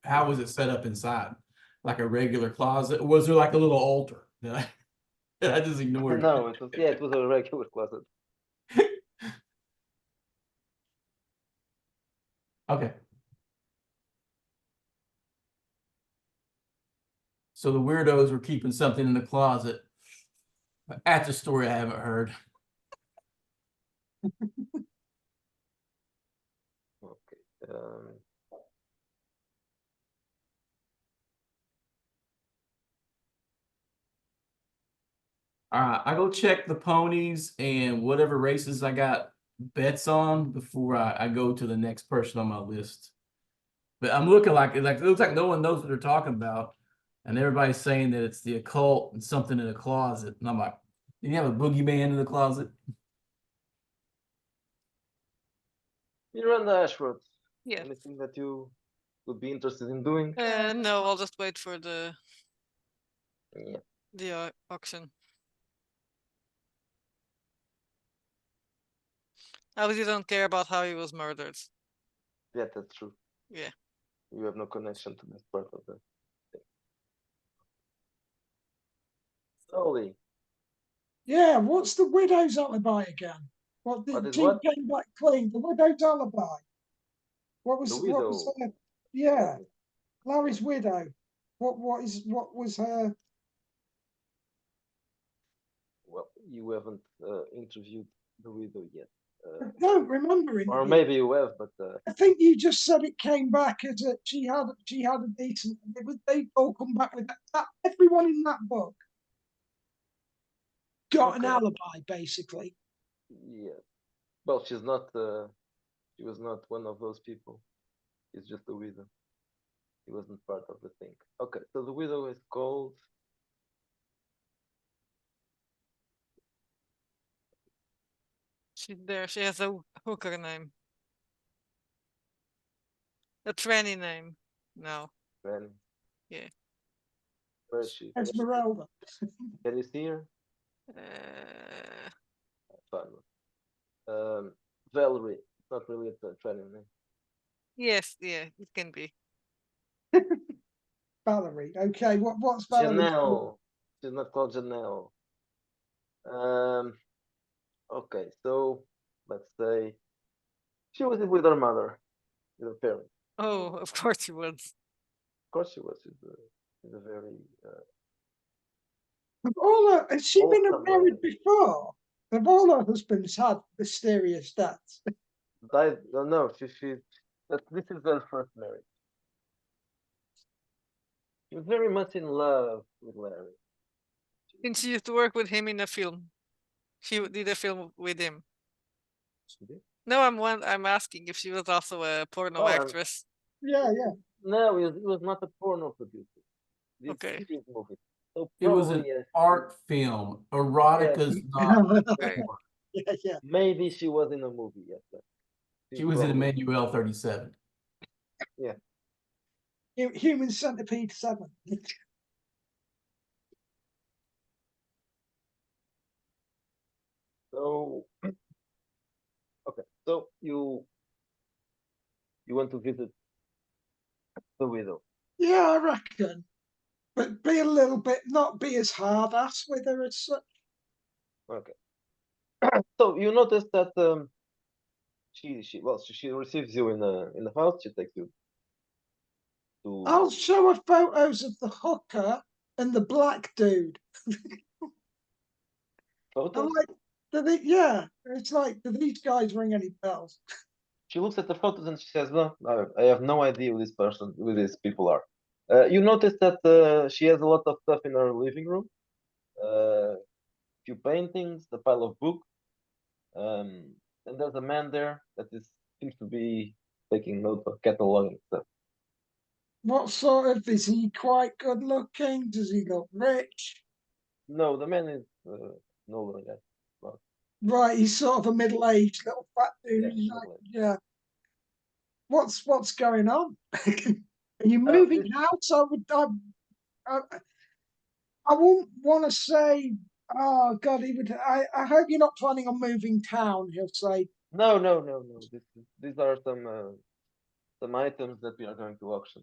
How was it set up inside? Like a regular closet? Or was there like a little altar that I just ignored? No, it was it was a regular closet. Okay. So the weirdos were keeping something in the closet. That's a story I haven't heard. Okay. All right, I go check the ponies and whatever races I got bets on before I go to the next person on my list. But I'm looking like it looks like no one knows what they're talking about, and everybody's saying that it's the occult and something in the closet. And I'm like, do you have a boogeyman in the closet? Miranda Ashworth. Yes. Anything that you would be interested in doing? No, I'll just wait for the Yeah. auction. I really don't care about how he was murdered. Yeah, that's true. Yeah. You have no connection to this part of the thing. Slowly. Yeah, what's the widow's alibi again? What What the is she what? came back clean? The widow's alibi. What was The what was widow. her? Yeah, Let me- Larry's widow. What was her? Well, you haven't interviewed the widow yet. I don't remember Or it. maybe you have, but I think you just said it came back as a she had a decent. They all come back with that. Everyone in that book got an okay. alibi, basically. Yeah. Well, she's not. She was not one of those people. She's just a widow. She wasn't part of the thing. Okay, so the widow is called. She's there. She has a hooker name. A tranny name. No. Granny. Yeah. Where is she? Esmeralda. Can you see her? Uh, Fine. Valerie. It's not really a training name. yes, yeah, it can be. Valerie. Okay, what's Valerie? Janelle. She's not called Janelle. Okay, so let's say she was with her mother, with her parents. Oh, of course she was. Of course, she was. She's a very Of all her, has she been wholesome married before? Have all her husbands had mysterious deaths? died. No, she. This is her first marriage. She was very much in love with Larry. And she used to work with him in a film. She did a film with him. She did? No, I'm asking if she was also a porno Oh, actress. Yeah. no, it was not a porno producer. This Okay. serious movie. So It was an probably yes, art film. Erotica's not. Okay. yeah. maybe she was in a movie. Yes, She was in probably- Emmanuel 37. Yeah. Human Centipede 7. So okay, so you want to visit the widow. Yeah, I reckon. But be a little bit, not be as hard ass with her as such. Okay. So you notice that she receives you in the house. She takes you to I'll show her photos of the hooker and the black dude. I'm photos. like, yeah, it's like, do these guys ring any bells? She looks at the photos and she says, "No, I have no idea who these people are." You notice that she has a lot of stuff in her living room. Few paintings, a pile of books, and there's a man there that seems to be taking note of cataloging stuff. What sort of, is he quite good looking? Does he look rich? No, the man is an older guy. Well, Right, he's sort of a middle-aged little fat dude. yeah, He's like, middle-aged. yeah. What's going on? Are you moving this- house? I wouldn't want to say Oh God, he would. I hope you're not planning on moving town. He'll say. No, no, no, no. These are some items that we are going to auction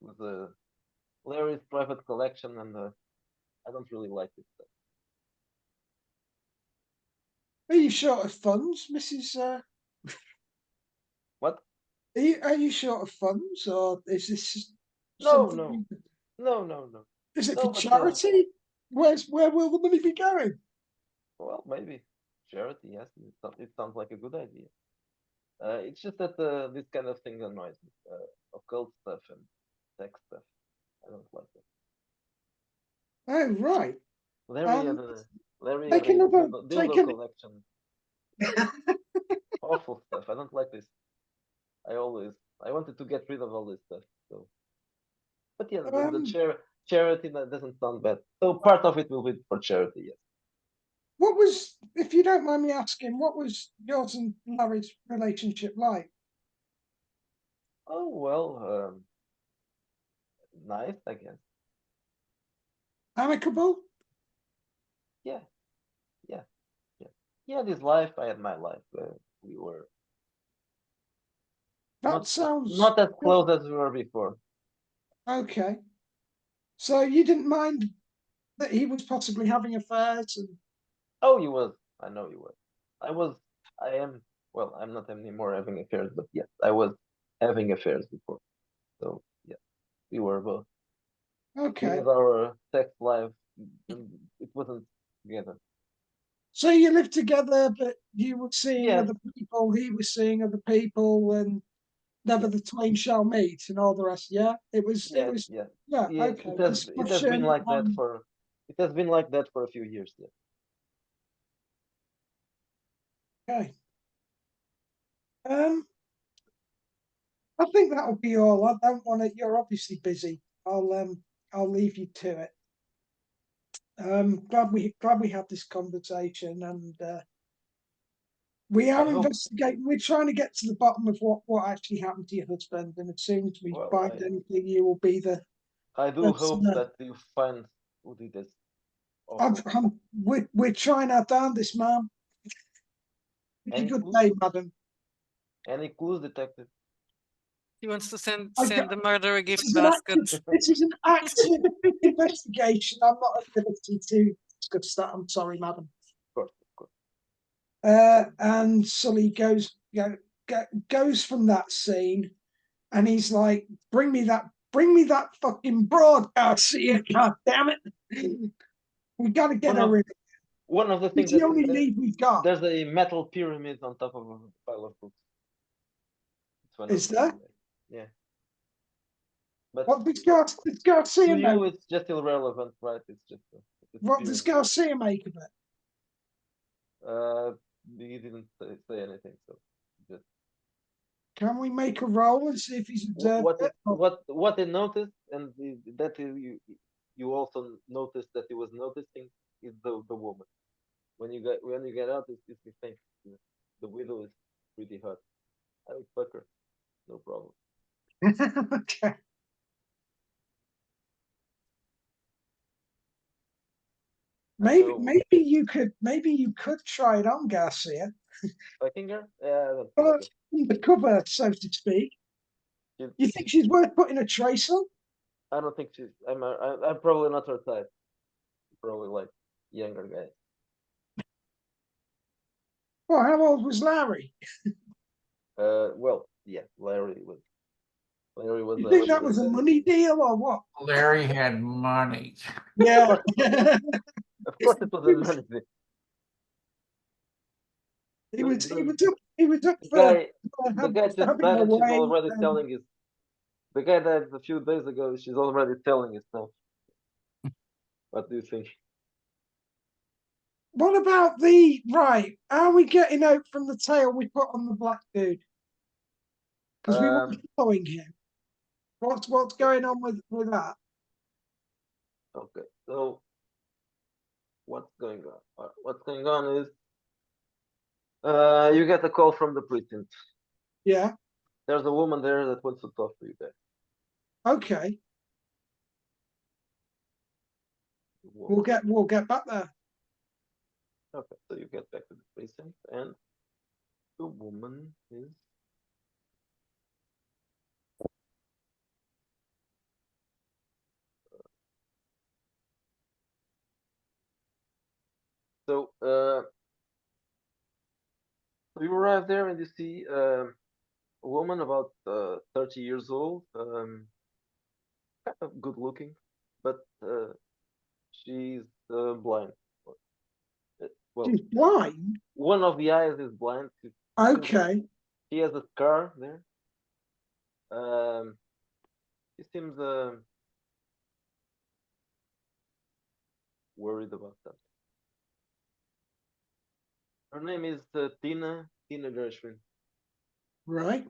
with Larry's private collection, and I don't really like this stuff. Are you short of funds, Mrs. What? Are you short of funds, or is this No, something? no, no, no. Is it No, for but charity? Where will the money be going? well, maybe charity. Yes, it sounds like a good idea. It's just that this kind of thing annoys me. Occult stuff and tech stuff. I don't like that. Oh right. Larry had Um, a Larry had take a another. dildo collection. Awful stuff. I don't like this. I wanted to get rid of all this stuff. So, but yeah, the Um, charity that doesn't sound bad. So part of it will be for charity. Yes. what was, if you don't mind me asking, what was yours and Larry's relationship like? Oh well, nice, I guess. Amicable? Yeah, yeah, yeah. He had his life. I had my life. We were That not sounds not as close as we were before. okay. So you didn't mind that he was possibly having affairs and Oh, he was. I know he was. I was. I am. Well, I'm not anymore having affairs, but yes, I was having affairs before. So yeah, we were both. We okay. had our sex life, and it wasn't together. So you lived together, but you were seeing Yes, other people, he was seeing other people, and never yes, the twain shall meet and all the rest. Yeah, it yes, was, yes, yeah, yes. okay. It has been Discussion like that on, for it has been like that for a few years. Yes. okay. Um, I think that'll be all. I don't want to, you're obviously busy. I'll leave you to it. Glad we had this conversation, and we I are hope. investigating. We're trying to get to the bottom of what actually happened to your husband, and as soon as we Well, find anything, you will be the. I do That's, hope that you find who did this awful thing. we're trying our darndest, ma'am. Have a Any good clues? day, madam. Any clues, detective? He wants to send I send the murderer a This gift is an basket. active. This is an active investigation. I'm not at liberty to discuss that. I'm sorry, madam. Of course, of course. And Sully goes from that scene, and he's like, bring me that fucking broad, Garcia. God damn it. We got to get One her of in. one of the things It's the that only lead we've got. there's a metal pyramid on top of a pile of books. It's one of Is the there? things. Yeah, but What does Garcia to know? you, it's just irrelevant, right? It's just a What does pyramid. Garcia make of it? He didn't say anything, so just Can we make a roll and see if he's observed it? what they noticed, and that you also noticed that he was noticing is the woman. When you get out, it's the same. The widow is pretty hot. I would fuck her, no problem. Okay. Maybe you could try it on Garcia. Fucking her? Yeah, I don't think Well, so. undercover, so to speak. She, You think she's worth putting a trace on? I don't think she's. I'm probably not her type. Probably like younger guys. Well, how old was Larry? Well, yeah, Larry was You think that actually was a money deal or what? Larry had money. Yeah. of course it was a money thing. he The, was he the, was up he was up the for guy the guy just having died, a and she's way. already telling his. The guy died a few days ago. She's already telling his stuff. What do you think? What about the right? Are we getting out from the tail we put on the black dude? Because we weren't Um. following him. What's going on with that? Okay. So what's going on? What's going on is you get a call from the precinct. Yeah. There's a woman there that wants to talk to you guys. Okay. woman. we'll get back there. Okay, so you get back to the precinct, and the woman is. So, you arrive there and you see a woman about 30 years old, kind of good looking, but she's blind. Well, She's blind. one of the eyes is blind. Okay. She has a scar there. She seems worried about that. Her name is Tina Gershwin. Right.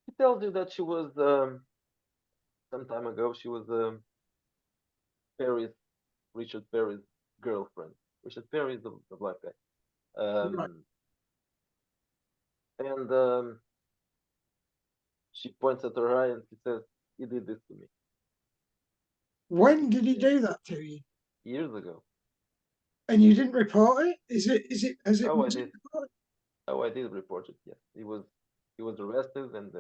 She tells you that she was some time ago. She was Perry's Richard Perry's girlfriend. Richard Perry is the black guy. Right. And she points at her eye and she says, "He did this to me When did he do that to you? years ago." And you didn't report it? Has it Oh, I was did. it reported? Oh, I did report it. Yes, he was arrested and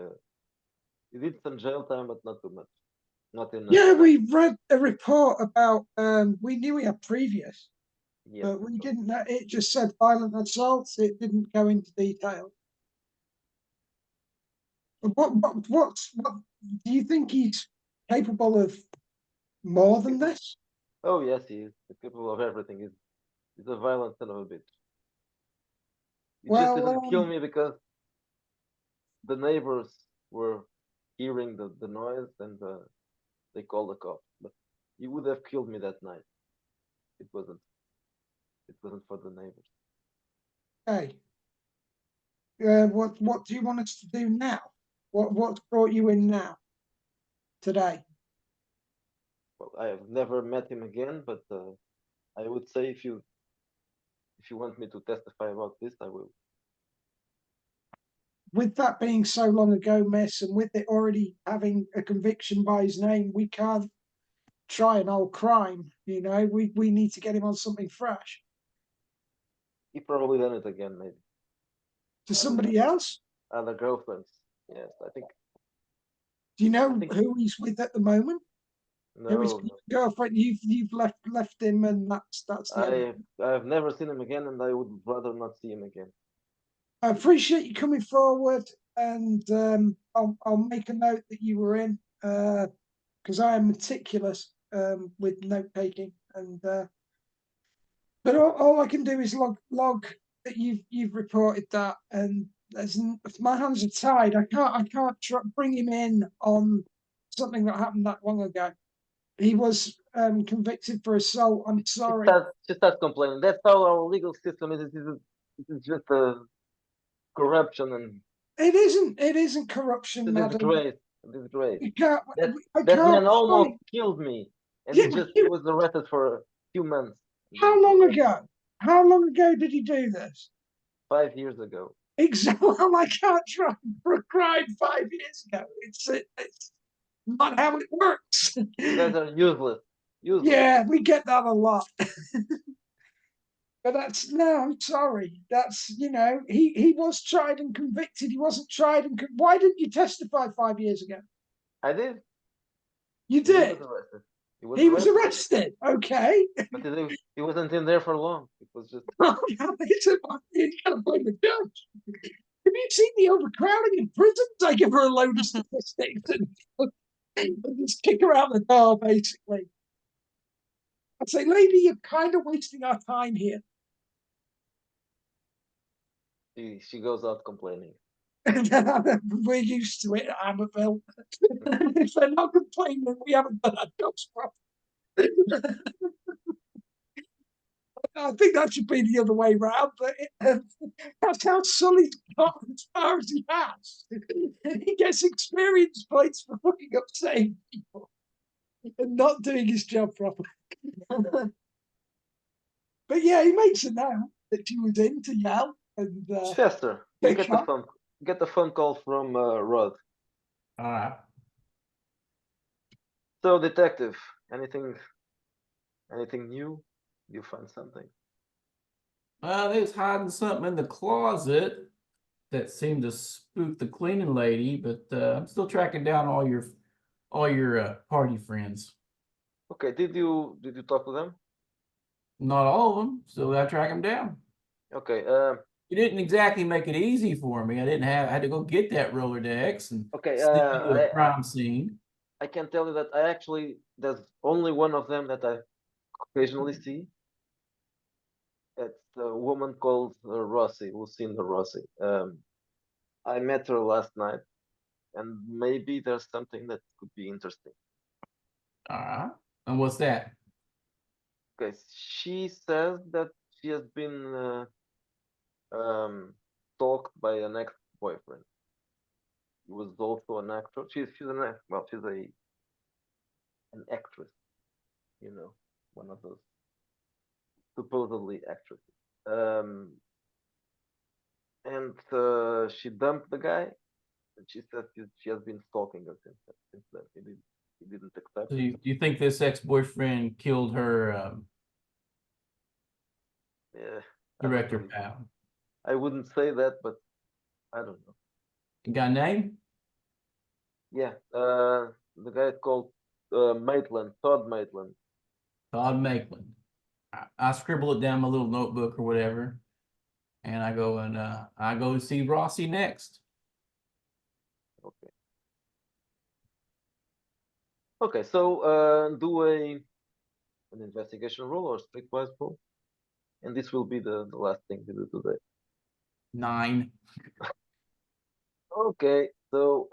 he did some jail time, but not too much. Not in. Yeah, we read a report about we knew we had previous, Yes, but we didn't know it just said violent assaults, it didn't go into detail. What do you think he's capable of more than this? Oh, yes, he is capable of everything. He's a violent son of a bitch. He just Well, didn't kill me because the neighbors were hearing the noise and they called the cops. But he would have killed me that night. It wasn't. It wasn't for the neighbors. hey, what do you want us to do now? What's brought you in now? Today? Well, I have never met him again, but I would say if you want me to testify about this, I will. With that being so long ago, Miss, and with it already having a conviction by his name, we can't try an old crime. You know, we need to get him on something fresh. He probably done it again, maybe. To somebody else? Other girlfriends. Yes, I think. Do you know think- who he's with at the moment? Who is No, girlfriend? You've left him, and that's the end. I've never seen him again, and I would rather not see him again. I appreciate you coming forward, and I'll make a note that you were in, because I am meticulous with note taking, and but all I can do is log that you've reported that, and my hands are tied. I can't bring him in on something that happened that long ago. He was convicted for assault. I'm sorry. She starts complaining. That's how our legal system is. It is just corruption and It isn't corruption, a madam. disgrace. A disgrace. You can't. I That can't man almost fight. killed me, and Yeah, he was arrested for a few months. how long ago? How long ago did he do this? 5 years ago. Exactly. Well, I can't try for a crime 5 years ago. It's not how it works. You guys are useless. Useless. Yeah, we get that a lot. But no, I'm sorry. That's he was tried and convicted. He wasn't tried and why didn't you testify 5 years ago? I did. You He did. was arrested. He was He was arrested. arrested. Okay. But he wasn't in there for long. It was just. You gotta blame the judge. Have you seen the overcrowding in prisons? I give her a load of statistics and just kick her out the door, basically. I'd say, lady, you're kind of wasting our time here. She goes out complaining. We're used to it at Hammerville. If they're not complaining, we haven't done our jobs properly. I think that should be the other way round, but that's how Sully's got as far as he has. He gets experience points for fucking up saying people and not doing his job properly. But yeah, he makes it now that she was in to yell and Chester, you pick up. get the phone call from Rod. All right. So, detective, anything Anything new? You find something? They was hiding something in the closet that seemed to spook the cleaning lady, but I'm still tracking down all your party friends. Okay, did you talk to them? Not all of them. Still got to track them down. Okay, You didn't exactly make it easy for me. I had to go get that Rolodex and okay, sneak into a crime scene. I can tell you that I actually there's only one of them that I occasionally see. It's a woman called Rossi, Lucinda Rossi. I met her last night, and maybe there's something that could be interesting. All right. And what's that? Okay, she says that she has been stalked by an ex-boyfriend. He was also an actor. She's an actress, you know, one of those supposedly actresses. Um, and she dumped the guy, and she said she has been stalking her since then. He didn't accept So it. you think this ex-boyfriend killed her Yeah, I don't director really. pal? I wouldn't say that, but I don't know. You got a name? Yeah, the guy called Maitland, Todd Maitland. Todd Maitland. I scribble it down in my little notebook or whatever, and I go see Rossi next. Okay. Okay, so do an investigation roll or streetwise roll, and this will be the last thing to do today. 9. Okay, so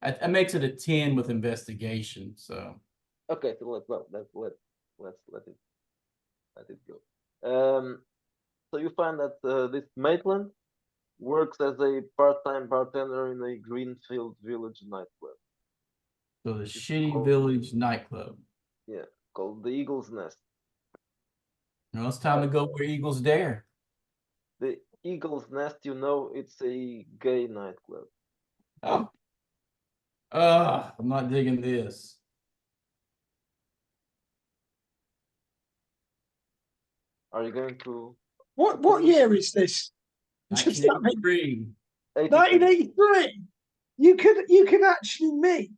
That makes it a 10 with investigation. So okay, so let's let it go. So you find that this Maitland works as a part-time bartender in a Greenfield Village nightclub. the It's shitty called, village nightclub. yeah, called the Eagle's Nest. Now it's time to go where eagles dare. The Eagle's Nest, you know, it's a gay nightclub. Oh, I'm not digging this. Are you going to What year is this? Just that bit- 1983. 83? 1983. You could actually meet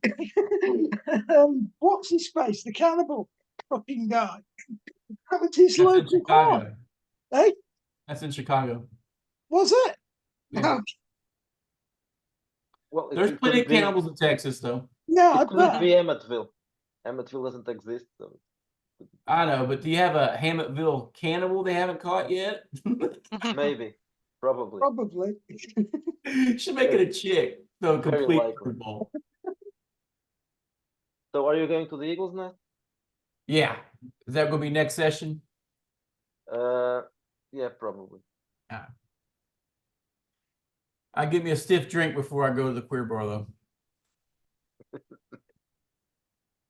what's his face, the cannibal fucking guy. That was his That's in local bar. Chicago. Eh? That's in Chicago. Was it? Yeah. Oh, Well, There's it plenty could of be cannibals in Texas, though. yeah, I it couldn't bet. be Emmetsville. Emmetsville doesn't exist, so I know, but do you have a Hamlettville cannibal they haven't caught yet? maybe, probably, Probably. Should make it a chick. So very complete likely. ball. So are you going to the Eagle's Nest? Yeah. Is that going to be next session? Yeah, probably. I give me a stiff drink before I go to the queer bar, though.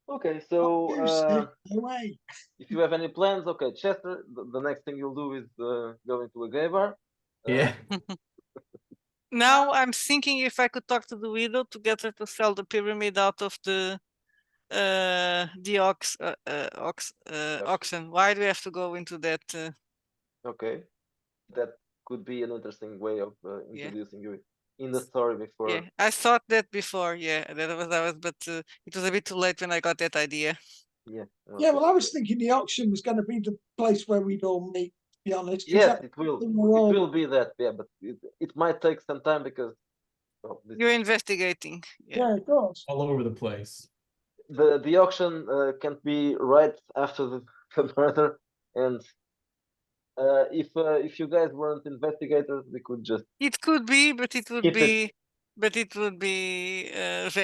Okay, so Away. if you have any plans, okay, Chester, the next thing you'll do is go into a gay bar. Yeah. Now I'm thinking if I could talk to the widow to get her to sell the pyramid out of the auction. Why do we have to go into that? Okay, that could be an interesting way of Yeah. introducing you in the story before. Yeah, I thought that before. Yeah, that was, but it was a bit too late when I got that idea. Yeah. Yeah, Okay. well, I was thinking the auction was going to be the place where we'd all meet, to be honest. 'cause Yes, that's it will. when we're It all- will be that. Yeah, but it might take some time because You're investigating. Yeah. Yeah, of course. All over the place. the auction can't be right after the murder, and if you guys weren't investigators, we could just It could be, but it would Keep it. be,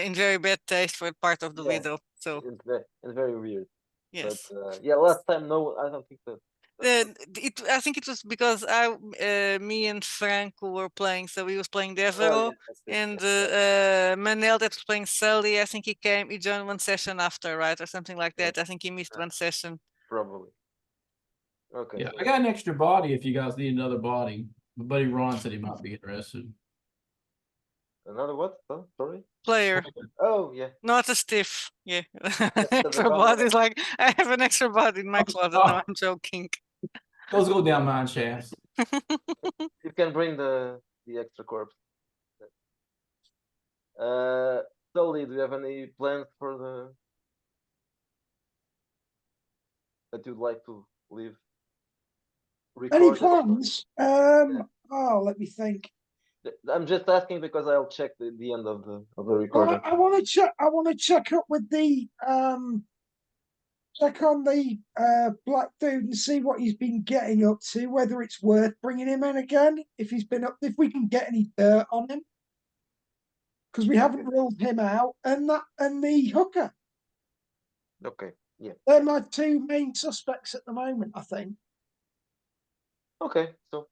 in very bad taste for part of the Yeah. widow. So and very weird. yes. But yeah, last time no, I don't think that. I think it was because me and Franco were playing, so he was playing Oh, Devero, yeah, that's it, and yeah. Manel that was playing Sully. I think he joined one session after, right, or something like Yeah. that. I think he missed one session. Probably. Okay. Yeah, so I got an extra body if you guys need another body. My buddy Ron said he might be interested. Another what? Oh, sorry. Player, Oh yeah. not a stiff. Yeah. the Extra body body is like, I have an extra body in my closet. No, Oh. I'm joking. Those go down mine shafts. You can bring the extra corpse. Sully, do you have any plans for the that you'd like to leave? Any Recorded? plans? Yeah. Oh, let me think. I'm just asking because I'll check the end of the Well, recording. I want to check. I want to check up with the check on the black dude and see what he's been getting up to. Whether it's worth bringing him in again. If he's been up, if we can get any dirt on him, because we haven't ruled him out, and the hooker. Okay. Yeah. They're my two main suspects at the moment, I think. Okay. So